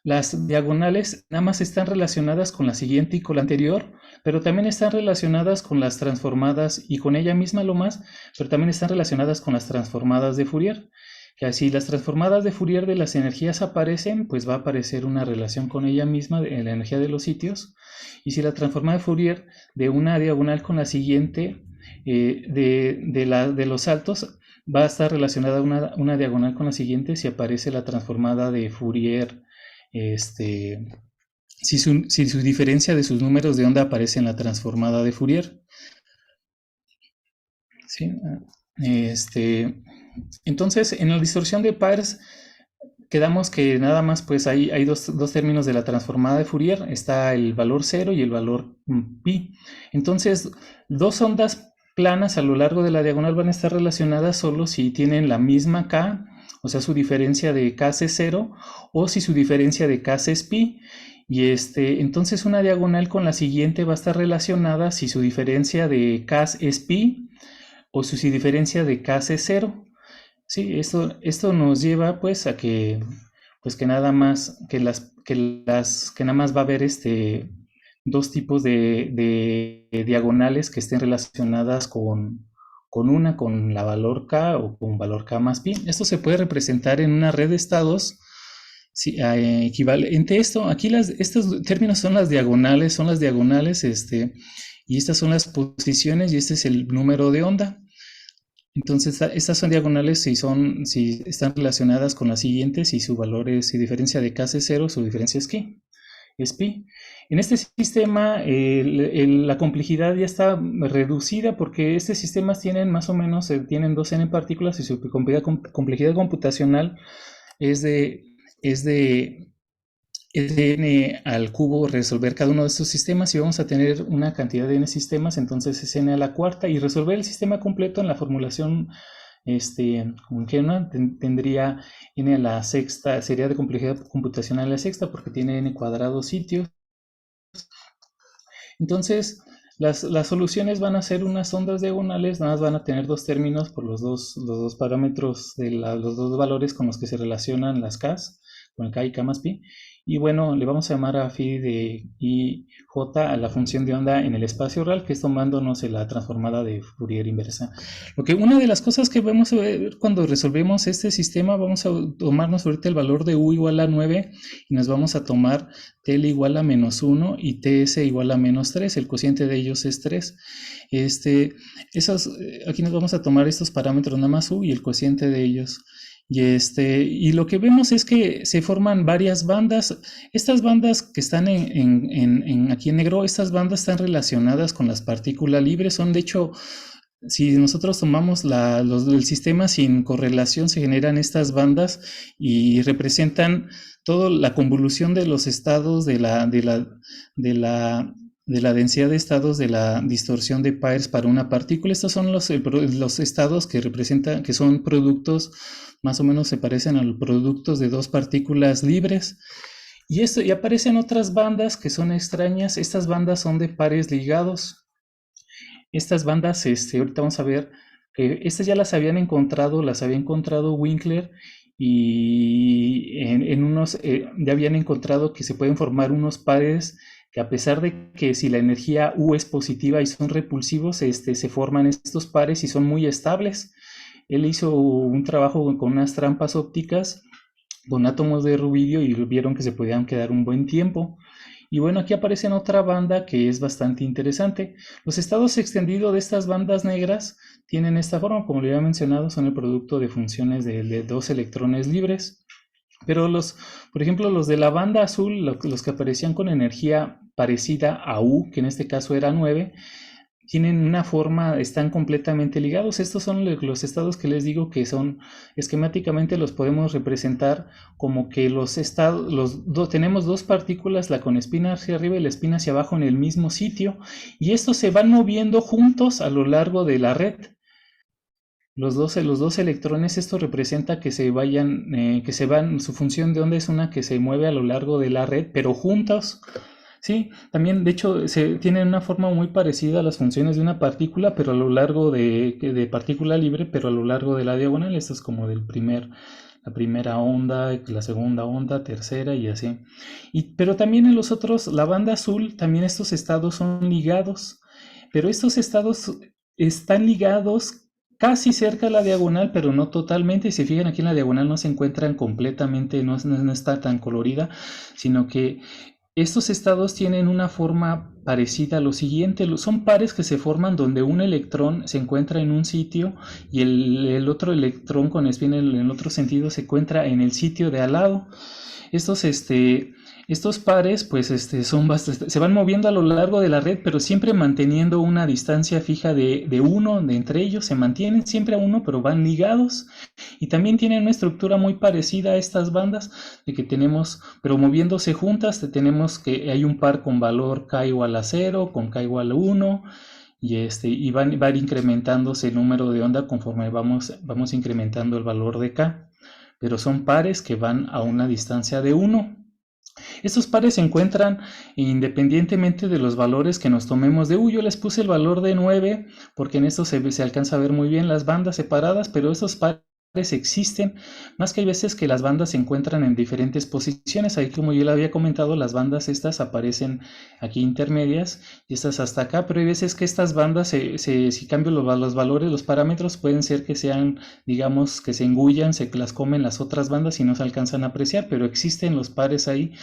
las diagonales nada más están relacionadas con la siguiente y con la anterior, pero también están relacionadas con las transformadas y con ella misma lo más, pero también están relacionadas con las transformadas de Fourier. que si las transformadas de Fourier de las energías aparecen, pues va a aparecer una relación con ella misma en la energía de los sitios, y si la transformada de Fourier de una diagonal con la siguiente de los saltos va a estar relacionada una diagonal con la siguiente si aparece la transformada de Fourier, si su diferencia de sus números de onda aparece en la transformada de Fourier. ¿Sí? Entonces, en la distorsión de pares, quedamos que nada más pues hay dos términos de la transformada de Fourier, está el valor 0 y el valor pi. Entonces, dos ondas planas a lo largo de la diagonal van a estar relacionadas solo si tienen la misma k, o sea, su diferencia de k es 0, o si su diferencia de k es pi. Y entonces una diagonal con la siguiente va a estar relacionada si su diferencia de k es pi, o si su diferencia de k es 0. Sí, esto nos lleva pues a que nada más va a haber dos tipos de diagonales que estén relacionadas con la valor k o con valor k más pi. Esto se puede representar en una red de estados equivalente a esto. Aquí estos términos son las diagonales, y estas son las posiciones y este es el número de onda. Entonces, estas son diagonales si están relacionadas con las siguientes y su valor si diferencia de k es 0, su diferencia es pi. En este sistema, la complejidad ya está reducida porque estos sistemas tienen más o menos, tienen 2n partículas y su complejidad computacional es de n al cubo resolver cada uno de estos sistemas, y vamos a tener una cantidad de n sistemas, entonces es n a la cuarta, y resolver el sistema completo en la formulación tendría n a la sexta, sería de complejidad computacional a la sexta porque tiene n cuadrados sitios. Entonces las soluciones van a ser unas ondas diagonales, nada más van a tener dos términos por los dos parámetros de los dos valores con los que se relacionan las k's, con el k y k más pi. Y bueno, le vamos a llamar a phi de i j a la función de onda en el espacio real, que es tomándonos la transformada de Fourier inversa. Una de las cosas que vamos a ver cuando resolvemos este sistema, vamos a tomarnos ahorita el valor de u igual a 9 y nos vamos a tomar TL igual a -1 y TS igual a -3, el cociente de ellos es 3. Aquí nos vamos a tomar estos parámetros nada más u y el cociente de ellos. Y lo que vemos es que se forman varias bandas. Estas bandas que están aquí en negro, estas bandas están relacionadas con las partículas libres. Son, de hecho, si nosotros tomamos el sistema sin correlación, se generan estas bandas y representan toda la convolución de los estados de la densidad de estados de la distorsión de Peirce para una partícula. Estos son los estados que representan, que son productos, más o menos se parecen a los productos de dos partículas libres. Y aparecen otras bandas que son extrañas. Estas bandas son de pares ligados. Estas bandas, ahorita vamos a ver, que estas ya las había encontrado Winkler, y ya habían encontrado que se pueden formar unos pares que, a pesar de que si la energía U es positiva y son repulsivos, se forman estos pares y son muy estables. Él hizo un trabajo con unas trampas ópticas con átomos de rubidio y vieron que se podían quedar un buen tiempo. Y bueno, aquí aparece otra banda que es bastante interesante. Los estados extendidos de estas bandas negras tienen esta forma, como le había mencionado, son el producto de funciones de dos electrones libres. Pero por ejemplo, los de la banda azul, los que aparecían con energía parecida a U, que en este caso era 9, tienen una forma, están completamente ligados. Estos son los estados que les digo que son, esquemáticamente los podemos representar como que tenemos dos partículas, la con espina hacia arriba y la espina hacia abajo en el mismo sitio, y estos se van moviendo juntos a lo largo de la red. Los dos electrones, esto representa que se van, su función de onda es una que se mueve a lo largo de la red, pero juntos. Sí, también de hecho tienen una forma muy parecida a las funciones de una partícula, pero a lo largo de partícula libre, pero a lo largo de la diagonal. Esto es como la primera onda, la segunda onda, tercera y así. Pero también en los otros, la banda azul, también estos estados son ligados, pero estos estados están ligados casi cerca de la diagonal, pero no totalmente. Si se fijan aquí en la diagonal no se encuentran completamente, no está tan colorida, sino que estos estados tienen una forma parecida a lo siguiente. Son pares que se forman donde un electrón se encuentra en un sitio y el otro electrón con spin en el otro sentido se encuentra en el sitio de al lado. Estos pares pues se van moviendo a lo largo de la red, pero siempre manteniendo una distancia fija de 1 de entre ellos. Se mantienen siempre a 1, pero van ligados. Y también tienen una estructura muy parecida a estas bandas, de que tenemos, pero moviéndose juntas, tenemos que hay un par con valor K igual a 0, con K igual a 1, y van incrementándose el número de onda conforme vamos incrementando el valor de K. Pero son pares que van a una distancia de 1. Estos pares se encuentran independientemente de los valores que nos tomemos de U. Yo les puse el valor de 9 porque en esto se alcanza a ver muy bien las bandas separadas, pero esos pares existen, más que hay veces que las bandas se encuentran en diferentes posiciones. Ahí, como yo le había comentado, las bandas estas aparecen aquí intermedias y estas hasta acá, pero hay veces que estas bandas, si cambio los valores, los parámetros pueden ser que sean, digamos, que se engullan, se las comen las otras bandas y no se alcanzan a apreciar, pero existen los pares ahí.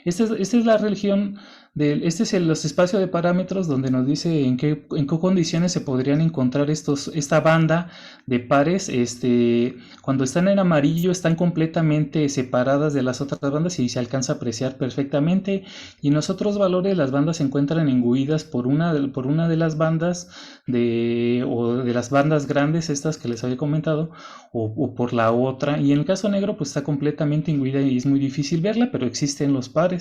Esta es la religión, este es los espacios de parámetros donde nos dice en qué condiciones se podrían encontrar esta banda de pares. Cuando están en amarillo están completamente separadas de las otras bandas y se alcanza a apreciar perfectamente. Y en los otros valores las bandas se encuentran engullidas por una de las bandas o de las bandas grandes, estas que les había comentado, o por la otra. Y en el caso negro pues está completamente engullido y es muy difícil verla, pero existen los pares.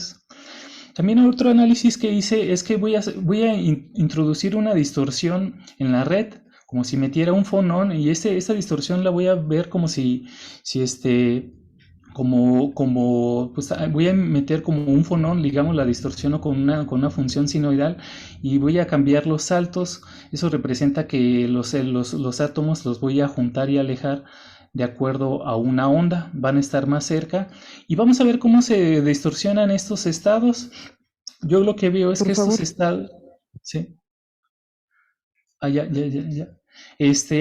También otro análisis que hice es que voy a introducir una distorsión en la red, como si metiera un fonón, y esta distorsión la voy a ver como pues voy a meter como un fonón, digamos, la distorsiono con una función sinoidal y voy a cambiar los saltos. Eso representa que los átomos los voy a juntar y alejar de acuerdo a una onda, van a estar más cerca y vamos a ver cómo se distorsionan estos estados. Yo lo que veo es que estos estados... ¿Sí? Ya.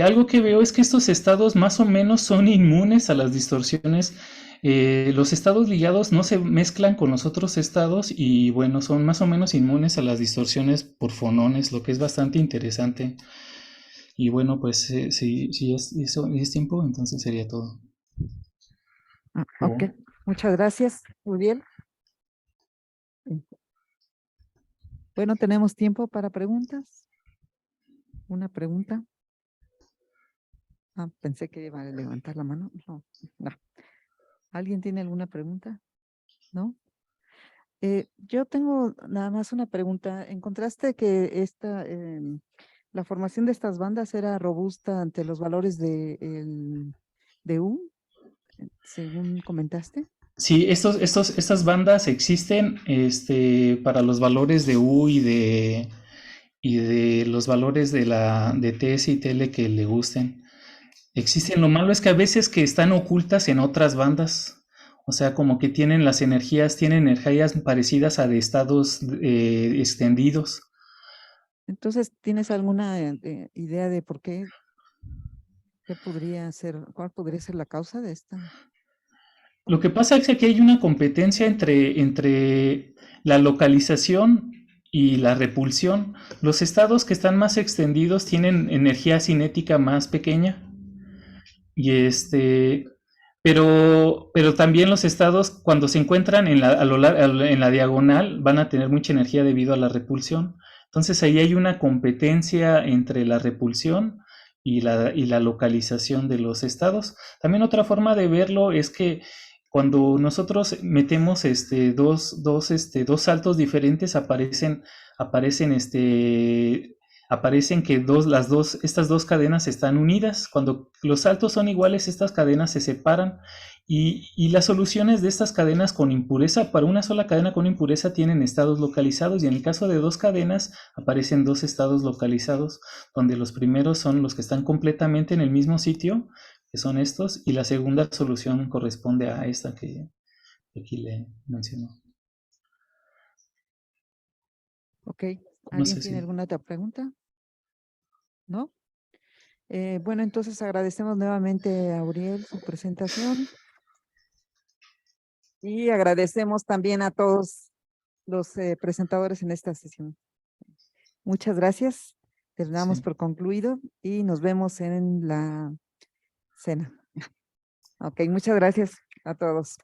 Algo que veo es que estos estados más o menos son inmunes a las distorsiones. Los estados ligados no se mezclan con los otros estados y bueno, son más o menos inmunes a las distorsiones por fonones, lo que es bastante interesante. Y bueno, pues si es tiempo, entonces sería todo. Ok, muchas gracias. Muy bien. Bueno, tenemos tiempo para preguntas. ¿Una pregunta? Pensé que iba a levantar la mano. No. ¿Alguien tiene alguna pregunta? ¿No? Yo tengo nada más una pregunta. ¿Encontraste que la formación de estas bandas era robusta ante los valores de U, según comentaste? Sí, estas bandas existen para los valores de U y de los valores de TS y TL que le gusten. Existen, lo malo es que a veces que están ocultas en otras bandas. O sea, como que tienen energías parecidas a de estados extendidos. Entonces, ¿tienes alguna idea de por qué? ¿Cuál podría ser la causa de esta? Lo que pasa es que aquí hay una competencia entre la localización y la repulsión. Los estados que están más extendidos tienen energía cinética más pequeña. Y pero también los estados, cuando se encuentran en la diagonal, van a tener mucha energía debido a la repulsión. Entonces ahí hay una competencia entre la repulsión y la localización de los estados. También otra forma de verlo es que cuando nosotros metemos dos saltos diferentes, aparecen que estas dos cadenas están unidas. Cuando los saltos son iguales, estas cadenas se separan y las soluciones de estas cadenas con impureza, para una sola cadena con impureza tienen estados localizados y en el caso de dos cadenas aparecen dos estados localizados, donde los primeros son los que están completamente en el mismo sitio, que son estos, y la segunda solución corresponde a esta que aquí le menciono. Ok. ¿Alguien tiene alguna otra pregunta? ¿No? Bueno, entonces agradecemos nuevamente a Uriel su presentación y agradecemos también a todos los presentadores en esta sesión. Muchas gracias. Terminamos Sí. por concluido y nos vemos en la cena. Ok, muchas gracias a todos.